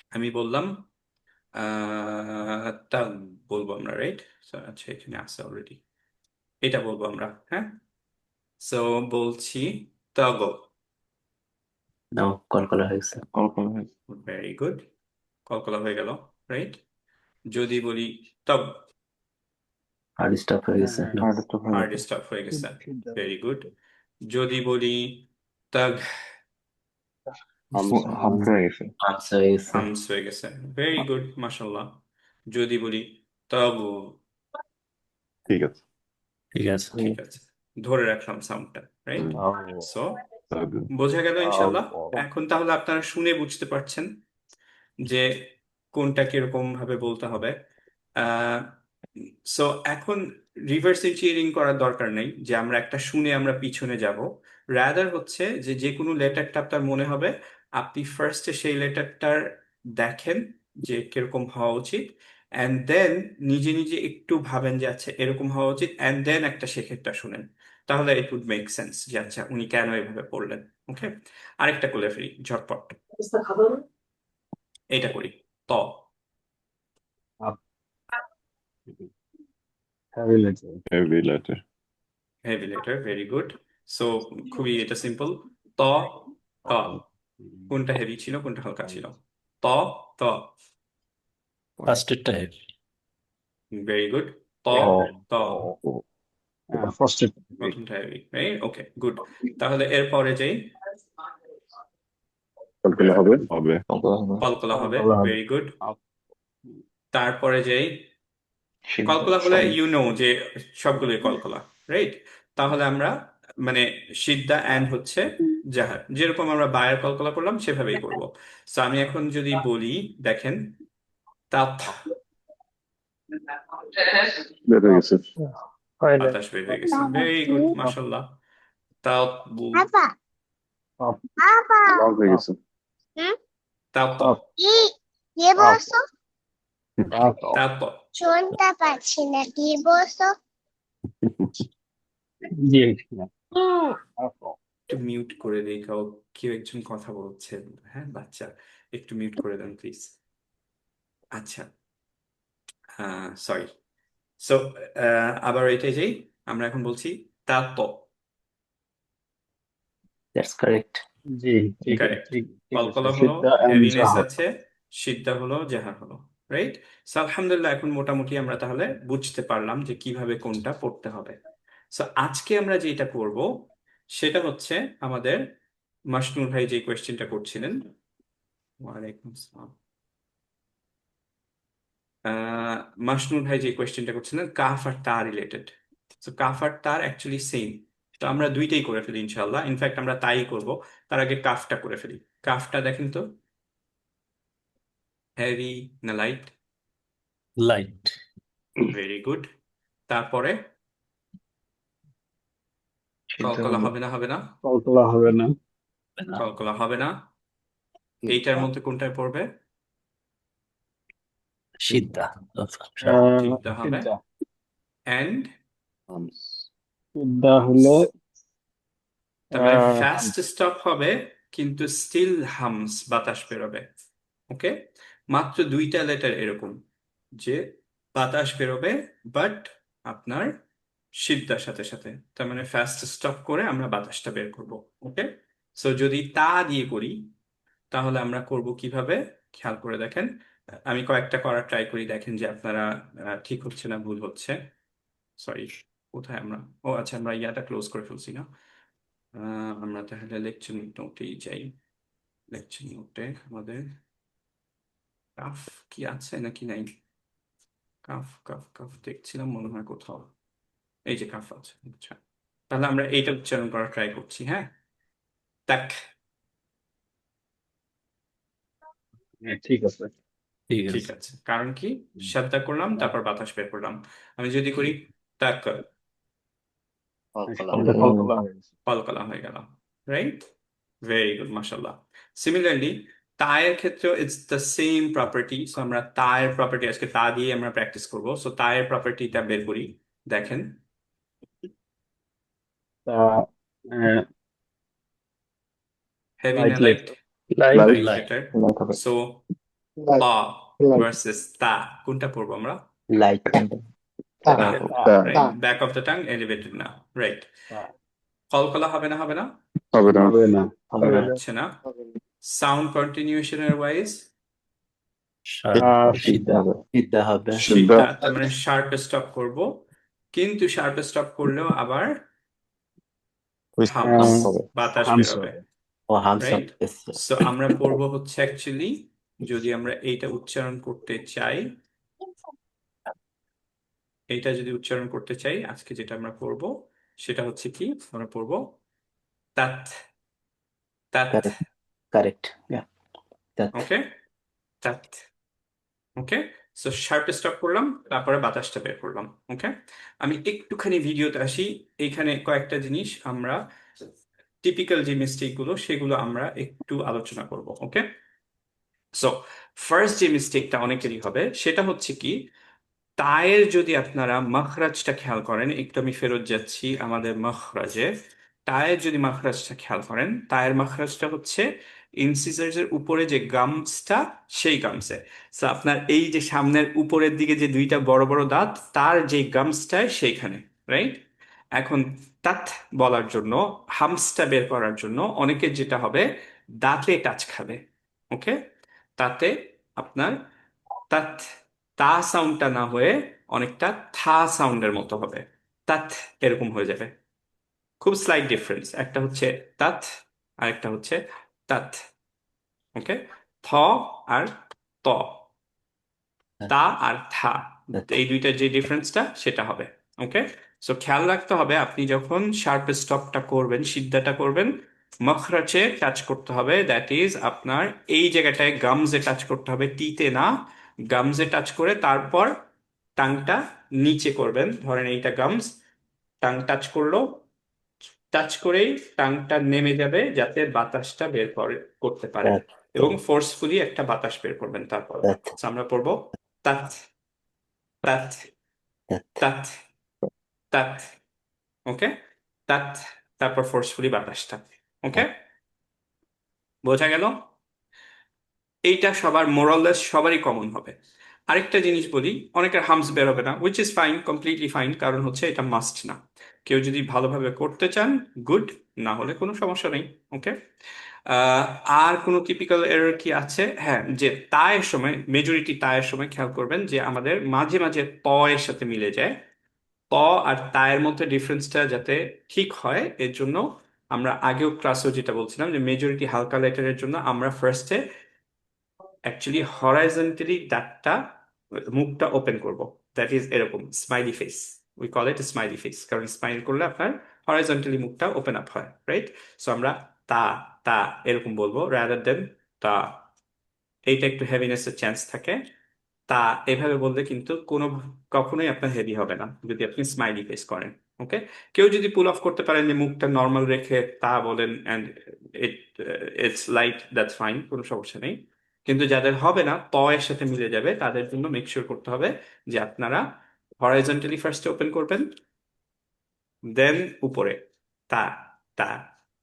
Speaker 1: আমি বললাম তা বলবো আমরা, রাইট? আচ্ছা, এখানে আছে অলরেডি, এটা বলবো আমরা, হ্যাঁ? সো বলছি তাগ,
Speaker 8: নাও কলকলা হয়েছে।
Speaker 3: কলকাতা নেই।
Speaker 1: ভেরি গুড, কলকলা হয়ে গেল, রাইট? যদি বলি তব,
Speaker 8: হার্ড স্টপ হয়ে গেছে।
Speaker 3: হার্ড তো হয়ে
Speaker 1: হার্ড
Speaker 3: গেছে।
Speaker 1: স্টপ হয়ে গেছে, ভেরি গুড। যদি বলি তাগ,
Speaker 3: হামস হয়ে গেছে।
Speaker 8: হামস হয়ে গেছে।
Speaker 1: হামস হয়ে গেছে, ভেরি গুড, মাশাআল্লাহ। যদি বলি তাবু,
Speaker 10: ঠিক আছে।
Speaker 1: ঠিক আছে, ধরে রাখলাম সাউন্ডটা, রাইট? সো
Speaker 10: তাহলে
Speaker 1: বোঝা গেল ইনশাল্লাহ। এখন তাহলে আপনারা শুনে বুঝতে পারছেন যে কোনটা কিরকম ভাবে বলতে হবে। সো এখন রিভার্স ইঞ্জিনিয়ারিং করার দরকার নেই যে আমরা একটা শুনে আমরা পিছনে যাব। রাদার হচ্ছে যে যে কোনো লেটারটা আপনার মনে হবে, আপনি ফার্স্টে সেই লেটারটার দেখেন যে কিরকম হওয়া উচিত, অ্যান্ড দেন নিজে নিজে একটু ভাবেন যে আচ্ছা এরকম হওয়া উচিত, অ্যান্ড দেন একটা শেখেরটা শুনেন, তাহলে ইট উড মেক সেন্স যে আচ্ছা উনি কেন এভাবে পড়লেন। ওকে, আরেকটা করে ফেলি ঝটপট, এটা করি। ত,
Speaker 2: Heavy letter.
Speaker 10: heavy letter.
Speaker 1: Heavy letter, very good. So খুবই এটা সিম্পল। ত, ত, কোনটা হেভি ছিল কোনটা হালকা ছিল? ত, ত,
Speaker 10: ফার্স্টেরটা হেভি।
Speaker 1: Very good. ত, ত,
Speaker 2: Frosted.
Speaker 1: প্রথমটা হেভি, রাইট? ওকে, গুড। তাহলে এরপরে যাই,
Speaker 10: কলকাতা হবে হবে।
Speaker 1: কলকলা হবে,
Speaker 2: কলকলা হবে।
Speaker 1: Very good. তারপরে যাই,
Speaker 3: সিদ্ধ
Speaker 1: কলকলা হলে
Speaker 3: সব-
Speaker 1: ইউ নো যে সবগুলোই কলকলা, রাইট? তাহলে আমরা মানে সিদ্ধা অ্যান্ড হচ্ছে জাহার, যেরকম আমরা বায়ের কলকলা করলাম সেভাবেই করব। সো আমি এখন যদি বলি, দেখেন তাত,
Speaker 10: বের হয়ে গেছে।
Speaker 1: বাতাস বের হয়ে গেছে, ভেরি গুড, মাশাআল্লাহ। তাত বু,
Speaker 10: লাল হয়ে গেছে।
Speaker 1: তাত,
Speaker 11: কি বলছো?
Speaker 1: তাত,
Speaker 11: শুনতে পাচ্ছি না, কি বলছো?
Speaker 2: জি।
Speaker 1: একটু মিউট করে দিই, কেউ একজন কথা বলছেন, হ্যাঁ বাচ্চা, একটু মিউট করে দেন প্লিজ। আচ্ছা, সরি। সো আবার এটাই যাই, আমরা এখন বলছি তাত,
Speaker 8: দ্যাটস কারেক্ট।
Speaker 2: জি, ঠিক
Speaker 1: কারেক্ট।
Speaker 2: ঠিক ঠিক আছে।
Speaker 1: কলকলা হলো,
Speaker 2: সিদ্ধা and
Speaker 1: হেভিনেস
Speaker 2: জাহার।
Speaker 1: আছে, সিদ্ধা হলো, জাহার হলো, রাইট? সো আলহামদুলিল্লাহ, এখন মোটামুটি আমরা তাহলে বুঝতে পারলাম যে কিভাবে কোনটা পড়তে হবে। সো আজকে আমরা যেটা করব সেটা হচ্ছে আমাদের মাসনুর ভাই যে কোয়েশ্চেনটা করছিলেন। ওয়ালাইকুম আসসালাম। মাসনুর ভাই যে কোয়েশ্চেনটা করছিলেন কাফ আর তা রিলেটেড। তো কাফ আর তার অ্যাকচুয়ালি সেম। তো আমরা দুইটাই করে ফেলি ইনশাল্লাহ, ইনফ্যাক্ট আমরা তাই করব। তার আগে কাফটা করে ফেলি। কাফটা দেখেন তো, হেভি না লাইট?
Speaker 12: লাইট।
Speaker 1: Very good. তারপরে
Speaker 3: সিদ্ধা
Speaker 1: কলকলা
Speaker 3: হবে
Speaker 1: হবে না? হবে না?
Speaker 2: কলকলা হবে না।
Speaker 1: কলকলা হবে না। এইটার মধ্যে কোনটায় পড়বে?
Speaker 12: সিদ্ধা।
Speaker 1: সিদ্ধা হবে।
Speaker 2: সিদ্ধা।
Speaker 1: অ্যান্ড
Speaker 3: হামস
Speaker 2: সিদ্ধা হলে
Speaker 1: তার মানে
Speaker 2: হামস।
Speaker 1: ফাস্ট স্টপ হবে, কিন্তু স্টিল হামস, বাতাস বেরোবে। ওকে, মাত্র দুইটা লেটার এরকম যে বাতাস বেরোবে, বাট আপনার সিদ্ধার সাথে সাথে, তার মানে ফাস্ট স্টপ করে আমরা বাতাসটা বের করব। ওকে, সো যদি তা দিয়ে করি তাহলে আমরা করব কিভাবে, খেয়াল করে দেখেন। আমি কয়েকটা করার ট্রাই করি, দেখেন যে আপনারা ঠিক হচ্ছে না ভুল হচ্ছে। সরি, কোথায় আমরা, ও আচ্ছা, আমরা ইয়াটা ক্লোজ করে ফেলছি না। আমরা তাহলে লেকচার নোটেই যাই। লেকচার নোটে আমাদের কাফ কি আছে নাকি নাই? কাফ কাফ কাফ দেখছিলাম মনে হয় কোথাও। এই যে কাফ আছে, আচ্ছা। তাহলে আমরা এইটা উচ্চারণ করার ট্রাই করছি। হ্যাঁ, তাক।
Speaker 2: ঠিক আছে।
Speaker 1: ঠিক আছে, কারণ কি শ্রদ্ধা করলাম, তারপর বাতাস বের করলাম। আমি যদি করি তাক,
Speaker 2: কলকলা
Speaker 1: কলকলা হয়ে গেল। রাইট, ভেরি গুড, মাশাল্লাহ। সিমিলারলি তায়ের ক্ষেত্রেও it's the same property. So আমরা তায়ের প্রপার্টি আজকে তা দিয়ে আমরা প্র্যাকটিস করব। সো তায়ের প্রপার্টিটা বের করি, দেখেন।
Speaker 2: তা
Speaker 1: হেভি না
Speaker 2: light
Speaker 1: light?
Speaker 2: Letter.
Speaker 1: Light letter.
Speaker 3: Light হবে
Speaker 1: সো তা ভার্সেস তা, কোনটা পড়বো আমরা?
Speaker 8: লাইট
Speaker 1: তা,
Speaker 10: তা
Speaker 1: right. Back of the tongue elevated না, রাইট। কলকলা হবে না? হবে না?
Speaker 10: হবে না।
Speaker 2: হবে না।
Speaker 3: হবে না
Speaker 1: হচ্ছে না। সাউন্ড কন্টিনিউশনের ওয়াইজ
Speaker 3: সিদ্ধা হবে
Speaker 8: সিদ্ধা হবে।
Speaker 10: সিদ্ধা
Speaker 1: সিদ্ধা, তার মানে শার্প স্টপ করব, কিন্তু শার্প স্টপ করলেও আবার হামস,
Speaker 3: হামস হবে
Speaker 1: বাতাস
Speaker 2: হামস
Speaker 1: বেরোবে।
Speaker 2: হবে।
Speaker 8: ও হামস
Speaker 1: রাইট,
Speaker 8: হবে।
Speaker 1: সো আমরা পড়বো হচ্ছে অ্যাকচুয়ালি, যদি আমরা এইটা উচ্চারণ করতে চাই, এইটা যদি উচ্চারণ করতে চাই, আজকে যেটা আমরা পড়বো সেটা হচ্ছে কি, আমরা পড়বো তাত, তাত।
Speaker 8: কারেক্ট।
Speaker 1: ওকে, তাত। ওকে, সো শার্প স্টপ করলাম, তারপরে বাতাসটা বের করলাম। ওকে, আমি একটুখানি ভিডিওতে আসি। এইখানে কয়েকটা জিনিস আমরা টিপিক্যাল যে মিস্টেক গুলো সেগুলো আমরা একটু আলোচনা করব। ওকে, সো ফার্স্ট যে মিস্টেকটা অনেকেরই হবে সেটা হচ্ছে কি, তায়ের যদি আপনারা মখরাজটা খেয়াল করেন, একটু আমি ফেরত যাচ্ছি আমাদের মখরাজে। তায়ের যদি মখরাজটা খেয়াল করেন, তায়ের মখরাজটা হচ্ছে ইনসিসার্স এর উপরে যে গামসটা, সেই গামসে। সো আপনার এই যে সামনের উপরের দিকে যে দুইটা বড় বড় দাঁত, তার যে গামসটায় সেইখানে, রাইট। এখন তাত বলার জন্য, হামসটা বের করার জন্য অনেকের যেটা হবে, দাঁতে টাচ খাবে। ওকে, তাতে আপনার তাত, তা সাউন্ডটা না হয়ে অনেকটা থা সাউন্ডের মতো হবে, তাত এরকম হয়ে যাবে। খুব স্লাইট ডিফারেন্স, একটা হচ্ছে তাত, আরেকটা হচ্ছে তাত। ওকে, থ আর ত, তা আর থা, এই দুইটার যে ডিফারেন্সটা সেটা হবে। ওকে, সো খেয়াল রাখতে হবে, আপনি যখন শার্প স্টপটা করবেন, সিদ্ধাটা করবেন, মখরাজে টাচ করতে হবে, দ্যাট ইজ আপনার এই জায়গাটায় গামসে টাচ করতে হবে, টিতে না। গামসে টাচ করে তারপর টাংটা নিচে করবেন। ধরেন এইটা গামস, টাং টাচ করলো, টাচ করেই টাংটা নেমে যাবে যাতে বাতাসটা বের করতে পারেন, এবং ফোর্সফুলি একটা বাতাস বের করবেন। তারপর So আমরা পড়বো তাত, তাত, তাত, তাত। ওকে, তাত, তারপর ফোর্সফুলি বাতাসটা। ওকে, বোঝা গেল? এইটা সবার মোরাললেস সবারই কমন হবে। আরেকটা জিনিস বলি, অনেকের হামস বেরোবে না, which is fine, completely fine, কারণ হচ্ছে এটা মাস্ট না। কেউ যদি ভালোভাবে করতে চান গুড, না হলে কোনো সমস্যা নেই। ওকে, আর কোনো টিপিক্যাল এরর কি আছে? হ্যাঁ, যে তায়ের সময়, মেজরিটি তায়ের সময় খেয়াল করবেন যে আমাদের মাঝে মাঝে ত এর সাথে মিলে যায়। ত আর তায়ের মধ্যে ডিফারেন্সটা যাতে ঠিক হয়, এর জন্য আমরা আগেও ক্লাসেও যেটা বলছিলাম যে মেজরিটি হালকা লেটারের জন্য আমরা ফার্স্টে অ্যাকচুয়ালি হরাইজন্টালি দাঁতটা মুখটা ওপেন করব, দ্যাট ইজ এরকম smiley face, we call it smiley face, কারণ স্মাইল করলে আপনার হরাইজন্টালি মুখটা ওপেন আপ হয়, রাইট? সো আমরা তা তা এরকম বলবো রাদার দেন তা, এইটা একটু হেভিনেসের চান্স থাকে। তা এভাবে বললে কিন্তু কখনোই আপনার হেভি হবে না যদি আপনি স্মাইলি ফেস করেন। ওকে, কেউ যদি পুল অফ করতে পারেন যে মুখটা নর্মাল রেখে তা বলেন and it's light, that's fine, কোনো সমস্যা নেই। কিন্তু যাদের হবে না, ত এর সাথে মিলে যাবে, তাদের জন্য মেক শিওর করতে হবে যে আপনারা হরাইজন্টালি ফার্স্টে ওপেন করবেন, দেন উপরে তা তা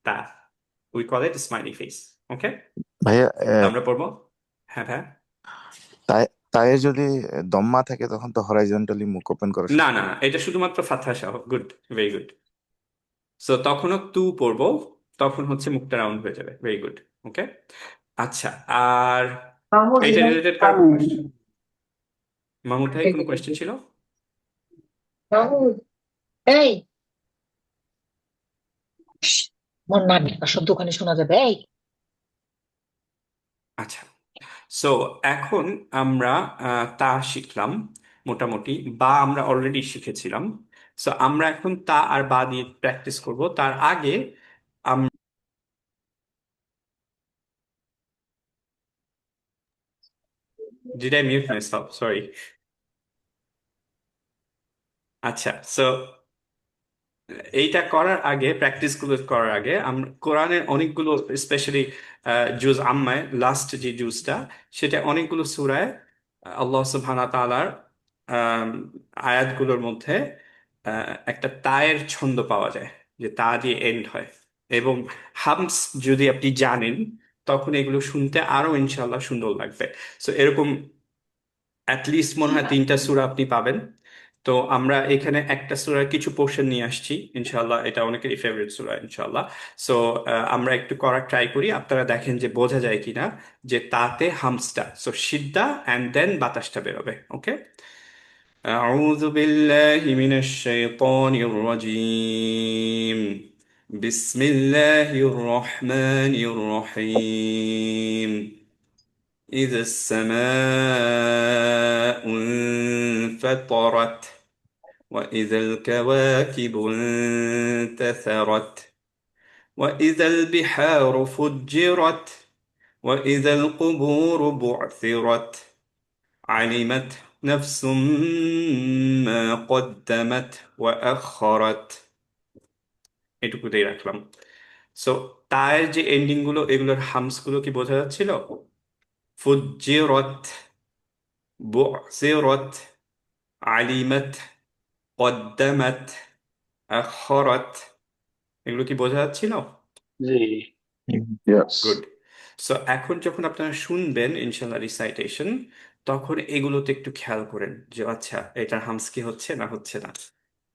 Speaker 1: তা, we call it smiley face. Okay,
Speaker 13: ভাইয়া
Speaker 1: আমরা পড়বো। হ্যাঁ ভাই,
Speaker 13: তাই তাই যদি দম্মা থাকে তখন তো হরাইজন্টালি মুখ ওপেন করা
Speaker 1: না
Speaker 13: শেষ
Speaker 1: না
Speaker 13: করবে।
Speaker 1: না, এটা শুধুমাত্র ফাতহা সহ। Good, very good. সো তখনও তু পড়বো, তখন হচ্ছে মুখটা রাউন্ড হয়ে যাবে। Very good. ওকে, আচ্ছা, আর এইটা রিলেটেড কার কোয়েশ্চেন? মাহমুদ ভাই কোনো কোয়েশ্চেন ছিল?
Speaker 14: এই মন নামি শব্দ ওখানে শোনা যাবে। এই
Speaker 1: আচ্ছা, সো এখন আমরা তা শিখলাম মোটামুটি, বা আমরা অলরেডি শিখেছিলাম। সো আমরা এখন তা আর বা দিয়ে প্র্যাকটিস করব। তার আগে Did I mute myself? Sorry. আচ্ছা, সো এইটা করার আগে, প্র্যাকটিস গুলো করার আগে, আমরা কোরআনের অনেকগুলো, স্পেশালি জুজ আম্মায় লাস্ট যে জুজটা, সেটা অনেকগুলো সূরায় আল্লাহ সুবহানাহু ওয়া তাআলার আয়াতগুলোর মধ্যে একটা তায়ের ছন্দ পাওয়া যায়, যে তা দিয়ে এন্ড হয়। এবং হামস যদি আপনি জানেন, তখন এগুলো শুনতে আরো ইনশাআল্লাহ সুন্দর লাগবে। সো এরকম অ্যাটলিস্ট মনে হয় 3টা সূরা আপনি পাবেন। তো আমরা এখানে একটা সূরার কিছু পোর্শন নিয়ে আসছি ইনশাআল্লাহ, এটা অনেকেরই ফেভারিট সূরা ইনশাআল্লাহ। সো আমরা একটু করার ট্রাই করি, আপনারা দেখেন যে বোঝা যায় কিনা যে তাতে হামসটা, সো সিদ্ধা অ্যান্ড দেন বাতাসটা বেরোবে। ওকে, أعوذ بالله من الشيطان الرجيم بسم الله الرحمن الرحيم إذا السماء انفطرت وإذا الكواكب انتثرت وإذا البحار فجرت وإذا القبور بعثرت علمت نفس ما قدمت وأخرت। এটুকুতেই রাখলাম। সো তার যে এন্ডিং গুলো, এগুলোর হামস গুলো কি বোঝা যাচ্ছিল? ফুজ্জিরত, বুসিরত, আলিমাত, কদ্দামাত, আখরাত, এগুলো কি বোঝা যাচ্ছিল?
Speaker 2: জি।
Speaker 10: Yes.
Speaker 1: গুড। সো এখন যখন আপনারা শুনবেন ইনশাল্লাহ রিসাইটেশন, তখন এগুলোতে একটু খেয়াল করেন যে আচ্ছা এটার হামস কি হচ্ছে না হচ্ছে না।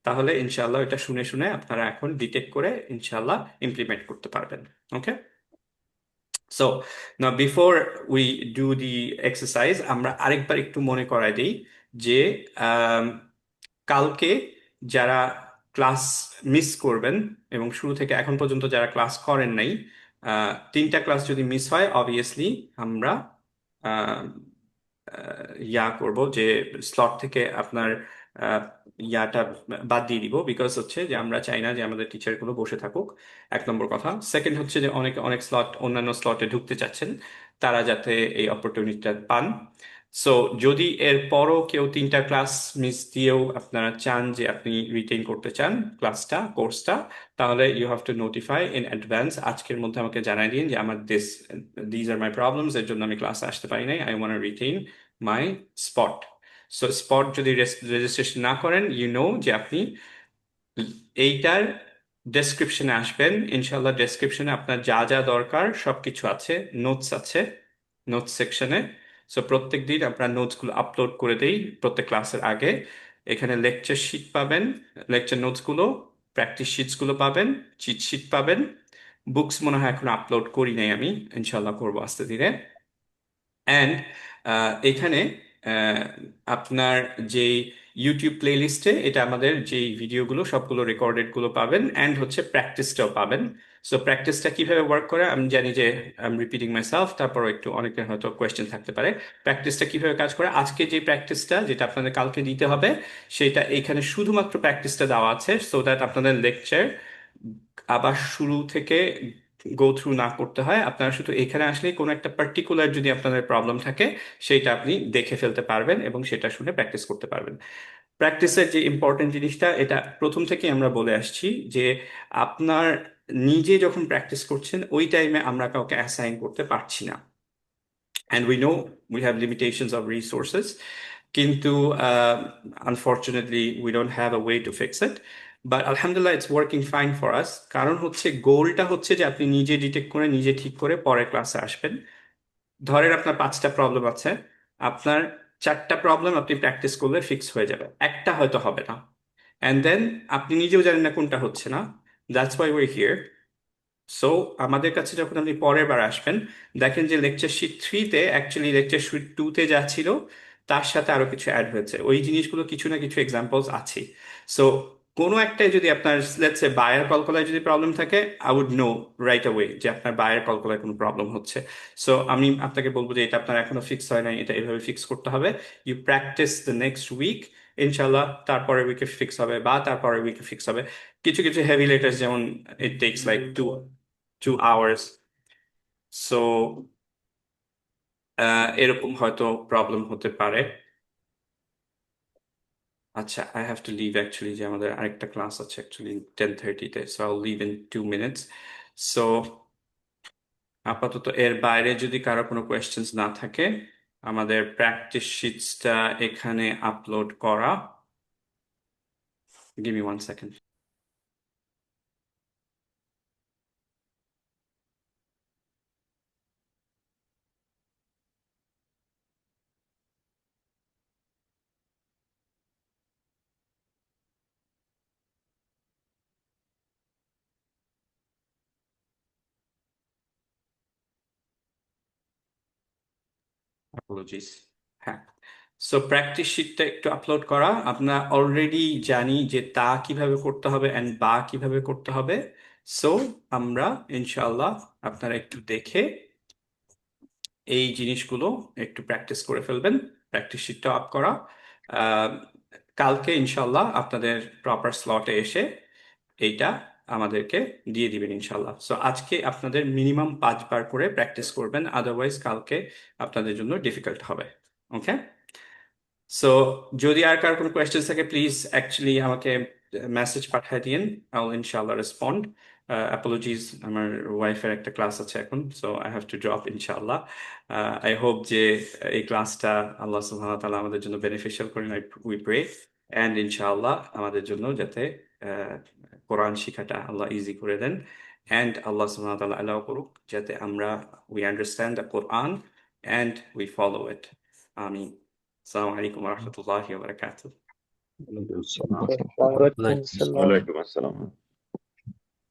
Speaker 1: তাহলে ইনশাল্লাহ এটা শুনে শুনে আপনারা এখন ডিটেক্ট করে ইনশাল্লাহ ইমপ্লিমেন্ট করতে পারবেন। ওকে, সো না before we do the exercise, আমরা আরেকবার একটু মনে করাই দিই যে কালকে যারা ক্লাস মিস করবেন এবং শুরু থেকে এখন পর্যন্ত যারা ক্লাস করেন নাই, 3টা ক্লাস যদি মিস হয়, অবভিয়াসলি আমরা ইয়া করব যে স্লট থেকে আপনার ইয়াটা বাদ দিয়ে দিব, বিকজ হচ্ছে যে আমরা চাই না যে আমাদের টিচারগুলো বসে থাকুক, 1 নম্বর কথা। সেকেন্ড হচ্ছে যে অনেক স্লট, অন্যান্য স্লটে ঢুকতে চাচ্ছেন, তারা যাতে এই অপরচুনিটিটা পান। সো যদি এর পরও কেউ 3টা ক্লাস মিস দিয়েও আপনারা চান যে আপনি রিটেইন করতে চান ক্লাসটা, কোর্সটা, তাহলে you have to notify in advance. আজকের মধ্যে আমাকে জানাই দিন যে আমার দিজ আর মাই প্রবলেমস, এর জন্য আমি ক্লাসে আসতে পারি নাই, I want to retain my spot. So spot যদি রেজিস্ট্রেশন না করেন, ইউ নো যে আপনি এইটার ডেসক্রিপশনে আসবেন। ইনশাল্লাহ ডেসক্রিপশনে আপনার যা যা দরকার সবকিছু আছে, নোটস আছে নোটস সেকশনে। সো প্রত্যেক দিন আমরা নোটসগুলো আপলোড করে দেই প্রত্যেক ক্লাসের আগে। এখানে লেকচার শিট পাবেন, লেকচার নোটসগুলো, প্র্যাকটিস শিটসগুলো পাবেন, চিট শিট পাবেন। বুকস মনে হয় এখন আপলোড করি নাই আমি, ইনশাল্লাহ করবো আস্তে ধীরে। অ্যান্ড এখানে আপনার যে ইউটিউব প্লেলিস্টে এটা আমাদের যে ভিডিওগুলো সবগুলো রেকর্ডেড পাবেন, অ্যান্ড হচ্ছে প্র্যাকটিসটাও পাবেন। সো প্র্যাকটিসটা কিভাবে ওয়ার্ক করে আমি জানি যে I am repeating my self, তারপর একটু অনেকের হয়তো কোয়েশ্চেন থাকতে পারে। প্র্যাকটিসটা কিভাবে কাজ করে, আজকে যে প্র্যাকটিসটা যেটা আপনাদের কালকে দিতে হবে সেটা এখানে শুধুমাত্র প্র্যাকটিসটা দেওয়া আছে, সো দ্যাট আপনাদের লেকচার আবার শুরু থেকে গো থ্রু না করতে হয়। আপনারা শুধু এখানে আসলে কোনো একটা পার্টিকুলার যদি আপনাদের প্রবলেম থাকে সেটা আপনি দেখে ফেলতে পারবেন এবং সেটা শুনে প্র্যাকটিস করতে পারবেন। প্র্যাকটিসের যে ইম্পর্টেন্ট জিনিসটা, এটা প্রথম থেকে আমরা বলে আসছি যে আপনার নিজে যখন প্র্যাকটিস করছেন ওই টাইমে আমরা কাউকে অ্যাসাইন করতে পারছি না, and we know we have limitations of resources, কিন্তু unfortunately we don't have a way to fix it, but alhamdulillah it's working fine for us, কারণ হচ্ছে গোলটা হচ্ছে যে আপনি নিজে ডিটেক্ট করে নিজে ঠিক করে পরের ক্লাসে আসবেন। ধরেন আপনার 5টা প্রবলেম আছে, আপনার 4টা প্রবলেম আপনি প্র্যাকটিস করলে ফিক্স হয়ে যাবে, একটা হয়তো হবে না, অ্যান্ড দেন আপনি নিজেও জানেন না কোনটা হচ্ছে না। That's why we here. So আমাদের কাছে যখন আপনি পরের বার আসবেন দেখেন যে লেকচার শিট 3-তে অ্যাকচুয়ালি লেকচার শিট 2-তে যা ছিল তার সাথে আরো কিছু অ্যাড হয়েছে, ওই জিনিসগুলো কিছু না কিছু এক্সাম্পলস আছে। সো কোনো একটাই যদি আপনার লেটস সে বায়ার কলকলায় যদি প্রবলেম থাকে, I would know right away যে আপনার বায়ার কলকলায় কোনো প্রবলেম হচ্ছে। সো আমি আপনাকে বলবো যে এটা আপনার এখনো ফিক্স হয় নাই, এটা এভাবে ফিক্স করতে হবে। You practice the next week, ইনশাল্লাহ তারপরের উইকে ফিক্স হবে বা তারপরের উইকে ফিক্স হবে। কিছু কিছু হেভি লেটার্স যেমন it takes like 2 hours, so এরকম হয়তো প্রবলেম হতে পারে। আচ্ছা, I have to leave actually, যে আমাদের আরেকটা ক্লাস আছে অ্যাকচুয়ালি 10:30-তে, so I will leave in 2 minutes। সো আপাতত এর বাইরে যদি কারো কোনো কোয়েশ্চেন্স না থাকে, আমাদের প্র্যাকটিস শিটসটা এখানে আপলোড করা। Give me 1 second। অ্যাপোলজিস। হ্যাঁ, সো প্র্যাকটিস শিটটা একটু আপলোড করা। আমরা অলরেডি জানি যে তা কিভাবে করতে হবে অ্যান্ড বা কিভাবে করতে হবে। সো আমরা ইনশাআল্লাহ আপনারা একটু দেখে এই জিনিসগুলো একটু প্র্যাকটিস করে ফেলবেন। প্র্যাকটিস শিটটা আপ করা, কালকে ইনশাআল্লাহ আপনাদের প্রপার স্লটে এসে এইটা আমাদেরকে দিয়ে দিবেন ইনশাআল্লাহ। সো আজকে আপনাদের মিনিমাম 5 বার করে প্র্যাকটিস করবেন, আদারওয়াইজ কালকে আপনাদের জন্য ডিফিকাল্ট হবে। ওকে, সো যদি আর কার কোনো কোয়েশ্চেন থাকে প্লিজ অ্যাকচুয়ালি আমাকে মেসেজ পাঠিয়ে দিন, আই উইল ইনশাআল্লাহ রেসপন্ড। অ্যাপোলজিজ, আমার ওয়াইফের একটা ক্লাস আছে এখন, so I have to drop ইনশাআল্লাহ। আই হোপ যে এই ক্লাসটা আল্লাহ সুবহানাহু ওয়া তাআলা আমাদের জন্য বেনিফিশিয়াল করেন, উই প্রে, অ্যান্ড ইনশাআল্লাহ আমাদের জন্য যাতে কোরআন শিখাটা আল্লাহ ইজি করে দেন, অ্যান্ড আল্লাহ সুবহানাহু ওয়া তাআলা অ্যালাউ করুক যাতে আমরা উই আন্ডারস্ট্যান্ড দ্য কোরআন অ্যান্ড উই ফলো ইট। আমিন। আসসালামু আলাইকুম ওয়া রাহমাতুল্লাহি ওয়া বারাকাতুহু।
Speaker 6: ওয়ালাইকুম আসসালাম।
Speaker 10: ওয়ালাইকুম আসসালাম।